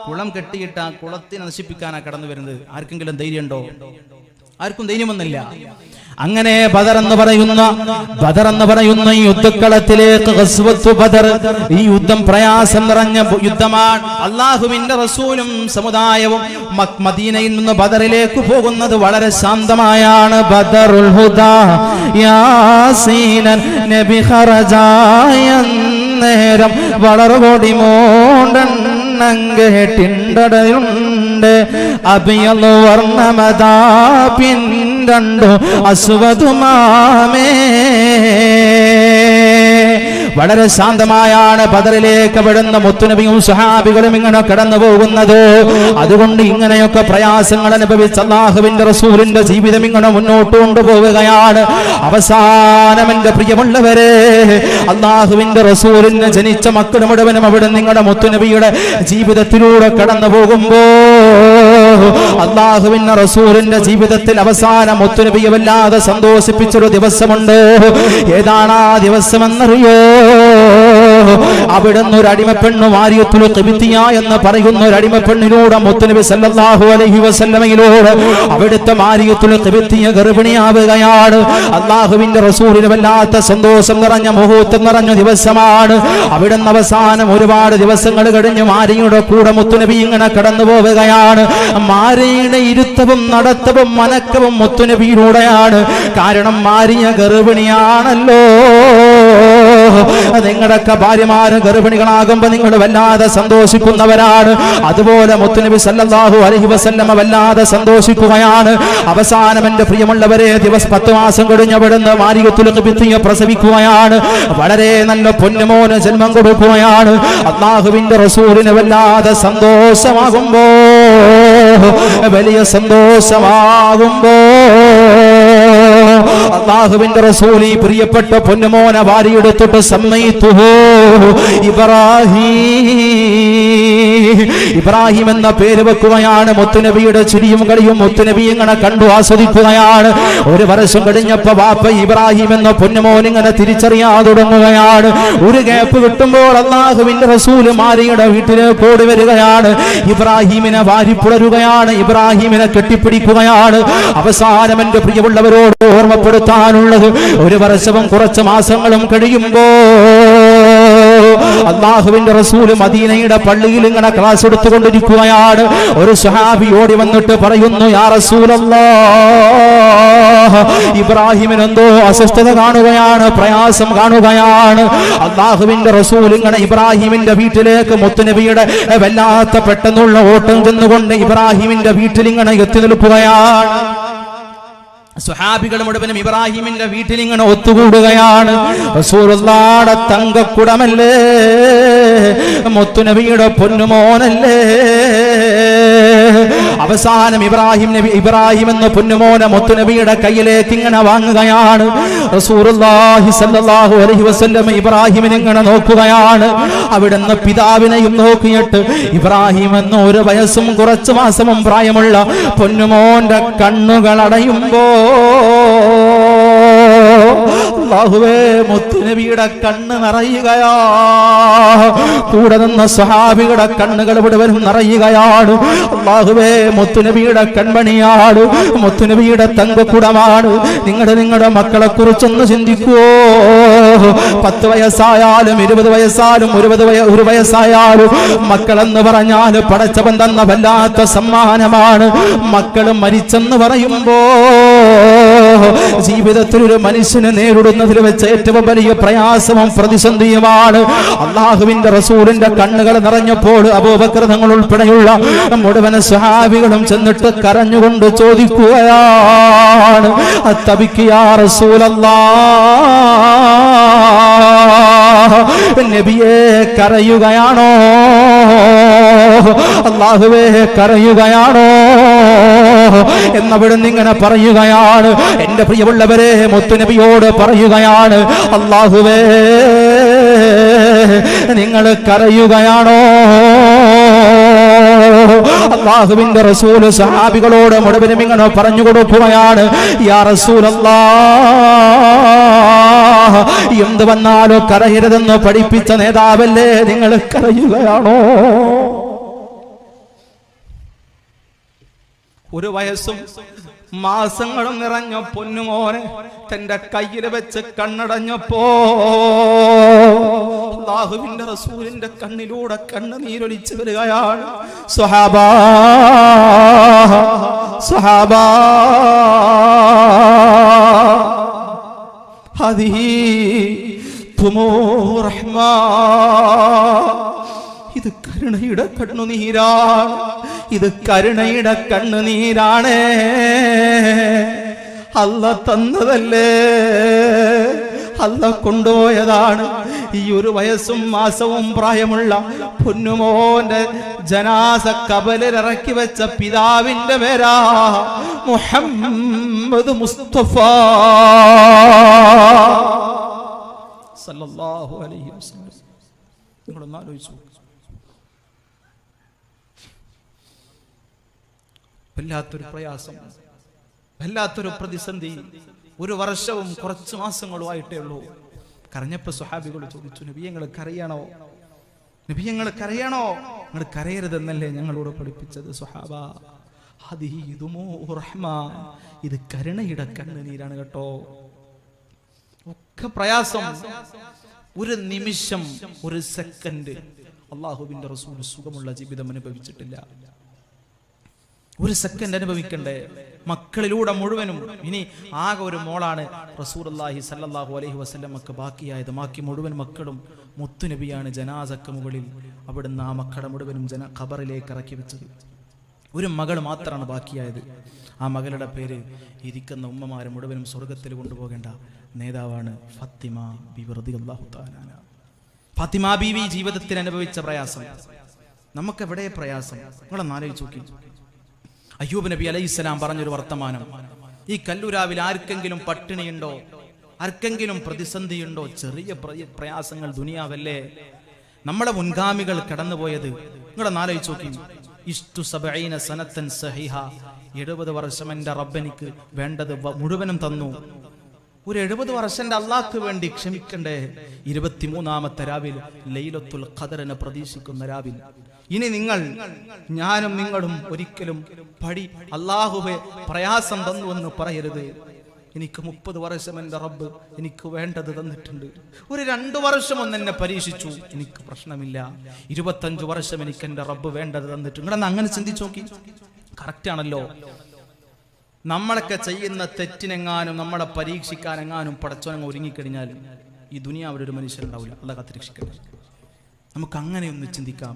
കുളം കെട്ടിയിട്ട് ആ കുളത്തിനെ നശിപ്പിക്കാനാ കടന്നു വരുന്നത്. ആർക്കെങ്കിലും ധൈര്യമുണ്ടോ? ആർക്കും ധൈര്യമൊന്നുമില്ല. അങ്ങനെ ബദർ എന്ന് പറയുന്ന ഈ യുദ്ധക്കളത്തിലേക്ക് ഗസ്വത്തു ബദർ, ഈ യുദ്ധം പ്രയാസം നിറഞ്ഞ യുദ്ധമാണ്. അള്ളാഹുവിന്റെ റസൂലും സമുദായവും മദീനയിൽ നിന്ന് ബദറിലേക്ക് പോകുന്നത് വളരെ ശാന്തമായാണ്. ബദറുൽ ഹുദാ യാസീനൻ നബി ഖറജായ നേരം വളർകൊടി മോണ്ടേട്ടിണ്ടടയുണ്ട് അബിയൽ വർണ്ണമതാ പിൻരണ്ടു അസ്വതുമാമേ. വളരെ ശാന്തമായാണ് ബദറിലേക്ക് വിടുന്ന മുത്തുനബിയും സ്വഹാബികളും ഇങ്ങനെ കടന്നു പോകുന്നത്. അതുകൊണ്ട് ഇങ്ങനെയൊക്കെ പ്രയാസങ്ങൾ അനുഭവിച്ച അല്ലാഹുവിന്റെ റസൂലിന്റെ ജീവിതം ഇങ്ങനെ മുന്നോട്ട് കൊണ്ടുപോവുകയാണ്. അവസാനം എന്റെ പ്രിയമുള്ളവരെ, അല്ലാഹുവിന്റെ റസൂലിന് ജനിച്ച മക്കൾ മുഴുവനും അവിടെ നിങ്ങളുടെ മുത്തുനബിയുടെ ജീവിതത്തിലൂടെ കടന്നു പോകുമ്പോ അല്ലാഹുവിന്റെ റസൂലിന്റെ ജീവിതത്തിൽ അവസാനം മുത്തുനബിയെ വല്ലാതെ സന്തോഷിപ്പിച്ചൊരു ദിവസമുണ്ട്. ഏതാണ് ആ ദിവസമെന്നറിയോ? അവിടുന്ന് ഒരു അടിമപ്പെണ്ണ് മാരിയത്തുൽ ഖിബ്തിയ എന്ന് പറയുന്ന ഒരു അടിമപ്പെണ്ണിലൂടെ മുത്തുനബി സല്ലല്ലാഹു അലൈഹി വസല്ലമയിലൂടെ അവിടുത്തെ മാരിയത്തുൽ ഖിബ്തിയ ഗർഭിണിയാവുകയാണ്. അല്ലാഹുവിന്റെ റസൂലിന് വല്ലാത്ത സന്തോഷം നിറഞ്ഞ മുഹൂർത്തം നിറഞ്ഞ ദിവസമാണ്. അവിടുന്ന് അവസാനം ഒരുപാട് ദിവസങ്ങൾ കഴിഞ്ഞ് മാരിയുടെ കൂടെ മുത്തുനബി ഇങ്ങനെ കടന്നു പോവുകയാണ്. മാരിയുടെ ഇരുത്തവും നടത്തവും മനക്കവും മുത്തുനബിയിലൂടെയാണ്. കാരണം മാരിയ ഗർഭിണിയാണല്ലോ. നിങ്ങളുടെയൊക്കെ ഭാര്യമാര് ഗർഭിണികളാകുമ്പോ നിങ്ങൾ വല്ലാതെ സന്തോഷിക്കുന്നവരാണ്. അതുപോലെ മുത്തുനബി സല്ലല്ലാഹു അലൈഹി വസല്ലമ വല്ലാതെ സന്തോഷിക്കുകയാണ്. അവസാനം എന്റെ പ്രിയമുള്ളവരെ, 10 മാസം കഴിഞ്ഞ് അവിടുന്ന് മാരിയത്തുൽ ഖിബ്തിയ പ്രസവിക്കുകയാണ്. വളരെ നല്ല പൊന്നുമോന് ജന്മം കൊടുക്കുകയാണ്. അല്ലാഹുവിന്റെ റസൂലിന് വല്ലാതെ സന്തോഷമാകുമ്പോ, വലിയ സന്തോഷമാകുമ്പോ അല്ലാഹുവിന്റെ റസൂൽ ഈ പ്രിയപ്പെട്ട പൊന്നുമോനെ വാരിയെടുത്തിട്ട് സമ്മയിതുഹു ഇബ്രാഹിം എന്ന പേര് വെക്കുകയാണ്. മുത്തുനബിയുടെ ചിരിയും കളിയും മുത്തുനബി ഇങ്ങനെ കണ്ടു ആസ്വദിക്കുകയാണ്. ഒരു വർഷം കഴിഞ്ഞപ്പോ വാപ്പ ഇബ്രാഹിം എന്ന പൊന്നുമോൻ ഇങ്ങനെ തിരിച്ചറിയാൻ തുടങ്ങുകയാണ്. ഒരു ഗ്യാപ്പ് കിട്ടുമ്പോൾ അല്ലാഹുവിന്റെ റസൂൽ മാരിയുടെ വീട്ടിലേക്ക് ഓടി വരികയാണ്. ഇബ്രാഹിമിനെ വാരിപ്പുണരുകയാണ്. ഇബ്രാഹിമിനെ കെട്ടിപ്പിടിക്കുകയാണ്. അവസാനം എന്റെ പ്രിയമുള്ളവരോട് ഓർമ്മപ്പെടുത്താനുള്ളത്, ഒരു വർഷവും കുറച്ച് മാസങ്ങളും കഴിയുമ്പോ അല്ലാഹുവിന്റെ റസൂൽ മദീനയുടെ പള്ളിയിൽ ഇങ്ങനെ ക്ലാസ് എടുത്തുകൊണ്ടിരിക്കുകയാണ്. ഒരു സ്വഹാബി ഓടി വന്നിട്ട് പറയുന്നു, യാ റസൂലല്ലാഹ്, ഇബ്രാഹിമിന് എന്തോ അസ്വസ്ഥത കാണുകയാണ്, പ്രയാസം കാണുകയാണ്. അല്ലാഹുവിന്റെ റസൂൽ ഇങ്ങനെ ഇബ്രാഹിമിന്റെ വീട്ടിലേക്ക് മുത്തുനബിയുടെ വല്ലാത്ത പെട്ടെന്നുള്ള ഓട്ടം ചെന്നുകൊണ്ട് ഇബ്രാഹിമിന്റെ വീട്ടിൽ ഇങ്ങനെ എത്തി നിൽക്കുകയാണ്. സ്വഹാബികൾ മുഴുവനും ഇബ്രാഹിമിന്റെ വീട്ടിൽ ഇങ്ങനെ ഒത്തുകൂടുകയാണ്. റസൂലുള്ളാഹിയുടെ തങ്കക്കുടമല്ലേ, മുത്തുനബിയുടെ പൊന്നുമോനല്ലേ. അവസാനം ഇബ്രാഹിം എന്ന പൊന്നുമോനെ മുത്തുനബിയുടെ കയ്യിലേക്ക് ഇങ്ങനെ വാങ്ങുകയാണ്. റസൂലുള്ളാഹി സ്വല്ലല്ലാഹു അലൈഹി വസല്ലം ഇബ്രാഹിമിനെ ഇങ്ങനെ നോക്കുകയാണ്. അവിടുന്ന് പിതാവിനെയും നോക്കിയിട്ട് ഇബ്രാഹിം എന്ന 1 വയസ്സും കുറച്ച് മാസവും പ്രായമുള്ള പൊന്നുമോന്റെ കണ്ണുകൾ അടയുമ്പോ അല്ലാഹുവേ, മുത്തുനബിയുടെ കണ്ണ് നിറയുകയാ. കൂടെ നിന്ന സ്വഹാബികളുടെ കണ്ണുകൾ മുഴുവനും നിറയുകയാണ്. അല്ലാഹുവേ, മുത്തുനബിയുടെ കൺമണിയാണ്, മുത്തുനബിയുടെ തങ്കക്കുടമാണ്. നിങ്ങളുടെ മക്കളെ കുറിച്ചൊന്ന് ചിന്തിക്കുവോ? 10 വയസ്സായാലും 20 വയസ്സായാലും 1 വയസ്സായാലും മക്കളെന്ന് പറഞ്ഞാൽ പടച്ചവൻ തന്ന വല്ലാത്ത സമ്മാനമാണ്. മക്കൾ മരിച്ചെന്ന് പറയുമ്പോ ജീവിതത്തിൽ ഒരു മനുഷ്യനെ നേരിടുന്നതിൽ വെച്ച് ഏറ്റവും വലിയ പ്രയാസവും പ്രതിസന്ധിയുമാണ്. അള്ളാഹുവിന്റെ റസൂലിന്റെ കണ്ണുകൾ നിറഞ്ഞപ്പോൾ അബൂബക്കർ തങ്ങൾ ഉൾപ്പെടെയുള്ള മുഴുവൻ സ്വഹാബികളും ചെന്നിട്ട് കരഞ്ഞുകൊണ്ട് ചോദിക്കുകയാണ്, അത്തബിക്ക് യാ റസൂലല്ലാഹ്, നബിയേ കരയുകയാണോ? അല്ലാഹുവേ കരയുകയാണോ എന്നവിടുന്ന് ഇങ്ങനെ പറയുകയാണ്. എന്റെ പ്രിയമുള്ളവരെ, മുത്തുനബിയോട് പറയുകയാണ്, അല്ലാഹുവേ നിങ്ങൾ കരയുകയാണോ? അല്ലാഹുവിന്റെ റസൂല് സഹാബികളോട് മുഴുവനും ഇങ്ങനെ പറഞ്ഞു കൊടുക്കുകയാണ്, യാ റസൂലല്ലാഹ്, എന്ത് വന്നാലോ കരയരുതെന്ന് പഠിപ്പിച്ച നേതാവല്ലേ, നിങ്ങൾ കരയുകയാണോ? ഒരു വയസ്സും മാസങ്ങളും നിറഞ്ഞ പൊന്നുമോനെ തന്റെ കയ്യിൽ വെച്ച് കണ്ണടഞ്ഞപ്പോ അല്ലാഹുവിന്റെ റസൂലിന്റെ കണ്ണിലൂടെ കണ്ണുനീരൊലിച്ചു വരികയാണ്. സ്വഹാബാ സ്വഹാബാ ഹദിഹി തുമൂർ റഹ്മാ, ഇത് കരുണയുടെ കണ്ണുനീരാണ്, ഇത് കരുണയുടെ കണ്ണുനീരാണ്. അല്ല തന്നതല്ലേ, അല്ല കൊണ്ടുപോയതാണ്. ഈ ഒരു വയസ്സും മാസവും പ്രായമുള്ള പൊന്നുമോന്റെ ജനാസ കബലിലിറക്കി വെച്ച പിതാവിന്റെ പേരാ മുഹമ്മദ് മുസ്തഫ സല്ലല്ലാഹു അലൈഹി വസല്ലം. നിങ്ങളൊന്ന് ആലോചിച്ചു, വല്ലാത്തൊരു പ്രയാസം, വല്ലാത്തൊരു പ്രതിസന്ധി. ഒരു വർഷവും കുറച്ച് മാസങ്ങളും ആയിട്ടേ ഉള്ളൂ. കരഞ്ഞപ്പോ സ്വഹാബികൾ ചോദിച്ചു, നബിയെ നിങ്ങൾ കരയണോ? നബിയെ നിങ്ങൾ കരയണോ? നിങ്ങൾ കരയരുതെന്നല്ലേ ഞങ്ങളോട് പഠിപ്പിച്ചത്? സ്വഹാബ, ഇത് കരുണയുടെ കണ്ണുനീരാണ് കേട്ടോ. ഒക്കെ പ്രയാസം. ഒരു നിമിഷം, ഒരു സെക്കൻഡ് അള്ളാഹുവിന്റെ റസൂൽ സുഖമുള്ള ജീവിതം അനുഭവിച്ചിട്ടില്ല. ഒരു സെക്കൻഡ് അനുഭവിക്കണ്ടേ? മക്കളിലൂടെ മുഴുവനും. ഇനി ആകെ ഒരു മോളാണ് റസൂലുള്ളാഹി സ്വല്ലല്ലാഹു അലൈഹി വസല്ലമക്ക് ബാക്കിയായത്. ബാക്കി മുഴുവൻ മക്കളും മുത്തുനബിയാണ് ജനാസക്ക് മുകളിൽ അവിടുന്ന് ആ മക്കളെ മുഴുവനും ഖബറിലേക്ക് ഇറക്കി വെച്ചത്. ഒരു മകൾ മാത്രമാണ് ബാക്കിയായത്. ആ മകളുടെ പേര് ഇരിക്കുന്ന ഉമ്മമാരെ മുഴുവനും സ്വർഗത്തിൽ കൊണ്ടുപോകേണ്ട നേതാവാണ് ഫാത്തിമ ബീവി റളിയല്ലാഹു തആല അൻഹ. ഫാത്തിമ ബീവി ജീവിതത്തിൽ അനുഭവിച്ച പ്രയാസം നമുക്കെവിടെ പ്രയാസം? നിങ്ങളൊന്ന് ആലോചിച്ച് നോക്കി. അയ്യൂബ് നബി അലൈഹിസ്സലാം പറഞ്ഞൊരു വർത്തമാനം, ഈ കല്ലൂരാവിൽ ആർക്കെങ്കിലും പട്ടിണിയുണ്ടോ? ആർക്കെങ്കിലും പ്രതിസന്ധിയുണ്ടോ? ചെറിയ പ്രയാസങ്ങൾ, ദുനിയാവല്ലേ. നമ്മളെ മുൻഗാമികൾ കടന്നുപോയത് നിങ്ങളൊന്ന് ആലോചിച്ച് നോക്കി. ഇഷ്തു 70 സനത്തൻ സഹിഹ, 70 വർഷം എൻ്റെ റബ്ബനിക്ക് വേണ്ടത് മുഴുവനും തന്നു. ഒരു 70 വർഷം എൻ്റെ അള്ളാഹ്ക്ക് വേണ്ടി ക്ഷമിക്കണ്ടേ? 23-ാമത്തെ രാവിൽ ലൈലത്തുൽ ഖദറിനെ പ്രതീക്ഷിക്കുന്ന രാവിൽ. ഇനി ഞാനും നിങ്ങളും ഒരിക്കലും അള്ളാഹുവെ പ്രയാസം തന്നു എന്ന് പറയരുത്. എനിക്ക് 30 വർഷം എൻ്റെ റബ്ബ് എനിക്ക് വേണ്ടത് തന്നിട്ടുണ്ട്. ഒരു 2 വർഷം ഒന്ന് എന്നെ പരീക്ഷിച്ചു, എനിക്ക് പ്രശ്നമില്ല. 25 വർഷം എനിക്ക് എൻ്റെ റബ്ബ് വേണ്ടത് തന്നിട്ടുണ്ട്. നിങ്ങളെന്ന് അങ്ങനെ ചിന്തിച്ചു നോക്കി. കറക്റ്റ് ആണല്ലോ. നമ്മളൊക്കെ ചെയ്യുന്ന തെറ്റിനെങ്ങാനും നമ്മളെ പരീക്ഷിക്കാനെങ്ങാനും പടച്ചോനങ്ങ് ഒരുങ്ങിക്കഴിഞ്ഞാൽ ഈ ദുനിയാവിലൊരു മനുഷ്യരുണ്ടാവില്ല. അല്ലാഹ് കാത്തിരക്ഷിക്കട്ടെ. നമുക്ക് അങ്ങനെയൊന്ന് ചിന്തിക്കാം.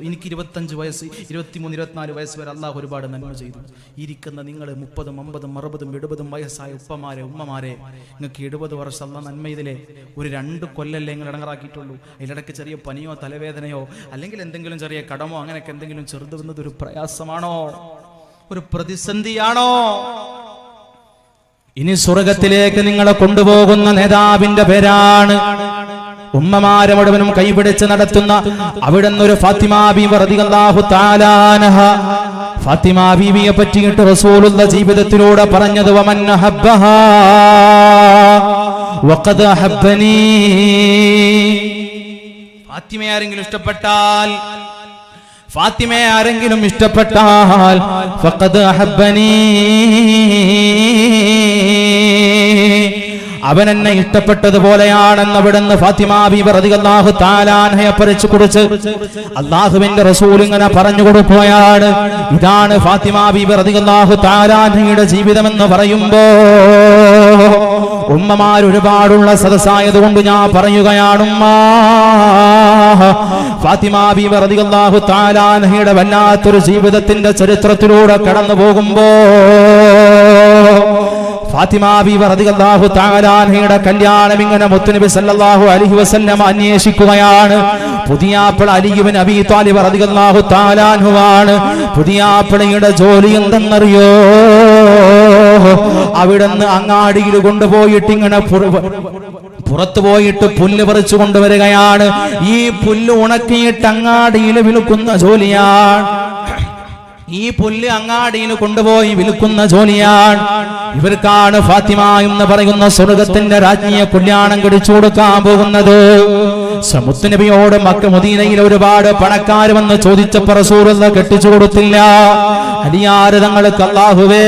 എനിക്ക് 25 വയസ്സ്, 23, 24 വയസ്സ് വരെ അള്ളാഹു ഒരുപാട് നന്മ ചെയ്തു. ഇരിക്കുന്ന നിങ്ങൾ 30, 50, 60, 70 വയസ്സായ ഉമ്മമാരെ നിങ്ങൾക്ക് 70 വർഷം അള്ളാഹ് നന്മ ചെയ്തില്ലേ? ഒരു 2 കൊല്ലല്ലേ നിങ്ങൾ ഇടങ്ങറാക്കിയിട്ടുള്ളൂ. അതിലിടയ്ക്ക് ചെറിയ പനിയോ തലവേദനയോ അല്ലെങ്കിൽ എന്തെങ്കിലും ചെറിയ കടമോ അങ്ങനെയൊക്കെ എന്തെങ്കിലും ചെറുത് വന്നത് ഒരു പ്രയാസമാണോ? ഒരു പ്രതിസന്ധിയാണോ? ഇനി സ്വർഗത്തിലേക്ക് നിങ്ങളെ കൊണ്ടുപോകുന്ന നേതാവിന്റെ പേരാണ് ഉമ്മമാരെ മുഴുവനും കൈപിടിച്ച് നടത്തുന്ന അവിടുന്ന് ഒരു ഫാത്തിമ ബീവി റളിയല്ലാഹു തആല അൻഹ. ഫാത്തിമ ബീവിയെ പറ്റിയിട്ട് റസൂലുള്ള ജീവിതത്തിലൂടെ പറഞ്ഞത്, വമൻ അഹബ്ബഹാ വഖദ് അഹബ്ബനി. ഫാത്തിമയെ ആരെങ്കിലും ഇഷ്ടപ്പെട്ടാൽ ഫഖദ് അഹബ്ബനി, അവൻ എന്നെ ഇഷ്ടപ്പെട്ടതുപോലെയാണെന്ന് അവിടുന്ന് ഫാത്തിമ ബീബി റളിയല്ലാഹു തആല അൻഹയെ പരിച്ചു കുറിച്ച് അല്ലാഹുവിന്റെ റസൂൽ ഇങ്ങനെ പറഞ്ഞു കൊടുക്കുകയാണ്. ഇതാണ് ഫാത്തിമ ബീബി റളിയല്ലാഹു തആല അൻഹയുടെ ജീവിതമെന്ന് പറയുമ്പോ ഉമ്മമാർ ഒരുപാടുള്ള സദസ്സായതുകൊണ്ട് ഞാൻ പറയുകയാണ്, ഫാത്തിമ ബീബി റളിയല്ലാഹു തആല അൻഹയുടെ വല്ലാത്തൊരു ജീവിതത്തിന്റെ ചരിത്രത്തിലൂടെ കടന്നു പോകുമ്പോ ഫാത്തിമ ബീബി റളിയല്ലാഹു തആല അൻഹയുടെ കല്യാണം ഇങ്ങനെ മുത്തുനബി സല്ലല്ലാഹു അലൈഹി വസല്ലം അന്വേഷിക്കുകയാണ്. പുതിയാപ്പിള അലി ഇബ്നു അബീ ത്വാലിബ് റളിയല്ലാഹു തആല അൻഹു ആണ്. പുതിയാപ്പിളയുടെ ജോലി എന്തെന്നറിയോ? അവിടുന്ന് അങ്ങാടിയിൽ കൊണ്ടുപോയിട്ട് ഇങ്ങനെ പുറത്തു പോയിട്ട് പുല്ല് പറിച്ചു കൊണ്ടുവരികയാണ്. ഈ പുല്ല് ഉണക്കിയിട്ട് അങ്ങാടിയിൽ വിൽക്കുന്ന ജോലിയാണ്. ഈ പുല്ല് അങ്ങാടിയിൽ കൊണ്ടുപോയി വിൽക്കുന്ന ജോലിയാണ്. ഇവർക്കാണ് ഫാത്തിമ എന്ന് പറയുന്ന സ്വർഗത്തിന്റെ രാജ്ഞിയെ കല്യാണം കഴിച്ചു കൊടുക്കാൻ പോകുന്നത്. മുത്തുനബിയോട് മദീനയിൽ ഒരുപാട് പണക്കാർ വന്ന് ചോദിച്ചപ്പോൾ റസൂലുള്ളാഹി കെട്ടിച്ചു കൊടുത്തില്ല. അലിയാർ തങ്ങൾക്ക് അല്ലാഹുവേ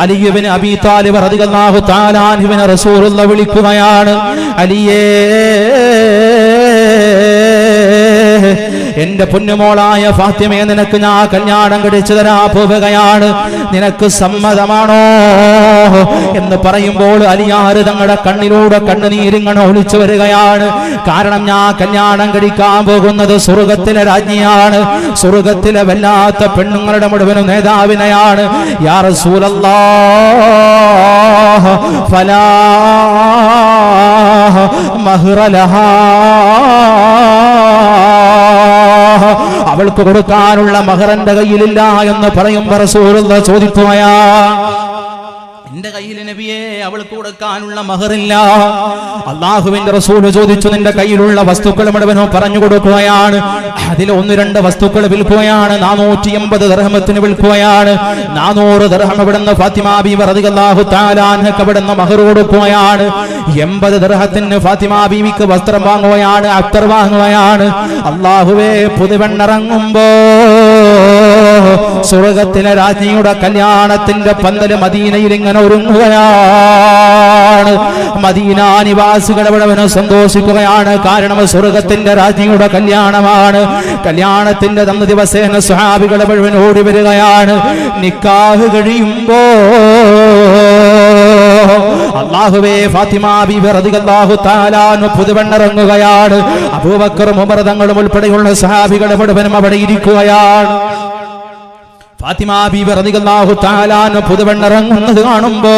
അലി ഇബ്നു അബീ ത്വാലിബ് റളിയല്ലാഹു തആല അൻഹുവിനെ റസൂലുള്ളാഹി വിളിക്കുകയാണ്. അലിയേ, എന്റെ പൊന്നുമോളായ ഫാത്തിമയെ നിനക്ക് ഞാൻ കല്യാണം കഴിച്ചു തരാ പോവുകയാണ്, നിനക്ക് സമ്മതമാണോ എന്ന് പറയുമ്പോൾ അലിയാറ് തങ്ങളുടെ കണ്ണിലൂടെ കണ്ണുനീരിങ്ങനെ ഒലിച്ചു വരികയാണ്. കാരണം ഞാൻ കല്യാണം കഴിക്കാൻ പോകുന്നത് സ്വർഗത്തിലെ രാജ്ഞിയാണ്, സ്വർഗത്തിലെ വല്ലാത്ത പെണ്ണുങ്ങളുടെ മുഴുവനും നേതാവിനെയാണ്. യാ റസൂലല്ലാഹ് ഫലാ മഹ്റ ലഹാ, അവൾക്ക് കൊടുക്കാനുള്ള മഹറിന്റെ കയ്യിലില്ല എന്ന് പറയുമ്പോൾ റസൂലുള്ളാഹി ചോദിക്കുകയാണ്, എന്റെ കയ്യിൽ നബിയെ അവൾക്ക് കൊടുക്കാനുള്ള മഹറില്ല. അല്ലാഹുവിന്റെ റസൂൽ ചോദിച്ചു, നിന്റെ കയ്യിലുള്ള വസ്തുക്കൾ മുഴുവനും പറഞ്ഞു കൊടുക്കുകയാണ്. അതിൽ 1-2 വസ്തുക്കൾ വിൽക്കുകയാണ്. 480 ദിർഹമത്തിന് വിൽക്കുകയാണ്. 400 ദിർഹം ഇവിടുന്ന് ഫാത്തിമ ബീവി റളിയല്ലാഹു തആല അൻഹക്ക് ഇവിടുന്ന് മഹർ കൊടുക്കുകയാണ്. 80 ദിർഹത്തിന് ഫാത്തിമ ബീവിക്ക് വസ്ത്രം വാങ്ങുകയാണ്, അത്തർ വാങ്ങുകയാണ്. അല്ലാഹുവേ, പുതുവെണ്ണിറങ്ങുമ്പോ സ്വർഗത്തിലെ രാജ്ഞിയുടെ കല്യാണത്തിന്റെ പന്തല് മദീനയിൽ ഇങ്ങനെ ഒരുങ്ങുകയാണ്. മദീന നിവാസികൾ മുഴുവനും സന്തോഷിക്കുകയാണ്. കാരണം സ്വർഗത്തിന്റെ രാജ്ഞിയുടെ കല്യാണമാണ്. കല്യാണത്തിന്റെ അന്ന് ദിവസേന സ്വഹാബികൾ മുഴുവൻ ഓടി വരികയാണ്. നിക്കാഹ് കഴിയുമ്പോ അല്ലാഹുവേ, ഫാത്തിമ ബീവി റളിയല്ലാഹു തആല അൻഹ പുതുവെണ്ണിറങ്ങുകയാണ്. അബൂബക്കറും ഉമർ തങ്ങളും ഉൾപ്പെടെയുള്ള സ്വഹാബികൾ മുഴുവനും അവിടെ ഇരിക്കുകയാണ്. ഫാത്തിമ ബീവി റളിയല്ലാഹു തആല അൻഹ പുതുവെണ്ണിറങ്ങുന്നത് കാണുമ്പോ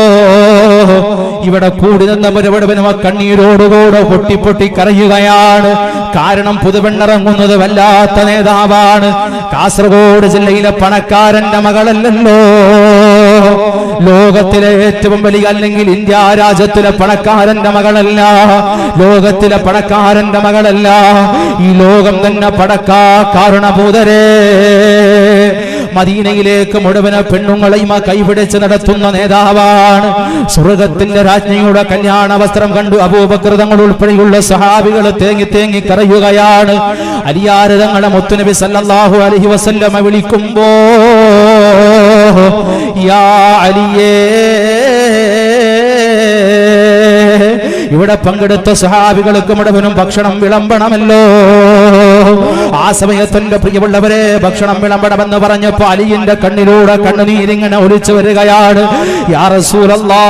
ഇവിടെ കൂടി നിന്ന മുഴുവനും കണ്ണീരോടുകൂടെ പൊട്ടി കരയുകയാണ്. കാരണം പുതുവെണ്ണിറങ്ങുന്നത് വല്ലാത്ത നേതാവാണ്. കാസർഗോഡ് ജില്ലയിലെ പണക്കാരന്റെ മകളല്ലല്ലോ, ലോകത്തിലെ ഏറ്റവും വലിയ അല്ലെങ്കിൽ ഇന്ത്യ രാജ്യത്തിലെ പണക്കാരന്റെ മകളല്ല, ലോകത്തിലെ പണക്കാരന്റെ മകളല്ല, ഈ ലോകം തന്നെ കാരണഭൂതരേ. മദീനയിലേക്ക് മുഴുവൻ പെണ്ണുങ്ങളെയും കൈപിടിച്ച് നടത്തുന്ന നേതാവാണ്. സ്വർഗത്തിന്റെ രാജ്ഞിയുടെ കല്യാണ വസ്ത്രം കണ്ടു അബൂബക്കർ തങ്ങൾ ഉൾപ്പെടെയുള്ള സഹാബികൾ തേങ്ങി കരയുകയാണ്. അലിയാർ തങ്ങളെ മുത്തുനബി സല്ലല്ലാഹു അലൈഹി വസല്ലമ വിളിക്കുമ്പോ യാ അലിയേ, ഇവിടെ പങ്കെടുത്ത സഹാബികൾക്ക് മുഴുവനും ഭക്ഷണം വിളമ്പണമല്ലോ. ആ സമയത്തിന്റെ പ്രിയമുള്ളവരെ, ഭക്ഷണം വിളമ്പണമെന്ന് പറഞ്ഞപ്പോ അലിയുടെ കണ്ണിലൂടെ കണ്ണുനീരിങ്ങനെ ഒലിച്ചു വരികയാണ്. യാ റസൂലല്ലാഹ്,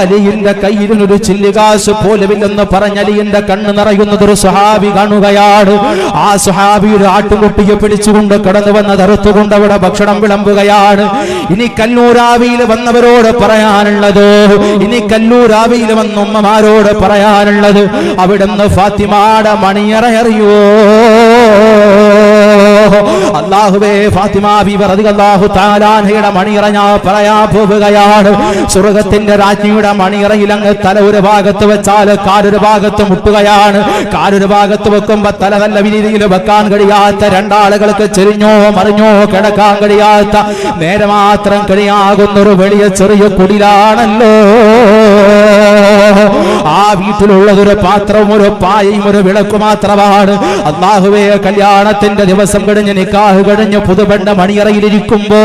അലിയുടെ കയ്യിൽ ഒരു ചില്ലുകാശ് പോലുമില്ലെന്ന് പറഞ്ഞ അലിയുടെ കണ്ണ് നിറയുന്നത് ഒരു സ്വഹാബി കാണുകയാണ്. ആ സ്വഹാബിയുടെ ആട്ടുകുട്ടിയെ പിടിച്ചുകൊണ്ട് കടന്നു വന്ന് തറുത്തുകൊണ്ട് അവിടെ ഭക്ഷണം വിളമ്പുകയാണ്. ഇനി കല്ലൂരാവിയിൽ വന്നവരോട് പറയാനുള്ളത്, ഇനി കല്ലൂരാവിയിൽ വന്ന ഉമ്മമാരോട് പറയാനുള്ളത്, അവിടുന്ന് ഫാത്തിമയുടെ മണിയറ അറിയോ? അല്ലാഹുവേ, ഫാത്തിമ ബീവി റളിയല്ലാഹു തആല അൻഹയുടെ മണിയറ ഞാൻ പറയാൻ പോവുകയാണ്. സ്വർഗത്തിന്റെ രാജ്ഞിയുടെ മണിയറയിൽ അങ്ങ് തല ഒരു ഭാഗത്ത് വെച്ചാൽ കാലൊരു ഭാഗത്ത് മുട്ടുകയാണ്. കാലൊരു ഭാഗത്ത് വെക്കുമ്പോ തല നല്ല രീതിയിൽ വെക്കാൻ കഴിയാത്ത, രണ്ടാളുകൾക്ക് ചെരിഞ്ഞോ മറിഞ്ഞോ കിടക്കാൻ കഴിയാത്ത, നേരെ മാത്രം കഴിയാകുന്നൊരു വലിയ ചെറിയ കുടിലാണല്ലോ. ആ വീട്ടിലുള്ളതൊരു പാത്രവും ഒരു പായയും ഒരു വിളക്ക് മാത്രമാണ്. അല്ലാഹുവേ, കല്യാണത്തിന്റെ ദിവസം കഴിഞ്ഞ് നിക്കാഹ് കഴിഞ്ഞ് പുതുപെണ്ണ മണിയറയിലിരിക്കുമ്പോ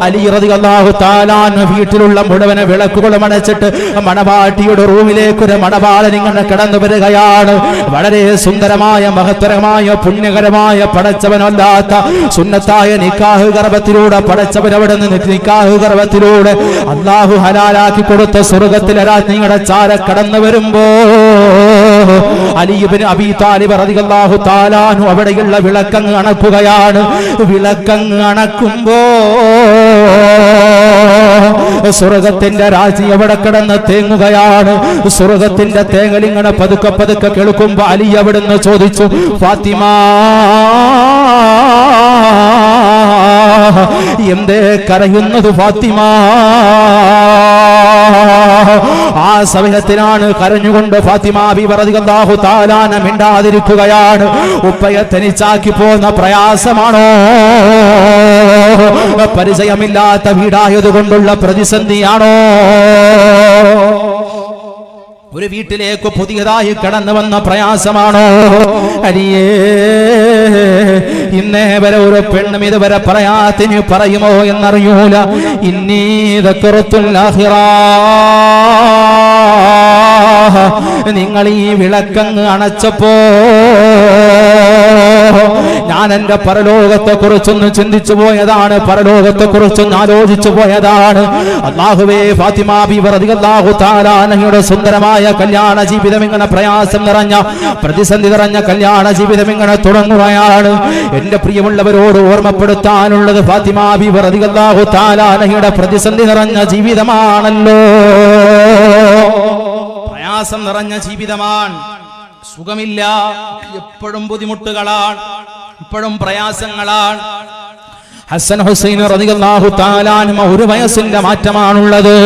അലി റളിയല്ലാഹു തആല വീട്ടിലുള്ള മുഴുവൻ വിളക്കുകളും അണച്ചിട്ട് മണവാട്ടിയുടെ റൂമിലേക്ക് ഒരു മണവാളൻ ഇങ്ങനെ കടന്നു വരികയാണ്. വളരെ സുന്ദരമായ മഹത്തരമായ പുണ്യകരമായ പടച്ചവനല്ലാത്ത സുന്നത്തായ നിക്കാഹ് ഗർഭത്തിലൂടെ പടച്ചവൻ അവിടെ നിന്ന് നിക്കാഹ് ഗർഭത്തിലൂടെ അല്ലാഹു ഹലാലാക്കി കൊടുത്ത സ്വർഗ്ഗത്തിലെ രാജ്ഞിയുടെ ചാര കടന്നു വരുമ്പോ അലി ഇബ്നു അബീ താലിബ് റളിയല്ലാഹു തആല അവിടെയുള്ള വിളക്കങ്ങ് അണക്കുകയാണ്. വിളക്കങ്ങ് അണക്കുമ്പോ സ്വർഗ്ഗത്തിന്റെ രാജി അവിടെ കിടന്ന് തേങ്ങുകയാണ്. സ്വർഗ്ഗത്തിന്റെ തേങ്ങലിങ്ങനെ പതുക്കെ പതുക്കെ കേൾക്കുമ്പോ അലി അവിടുന്ന് ചോദിച്ചു, ഫാത്തിമ, എന്തേ കരയുന്നത് ഫാത്തിമ? ആ സമയത്തിലാണ് കരഞ്ഞുകൊണ്ട് ഫാത്തിമ ബീവി റളിയല്ലാഹു തആല മിണ്ടാതിരിക്കുകയാണ്. ഉപ്പയെ തനിച്ചാക്കി പോകുന്ന പ്രയാസമാണോ? പരിചയമില്ലാത്ത വീടായതുകൊണ്ടുള്ള പ്രതിസന്ധിയാണോ? ഒരു വീട്ടിലേക്ക് പുതിയതായി കടന്നു വന്ന പ്രയാസമാണോ? അരിയേ, ഇന്നേ വരെ ഒരു പെണ്ണും ഇതുവരെ പറയാത്തിന് പറയുമോ എന്നറിയൂല. ഇന്നീ ദക്കറത്തുൽ ആഖിറ, നിങ്ങൾ ഈ വിളക്കങ്ങ് അണച്ചപ്പോ ഞാൻ എന്റെ പരലോകത്തെ കുറിച്ചൊന്ന് ചിന്തിച്ചു പോയതാണ്, പരലോകത്തെ കുറിച്ചൊന്ന് ആലോചിച്ചു പോയതാണ്. അല്ലാഹുവേ, ഫാത്തിമ ബീവി റളിയല്ലാഹു തആല അൻഹയുടെ സുന്ദരമായ കല്യാണ ജീവിതം ഇങ്ങനെ പ്രയാസം നിറഞ്ഞ പ്രതിസന്ധി നിറഞ്ഞ കല്യാണ ജീവിതം ഇങ്ങനെ തുടങ്ങുകയാണ്. എന്റെ പ്രിയമുള്ളവരോട് ഓർമ്മപ്പെടുത്താനുള്ളത്, ഫാത്തിമ ബീവി റളിയല്ലാഹു തആല അൻഹയുടെ പ്രതിസന്ധി നിറഞ്ഞ ജീവിതമാണല്ലോ, പ്രയാസം നിറഞ്ഞ ജീവിതമാണ്. സുഖമില്ല, എപ്പോഴും ബുദ്ധിമുട്ടുകളാണ്, എപ്പോഴും പ്രയാസങ്ങളാണ്. ഹസൻ ഹുസൈൻ റളിയല്ലാഹു തആല അൻഹു ഒരു വയസ്സിന്റെ മാറ്റമാണുള്ളത്.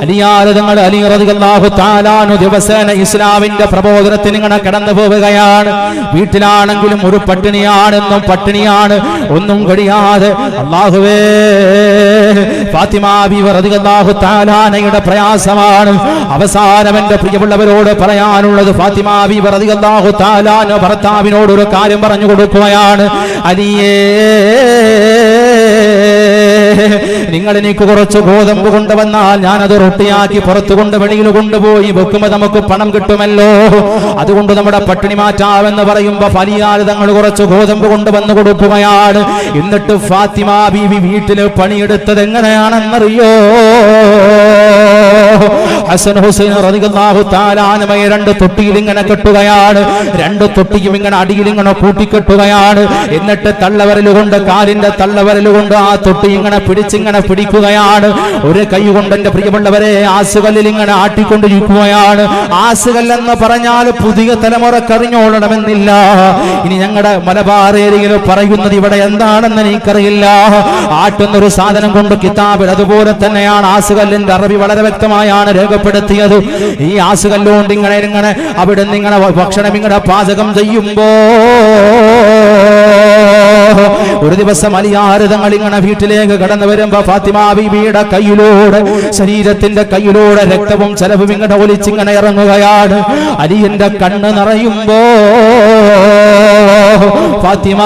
അലിയാരതങ്ങൾ അലി റളിയല്ലാഹു തആല അൻഹു ദിവസേന ഇസ്ലാമിന്റെ പ്രബോധനത്തിന് ഇങ്ങനെ കടന്നു പോവുകയാണ്. വീട്ടിലാണെങ്കിലും ഒരു പട്ടിണിയാണെന്നും പട്ടിണിയാണ്, ഒന്നും കഴിയാതെ. അല്ലാഹുവേ, ഫാത്തിമ ബീവി റളിയല്ലാഹു തആല അൻഹയുടെ പ്രയാസമാണ്. അവസാനം എന്റെ പ്രിയമുള്ളവരോട് പറയാനുള്ളത്, ഫാത്തിമ ബീവി റളിയല്ലാഹു തആല അൻഹ ഭർത്താവിനോട് ഒരു കാര്യം പറഞ്ഞു കൊടുക്കുകയാണ്. അലിയേ, നിങ്ങൾ എനിക്ക് കുറച്ച് ഗോതമ്പ് കൊണ്ടുവന്നാൽ ഞാനത് റൊട്ടിയാക്കി പുറത്തു കൊണ്ട് വെളിയിൽ കൊണ്ടുപോയി വെക്കുമ്പോൾ നമുക്ക് പണം കിട്ടുമല്ലോ, അതുകൊണ്ട് നമ്മുടെ പട്ടിണി മാറ്റാമെന്ന് പറയുമ്പോ ഫലിയാൽ തങ്ങൾ കുറച്ച് ഗോതമ്പ് കൊണ്ടുവന്ന് കൊടുക്കുകയാണ്. എന്നിട്ട് ഫാത്തിമ ബീവി വീട്ടില് പണിയെടുത്തത് എങ്ങനെയാണെന്നറിയോ? ഹസൻ ഹുസൈൻ റളിയല്ലാഹു തആല അൻഹയെ രണ്ട് തൊട്ടിയിൽ ഇങ്ങനെ കെട്ടുകയാണ്. രണ്ട് തൊട്ടിയും ഇങ്ങനെ അടിയിൽ ഇങ്ങനെ കൂട്ടിക്കെട്ടുകയാണ്. എന്നിട്ട് തള്ളവരലുകൊണ്ട്, കാലിന്റെ തള്ളവരലുകൊണ്ട് ആ തൊട്ടി ഇങ്ങനെ പിടിച്ചിങ്ങനെ പിടിക്കുകയാണ്. ഒരു കൈ കൊണ്ട് എന്റെ പ്രിയമുള്ളവരെ ആസുകല്ലിൽ ഇങ്ങനെ ആട്ടിക്കൊണ്ടിരിക്കുകയാണ്. ആസുകല്ലെന്ന് പറഞ്ഞാൽ പുതിയ തലമുറ കറിഞ്ഞോളണമെന്നില്ല. ഇനി ഞങ്ങളുടെ മലബാർ ഏരിയയിൽ പറയുന്നത് ഇവിടെ എന്താണെന്ന് എനിക്കറിയില്ല. ആട്ടുന്നൊരു സാധനം കൊണ്ട് കിതാബിൽ അതുപോലെ തന്നെയാണ് ആസുകല്ലിന്റെ അറബി വളരെ വ്യക്തമായാണ് രേഖപ്പെടുത്തിയത്. ഈ ആസുകല്ലുകൊണ്ട് ഇങ്ങനെ ഇങ്ങനെ അവിടെ നിന്ന് ഇങ്ങനെ ഭക്ഷണം ഇങ്ങനെ പാചകം ചെയ്യുമ്പോ ഒരു ദിവസം അലിയാരതങ്ങൾ ഇങ്ങനെ വീട്ടിലേക്ക് കടന്നു വരുമ്പോ ഫാത്തിമ ബീവിയുടെ കയ്യിലൂടെ, ശരീരത്തിന്റെ കയ്യിലൂടെ രക്തവും ചലവും ഇങ്ങനെ ഒലിച്ചിങ്ങനെ ഇറങ്ങുകയാണ്. അലിയന്റെ കണ്ണ് നിറയുമ്പോ ഫാത്തിമ,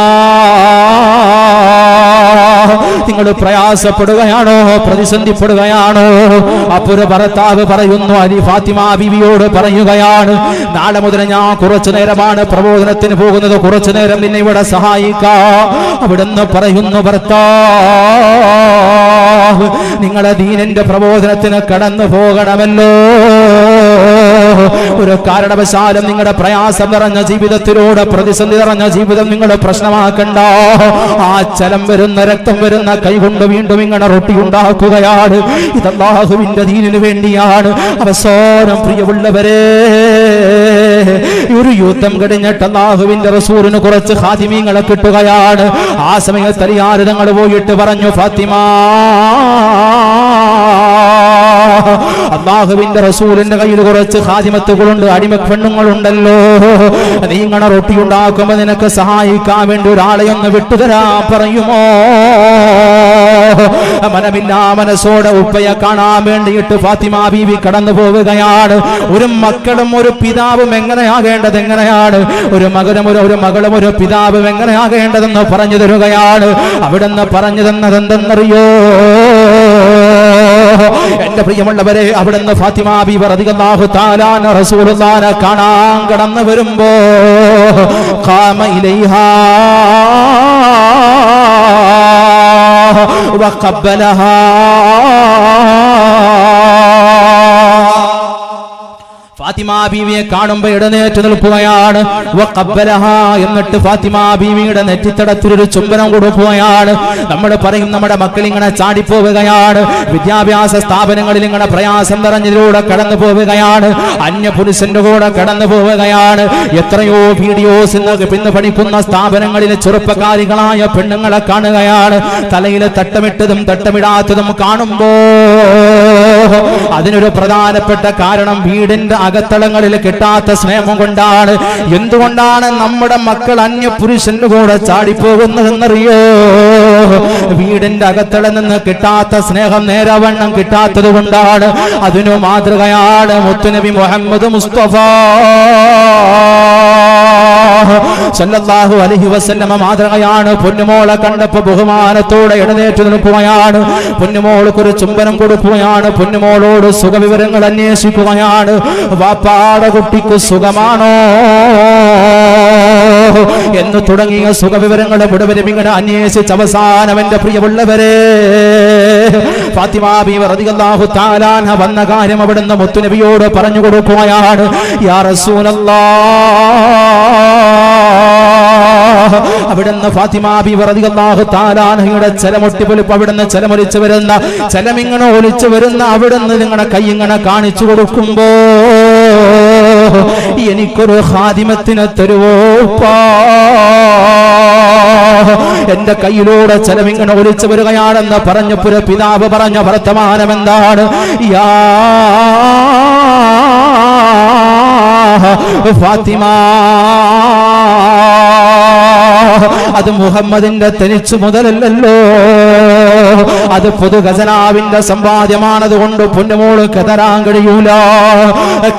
നിങ്ങൾ പ്രയാസപ്പെടുകയാണോ, പ്രതിസന്ധിപ്പെടുകയാണോ? അപ്പൊ ഒരു ഭർത്താവ് പറയുന്നു, അലി ഫാത്തിമ ബീവിയോട് പറയുകയാണ്, നാളെ മുതൽ ഞാൻ കുറച്ചു നേരമാണ് പ്രബോധനത്തിന് പോകുന്നത്, കുറച്ചു നേരം നിന്നെ ഇവിടെ സഹായിക്കാം. അവിടുന്ന് പറയുന്നു, ഭർത്താവ്, നിങ്ങളെ ദീനിന്റെ പ്രബോധനത്തിന് കടന്നു പോകണമല്ലോ, ഒരു കാരണവശാലും നിങ്ങളുടെ പ്രയാസം നിറഞ്ഞ ജീവിതത്തിലൂടെ, പ്രതിസന്ധി നിറഞ്ഞ ജീവിതം നിങ്ങൾ പ്രശ്നമാക്കണ്ട. ആ ചലം വരുന്ന, രക്തം വരുന്ന കൈകൊണ്ട് വീണ്ടും ഇങ്ങനെ റൊട്ടി ഉണ്ടാക്കുകയാണ്. ഇത് അല്ലാഹുവിന്റെ ദീനിന് വേണ്ടിയാണ്. അവസാനം പ്രിയമുള്ളവരെ, ഒരു യുദ്ധം കഴിഞ്ഞിട്ട് അല്ലാഹുവിന്റെ റസൂലിന് കുറച്ച് ഖാദിമീങ്ങളെ കിട്ടുകയാണ്. ആ സമയത്ത് അലിയാരതങ്ങൾ പോയിട്ട് പറഞ്ഞു, ഫാത്തിമ, അല്ലാഹുവിന്റെ റസൂലിന്റെ കയ്യിൽ കുറച്ച് ഖാദിമത്തുകളുണ്ട്, അടിമ പെണ്ണുങ്ങളുണ്ടല്ലോ, നീ ഇങ്ങനെ റൊട്ടി ഉണ്ടാക്കുമ്പോ നിനക്ക് സഹായിക്കാൻ വേണ്ടി ഒരാളെ ഒന്ന് വിട്ടുതരാൻ പറയുമോ? മനമില്ലാ മനസ്സോടെ ഉപ്പയെ കാണാൻ വേണ്ടിയിട്ട് ഫാത്തിമ ബീവി കടന്നു പോവുകയാണ്. ഒരു മക്കളും ഒരു പിതാവും എങ്ങനെയാകേണ്ടത് എങ്ങനെയാണ്, ഒരു മകളും ഒരു പിതാവും എങ്ങനെയാകേണ്ടതെന്ന് പറഞ്ഞു തരുകയാണ്. അവിടുന്ന് പറഞ്ഞു തന്നത് എന്തെന്നറിയോ എന്റെ പ്രിയമുള്ളവരെ? അവിടുന്ന് ഫാത്തിമ ബീവി റളിയല്ലാഹു തആല അൻഹ റസൂലുള്ളാഹിനെ കാണാൻ കടന്നു വരുമ്പോ ഖാമ ഇലൈഹാ വഖബ്ബലഹാ. ഫാത്തിമ ബീവിയെ കാണുമ്പോൾ എഴുന്നേറ്റ് നിൽക്കുകയാണ്. എന്നിട്ട് ഫാത്തിമ ബീവിയുടെ നെറ്റിത്തടത്തിലൊരു ചുംബനം കൊടുക്കുകയാണ്. നമ്മൾ പറയും നമ്മുടെ മക്കൾ ഇങ്ങനെ ചാടിപ്പോവുകയാണ്, വിദ്യാഭ്യാസ സ്ഥാപനങ്ങളിൽ ഇങ്ങനെ പ്രയാസം നിറഞ്ഞതിലൂടെ കടന്നു പോവുകയാണ്, അന്യ പുരുഷന്റെ കൂടെ കടന്നു പോവുകയാണ്. എത്രയോ വീഡിയോസ് ഇന്ന് പഠിക്കുന്ന സ്ഥാപനങ്ങളിലെ ചെറുപ്പക്കാരികളായ പെണ്ണുങ്ങളെ കാണുകയാണ്. തലയിൽ തട്ടമിട്ടതും തട്ടമിടാത്തതും കാണുമ്പോ അതിനൊരു പ്രധാനപ്പെട്ട കാരണം വീടിന്റെ അകത്തളങ്ങളിൽ കിട്ടാത്ത സ്നേഹം കൊണ്ടാണ്. എന്തുകൊണ്ടാണ് നമ്മുടെ മക്കൾ അന്യ പുരുഷന്റെ കൂടെ ചാടിപ്പോകുന്നതെന്നറിയോ? വീടിന്റെ അകത്തളം നിന്ന് കിട്ടാത്ത സ്നേഹം നേരവണ്ണം കിട്ടാത്തത് കൊണ്ടാണ്. അതിനു മാതൃകയാണ് മുത്തുനബി മുഹമ്മദ് മുസ്തഫ സല്ലല്ലാഹു അലൈഹി വസല്ലമ മാതൃകയാണ്. പൊന്നുമോളെ കണ്ടപ്പോ ബഹുമാനത്തോടെ എഴുന്നേറ്റ് നിൽക്കുകയാണ്. പൊന്നുമോൾക്കൊരു ചുംബനം കൊടുക്കുകയാണ്. പൊന്നുമോളോട് സുഖവിവരങ്ങൾ അന്വേഷിക്കുകയാണ്. വാപ്പാടെ കുട്ടിക്ക് സുഖമാണോ എന്ന് തുടങ്ങിയ സുഖവിവരങ്ങളെ മുഴുവനും ഇങ്ങനെ അന്വേഷിച്ച് അവസാനം എന്റെ പ്രിയമുള്ളവരെ ഫാത്തിമ ബീവി റളിയല്ലാഹു തആല അൻഹ വന്ന കാര്യം അവിടുന്ന് മുത്തുനബിയോട് പറഞ്ഞു കൊടുക്കുകയാണ്. യാ റസൂലല്ലാഹ്, അവിടുന്ന് ഫാത്തിമ ബീവി റളിയല്ലാഹു തആല അൻഹയുടെ ചലമൊട്ടിപ്പൊലിപ്പ് അവിടുന്ന് ചലമൊലിച്ചു വരുന്ന ചലമിങ്ങനെ ഒലിച്ചു വരുന്ന അവിടുന്ന് നിങ്ങളുടെ കൈ ഇങ്ങനെ കാണിച്ചു കൊടുക്കുമ്പോ എനിക്കൊരു ഖാദിമത്തിനെ തരുവോ? എന്റെ കയ്യിലൂടെ ചലമിങ്ങനെ ഒലിച്ചു വരികയാണെന്ന് പറഞ്ഞപ്പോൾ പിതാവ് പറഞ്ഞ വർത്തമാനം എന്താണ്? യാ ഫാത്തിമ, അത് മുഹമ്മദിന്റെ തനിച്ചു മുതലല്ലോ, അത് പൊതു ഖസനാവിന്റെ സമ്പാദ്യമാണതുകൊണ്ട് പൊന്നുമോള് കതറാൻ കഴിയൂല.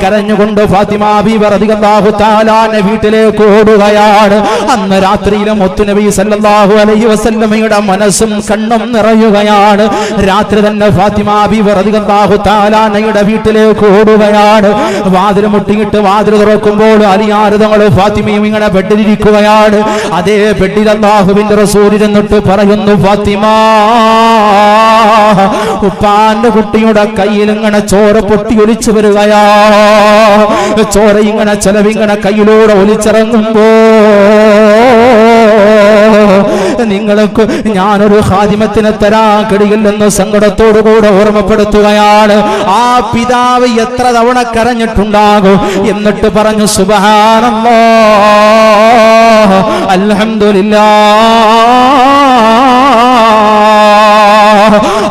കരഞ്ഞുകൊണ്ട് ഫാത്തിമ ബീവി റളിയല്ലാഹു തആല അൻഹ വീട്ടിലേക്ക് ഓടുകയാണ്. അന്ന് രാത്രിയിലും മുത്തുനബി സല്ലല്ലാഹു അലൈഹി വസല്ലമയുടെ മനസ്സും കണ്ണും നിറയുകയാണ്. രാത്രി തന്നെ ഫാത്തിമ ബീവി റളിയല്ലാഹു തആല അൻഹയുടെ വീട്ടിലേക്ക് ഓടുകയാണ്. വാതിൽ മുട്ടിയിട്ട് വാതിൽ തുറക്കുമ്പോൾ അലിയാർ തങ്ങൾ ഫാത്തിമയും ഇങ്ങനെ ബെഡിലിരിക്കുകയാണ്. അതേ ബെഡിൽ അല്ലാഹുവിന്റെ റസൂൽ ഇരുന്നിട്ട് പറയുന്നു, ഫാത്തിമ, ഉപ്പാന്റെ കുട്ടിയുടെ കയ്യിൽ ഇങ്ങനെ ചോര പൊട്ടി ഒലിച്ചു വരികയാ. ചോര ഇങ്ങനെ ചെലവിങ്ങനെ കയ്യിലൂടെ ഒലിച്ചിറങ്ങുമ്പോ നിങ്ങൾക്ക് ഞാനൊരു ഖാദിമത്തിനെ തരാൻ കഴിയില്ലെന്ന് സങ്കടത്തോടുകൂടെ ഓർമ്മപ്പെടുത്തുകയാണ്. ആ പിതാവ് എത്ര തവണ കരഞ്ഞിട്ടുണ്ടാകും. എന്നിട്ട് പറഞ്ഞു, സുബ്ഹാനല്ലാഹ്, അൽഹംദുലില്ലാഹ്,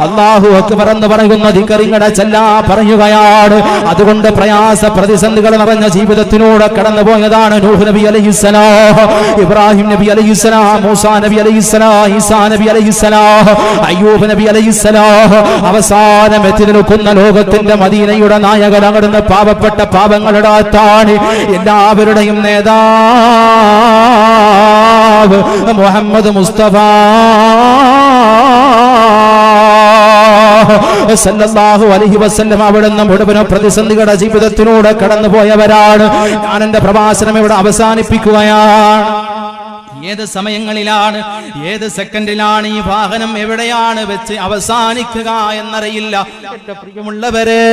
അല്ലാഹു അക്ബർ എന്ന് പറയുന്ന ദിക്റിങ്ങടെ ചൊല്ലാ പറയുകയാണ്. അതുകൊണ്ട് പ്രയാസ പ്രതിസന്ധികൾ നിറഞ്ഞ ജീവിതത്തിലൂടെ കടന്നുപോയതാണ് നൂഹ് നബി അലൈഹിസ്സലാം, ഇബ്രാഹിം നബി അലൈഹിസ്സലാം, മൂസാ നബി അലൈഹിസ്സലാം, ഈസാ നബി അലൈഹിസ്സലാം, അയ്യൂബ് നബി അലൈഹിസ്സലാം. അവസാനം എത്തി നിൽക്കുന്ന ലോകത്തിന്റെ മദീനയുടെ നായകനാകുന്ന പാവപ്പെട്ട പാവങ്ങളുടെ അത്താണ് എല്ലാവരുടെയും നേതാവ് മുഹമ്മദ് മുസ്തഫ സല്ലല്ലാഹു അലൈഹി വസല്ലം. അവിടുന്ന് മുഴുവൻ പ്രതിസന്ധികളുടെ ജീവിതത്തിലൂടെ കടന്നുപോയവരാണ്. ഞാൻ എന്റെ പ്രഭാഷണം ഇവിടെ അവസാനിപ്പിക്കുകയാണ്. ഏത് സമയങ്ങളിലാണ്, ഏത് സെക്കൻഡിലാണ് ഈ വാഹനം എവിടെയാണ് വെച്ച് അവസാനിക്കുക എന്നറിയില്ല. എന്റെ പ്രിയമുള്ളവരെ,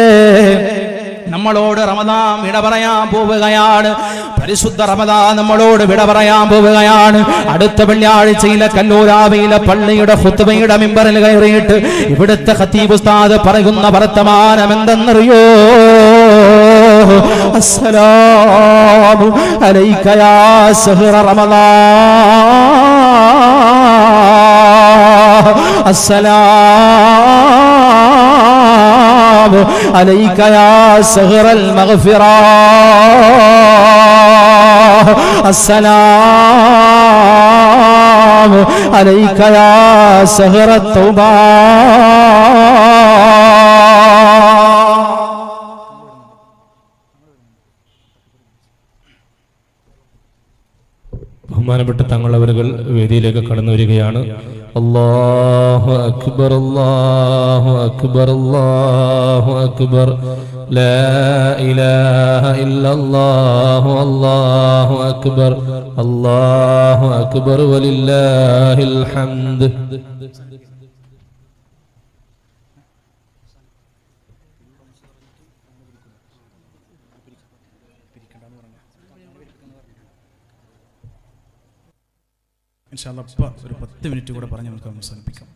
നമ്മളോട് റമദാൻ വിട പറയാൻ പോവുകയാണ്. പരിശുദ്ധ റമദാൻ നമ്മളോട് വിട പറയാൻ പോവുകയാണ്. അടുത്ത വെള്ളിയാഴ്ചയിലെ കല്ലൂരാവിയിലെ പള്ളിയുടെ ഖുത്ബയുടെ മിമ്പറിൽ കയറിയിട്ട് ഇവിടുത്തെ ഖതീബ് ഉസ്താദ് പറയുന്ന വർത്തമാനം എന്തെന്നറിയോ? അസ്സലാമു അലൈക യാ ശഹ്റ റമദാൻ, അസ്സലാമു അലൈക യാ ശഹ്റൽ മഗ്ഫിറ, അസ്സലാമു عليك يا سهر التوبة. ബഹുമാനപ്പെട്ട തങ്ങളവരുകൾ വേദിയിലേക്ക് കടന്നു വരികയാണ്. അല്ലാഹു അക്ബർ, അല്ലാഹു അക്ബർ, അല്ലാഹു അക്ബർ, ലാ ഇലാഹ ഇല്ലല്ലാഹു, അല്ലാഹു അക്ബർ, അല്ലാഹു അക്ബർ, വലില്ലാഹിൽ ഹംദ്. ഒരു 10 മിനിറ്റ് കൂടെ പറഞ്ഞ് നമുക്ക് അവസാനിപ്പിക്കാം.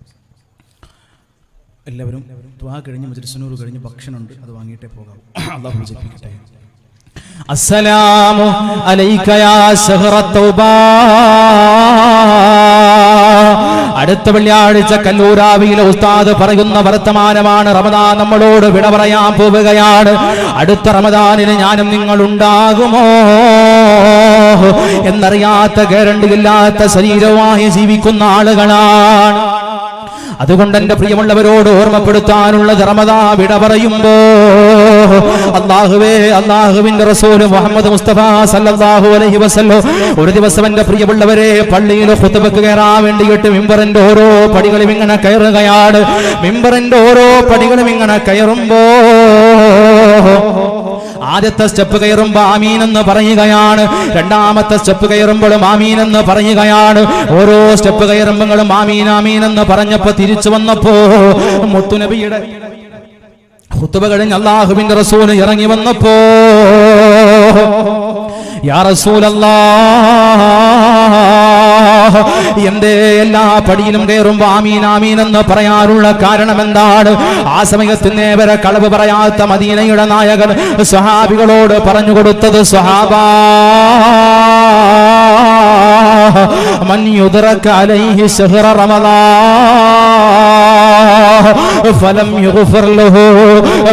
എല്ലാവരും ദുആ കഴിഞ്ഞ് മജ്‌ലിസുനൂർ കഴിഞ്ഞ് ഭക്ഷണമുണ്ട്, അത് വാങ്ങിയിട്ടേ പോകാവൂ. അല്ലാഹു വിജയിപ്പിക്കട്ടെ. അസ്സലാമു അലൈക യാ സഹറത്ത് തൗബ. അടുത്ത വെള്ളിയാഴ്ച കല്ലൂരാവിയിലെ ഉസ്താദ് പറയുന്ന വർത്തമാനമാണ്. റമദാൻ നമ്മളോട് വിട പറയാൻ പോവുകയാണ്. അടുത്ത റമദാനിന് ഞാനും നിങ്ങൾ ഉണ്ടാകുമോ എന്നറിയാത്ത, ഗ്യാരണ്ടിയില്ലാത്ത ശരീരവുമായി ജീവിക്കുന്ന ആളുകളാണ്. അതുകൊണ്ട് എന്റെ പ്രിയമുള്ളവരോട് ഓർമ്മപ്പെടുത്താനുള്ളത്, റമദാൻ വിട പറയുമ്പോ അല്ലാഹുവേ, അല്ലാഹുവിന്റെ റസൂൽ മുഹമ്മദ് മുസ്തഫ സല്ലല്ലാഹു അലൈഹി വസല്ലം ഒരു ദിവസം എന്റെ പ്രിയമുള്ളവരെ പള്ളിയിൽ ഖുതുബക്ക് കയറാൻ വേണ്ടിയിട്ട് മിമ്പറിന്റെ ഓരോ പടികളും ഇങ്ങനെ കയറുകയാണ്. മിമ്പറിന്റെ ഓരോ പടികളും ഇങ്ങനെ കയറുമ്പോ ആദ്യത്തെ സ്റ്റെപ്പ് കയറുമ്പോ ആമീൻ എന്ന് പറയുകയാണ്. രണ്ടാമത്തെ സ്റ്റെപ്പ് കയറുമ്പോഴും ആമീൻ എന്ന് പറയുകയാണ്. ഓരോ സ്റ്റെപ്പ് കയറുമ്പോഴും ആമീൻ ആമീൻ എന്ന് പറഞ്ഞപ്പോ തിരിച്ചു വന്നപ്പോ മുത്തുനബിയുടെ ഖുതുബ കഴിഞ്ഞ് അല്ലാഹുവിന്റെ റസൂൽ ഇറങ്ങി വന്നപ്പോ, യാ റസൂലല്ലാഹ്, എന്റെ എല്ലാ പടിയിലും കയറുമ്പോ ആമീൻ ആമീൻ എന്ന് പറയാനുള്ള കാരണം എന്താണ്? ആ സമയത്ത് നേവരെ കളവ് പറയാത്ത മദീനയുടെ നായകൻ സ്വഹാബികളോട് പറഞ്ഞു കൊടുത്തത്, സ്വഹാബാ മൻ യുദ്റക അലൈഹി ശഹ്റ റമദാൻ ഫലം യുഗ്ഫർ ലഹു.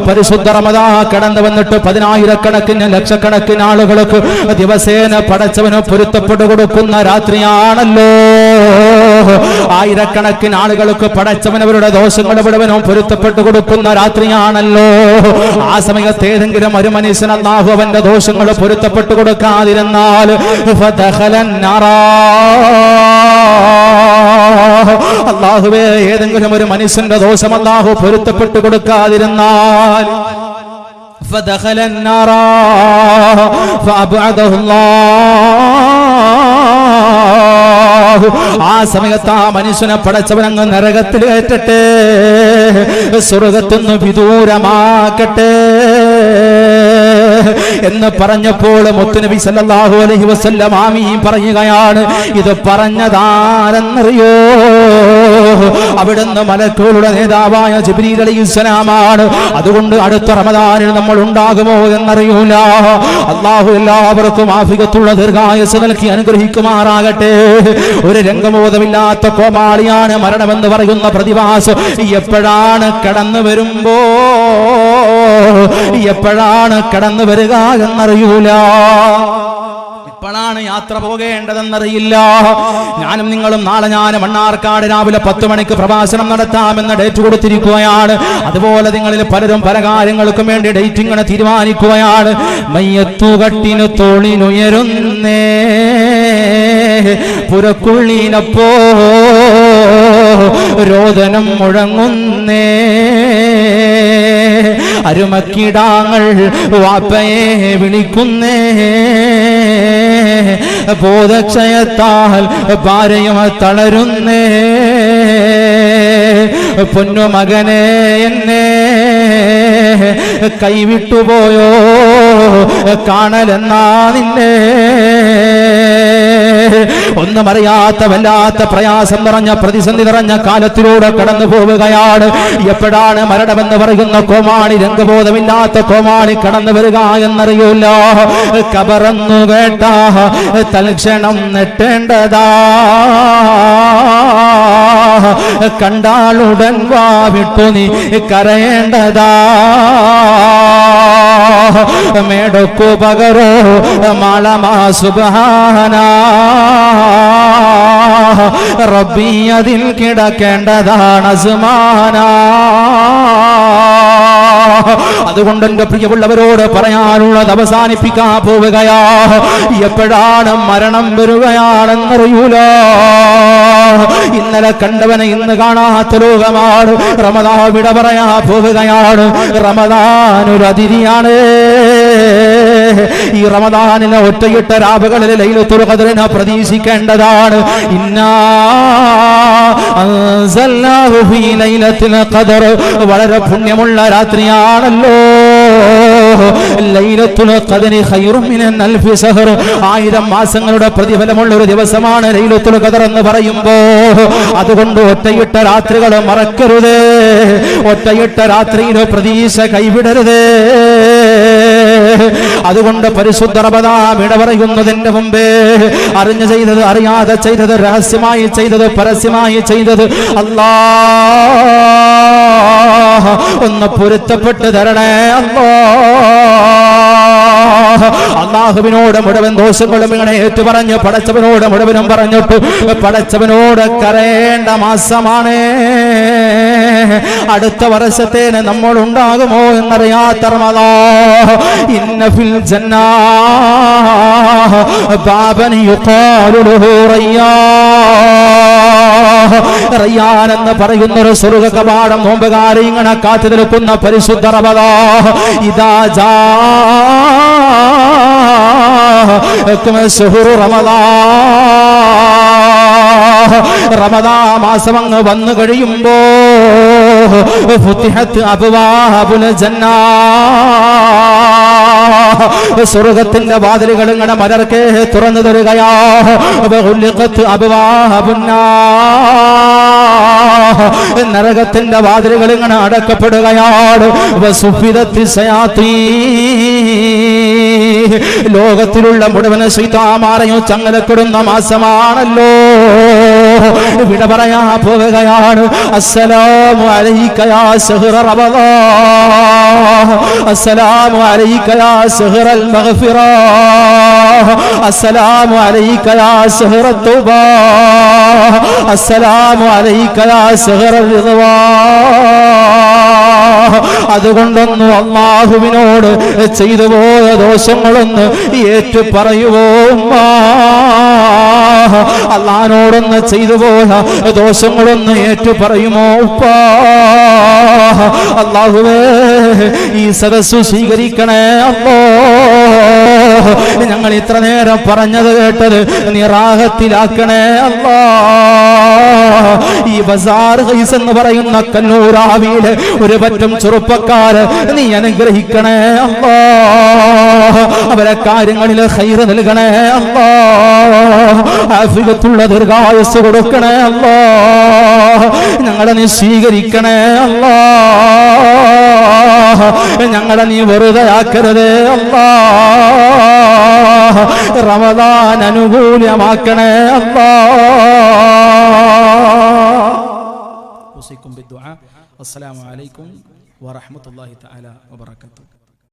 പരിശുദ്ധ റമദാൻ കടന്നു വന്നിട്ട് 10,000-കണക്കിന് ലക്ഷക്കണക്കിന് ആളുകൾക്ക് ദിവസേന പടച്ചവന് പൊരുത്തപ്പെട്ടു കൊടുക്കുന്ന രാത്രിയാണല്ലോ. 1000-കണക്കിന് ആളുകൾക്ക് പടച്ചവനവരുടെ ദോഷങ്ങൾ മുഴുവനും പൊരുത്തപ്പെട്ടു കൊടുക്കുന്ന രാത്രിയാണല്ലോ. ആ സമയത്ത് ഏതെങ്കിലും ഒരു മനുഷ്യൻ അല്ലാഹു അവന്റെ ദോഷങ്ങൾ പൊരുത്തപ്പെട്ടു കൊടുക്കാതിരുന്നാൽ അല്ലാഹുവേ, ഏതെങ്കിലും ഒരു മനുഷ്യന്റെ ദോഷം അല്ലാഹു പൊരുത്തപ്പെട്ടു കൊടുക്കാതിരുന്നാൽ فدخل النار فأبعده الله. ആ സമയത്ത് ആ മനുഷ്യനെ പടച്ചവനങ്ങ് നരകത്തിലേറ്റട്ടെ, സ്വർഗത്തുനിന്ന് വിദൂരമാക്കട്ടെ എന്ന് പറഞ്ഞപ്പോൾ മുത്തുനബി സല്ലല്ലാഹു അലൈഹി വസല്ലം ആമീൻ പറയുകയാണ്. ഇത് പറഞ്ഞതാരെന്നറിയോ? അവിടുന്ന് മലക്കുകളുടെ നേതാവായ ജിബ്രീൽ അലൈഹിസ്സലാമാണ്. അതുകൊണ്ട് അടുത്ത റമദാനിൽ നമ്മൾ ഉണ്ടാകുമോ എന്നറിയൂല. അല്ലാഹു എല്ലാവർക്കും ആഫിയത്തുള്ള ദീർഘായുസ്സ് നൽകി അനുഗ്രഹിക്കുമാറാകട്ടെ. ഒരു രംഗബോധമില്ലാത്ത കോമാളിയാണ് മരണമെന്ന് പറയുന്ന പ്രതിഭാസം എപ്പോഴാണ് കടന്നു വരുമ്പോ, എപ്പോഴാണ് കടന്നു വരിക എന്നറിയൂല, എപ്പോഴാണ് യാത്ര പോകേണ്ടതെന്നറിയില്ല. ഞാനും നിങ്ങളും നാളെ ഞാൻ മണ്ണാർക്കാട് രാവിലെ 10 മണിക്ക് പ്രഭാഷണം നടത്താമെന്ന് ഡേറ്റ് കൊടുത്തിരിക്കുകയാണ്. അതുപോലെ നിങ്ങളിൽ പലരും പല കാര്യങ്ങൾക്കും വേണ്ടി ഡേറ്റ് ഇങ്ങനെ തീരുമാനിക്കുകയാണ്. മയ്യത്തുകട്ടിന് തോളിനുയരുന്നേ പുരക്കുള്ളിനപ്പോ രോദനം മുഴങ്ങുന്നേ, അരുമക്കിടാങ്ങൾ വാപ്പയെ വിളിക്കുന്നേ, ബോധക്ഷയത്താൽ ഭാര്യയും തളരുന്നേ, പൊന്നുമകനെ എന്നെ കൈവിട്ടുപോയോ കാണലെന്നാ നിന്നെ. ഒന്നും അറിയാത്ത വല്ലാത്ത പ്രയാസം നിറഞ്ഞ പ്രതിസന്ധി നിറഞ്ഞ കാലത്തിലൂടെ കടന്നു പോവുകയാണ്. എപ്പോഴാണ് മരണമെന്ന് പറയുന്ന കോമാളി, രംഗബോധമില്ലാത്ത കോമാളി കടന്നു വരിക എന്നറിയൂല. കബറന്നു കേട്ട തൽക്ഷണം നെട്ടേണ്ടതാ, കണ്ടാളുടൻ വാവിട്ടു നീ കരയേണ്ടതാ. മേടക്കു പകരോ മാളമാ സുബ്ഹാനാ, റബ്ബി അതിൽ കിടക്കേണ്ടതാണ് അസ്മാന. അതുകൊണ്ട് എന്റെ പ്രിയമുള്ളവരോട് പറയാനുള്ളത് അവസാനിപ്പിക്കാൻ പോവുകയാ. എപ്പോഴാണ് മരണം വരികയാണെന്നറിയൂല. ഇന്നലെ കണ്ടവനെ ഇന്ന് കാണാത്ത ലോകമാണ്. റമദാൻ വിട പറയാ പോവുകയാണ്. റമദാൻ ഒരു അതിഥിയാണ്. ഈ റമദാനിലെ ഒറ്റയിട്ട രാവുകളിൽ ലൈലത്തുൽ ഖദ്റിനെ പ്രതീക്ഷിക്കേണ്ടതാണ്. ഇന്നാ അൻസൽനാഹു ഫീ ലൈലത്തുൽ ഖദ്ർ, വളരെ പുണ്യമുള്ള രാത്രിയാണല്ലോ. ലൈലത്തുൽ ഖദ്രി ഖൈറും മിനൻ അൽഫി ശഹർ, 1000 മാസങ്ങളുടെ പ്രതിഫലമുള്ള ഒരു ദിവസമാണ് ലൈലത്തുൽ ഖദ്ർ എന്ന് പറയുമ്പോ. അതുകൊണ്ട് ഒറ്റയിട്ട രാത്രികൾ മറക്കരുത്. ഒറ്റയിട്ട രാത്രിയിൽ പ്രതീക്ഷ കൈവിടരുത്. അതുകൊണ്ട് പരിശുദ്ധ റമദാൻ വിട പറയുന്നതിന്റെ മുമ്പേ അറിഞ്ഞു ചെയ്തത്, അറിയാതെ ചെയ്തത്, രഹസ്യമായി ചെയ്തത്, പരസ്യമായി ചെയ്തത് അല്ലാഹ് ഒന്ന് പൊരുത്തപ്പെട്ട് തരണേ അല്ലാഹുവിനോട് മുഴുവൻ ദോഷങ്ങളും ഇങ്ങനെ ഏറ്റുപറഞ്ഞ് പടച്ചവനോട് മുഴുവനും പറഞ്ഞിട്ട് പടച്ചവനോട് കരയേണ്ട മാസമാണ്. അടുത്ത വർഷത്തേന് നമ്മൾ ഉണ്ടാകുമോ എന്നറിയാത്ത റമദാൻ. ഇന്ന ഫിൽ ജന്നാ ബാബൻ യുഖാലു ലഹു റയ്യാൻ എന്ന് പറയുന്ന ഒരു സ്വർഗ്ഗ കവാടം നോമ്പുകാരെ ഇങ്ങനെ കാത്തു നിൽക്കുന്ന പരിശുദ്ധ റമദാൻ. ഇദാ ജാ ശഹ്റു റമദാൻ മാസം അങ്ങ് വന്നു കഴിയുമ്പോ ഫുതിഹത് അബ്വാബുൽ ജന്നാ, സ്വർഗ്ഗത്തിന്റെ വാതിലുകൾ ഇങ്ങനെ മലർക്കെ തുറന്നു തരികയാ. നരകത്തിന്റെ വാതിലുകൾ ഇങ്ങനെ അടക്കപ്പെടുകയാണ്. ലോകത്തിലുള്ള മുഴുവൻ ശൈത്താന്മാരെയും ചങ്ങലക്കിടുന്ന മാസമാണല്ലോ. വിട പറയാ പോവുകയാണ്. അസ്സലാമു അലൈക യാ ശഹ്റ റമദാൻ, അസ്സലാമു അലൈക യാ ശഹ്റൽ മഗ്ഫിറ, അസ്സലാമു അലൈക യാ ശഹ്റ തൗബ, അസ്സലാമു അലൈക യാ ശഹ്റ റിദ്വാൻ. അതുകൊണ്ടൊന്നും അല്ലാഹുവിനോട് ചെയ്തു പോയ ദോഷങ്ങളൊന്ന് ഏറ്റു പറയുവോ അല്ലാഹുവിനോടൊന്ന് ചെയ്തു പോയ ദോഷങ്ങളൊന്ന് ഏറ്റു പറയുമോ ഉപ്പാ? അല്ലാഹുവേ ഈ സദസ്സ് സ്വീകരിക്കണേ അല്ലാ. ഞങ്ങൾ ഇത്ര നേരം പറഞ്ഞത് കേട്ടത് നീ റാഹത്തിലാക്കണേ അല്ലാ. ഈ ബസാർ ഖൈസ് എന്ന് പറയുന്ന കണ്ണൂരാവിയിലെ ഒരു പറ്റം ചെറുപ്പക്കാര് നീ അനുഗ്രഹിക്കണേ അല്ലാ. അവരെ കാര്യങ്ങളിൽ ഖൈർ നൽകണേ അല്ലാ. ആഫിയത്തുള്ള ദീർഘായുസ്സ് കൊടുക്കണേ അല്ലാ. ഞങ്ങളെ നീ സ്വീകരിക്കണേ അല്ലാ. ഞങ്ങളെ നീ വെറുതെ ആക്കരുതേ അല്ലാ. റമദാൻ അനുകൂലമാക്കണേ അല്ലാ. ഉസൈക്കും ബിദ്ദുആ. അസ്സലാമു അലൈക്കും വറഹ്മത്തുള്ളാഹി തആല വബറകാതുഹു.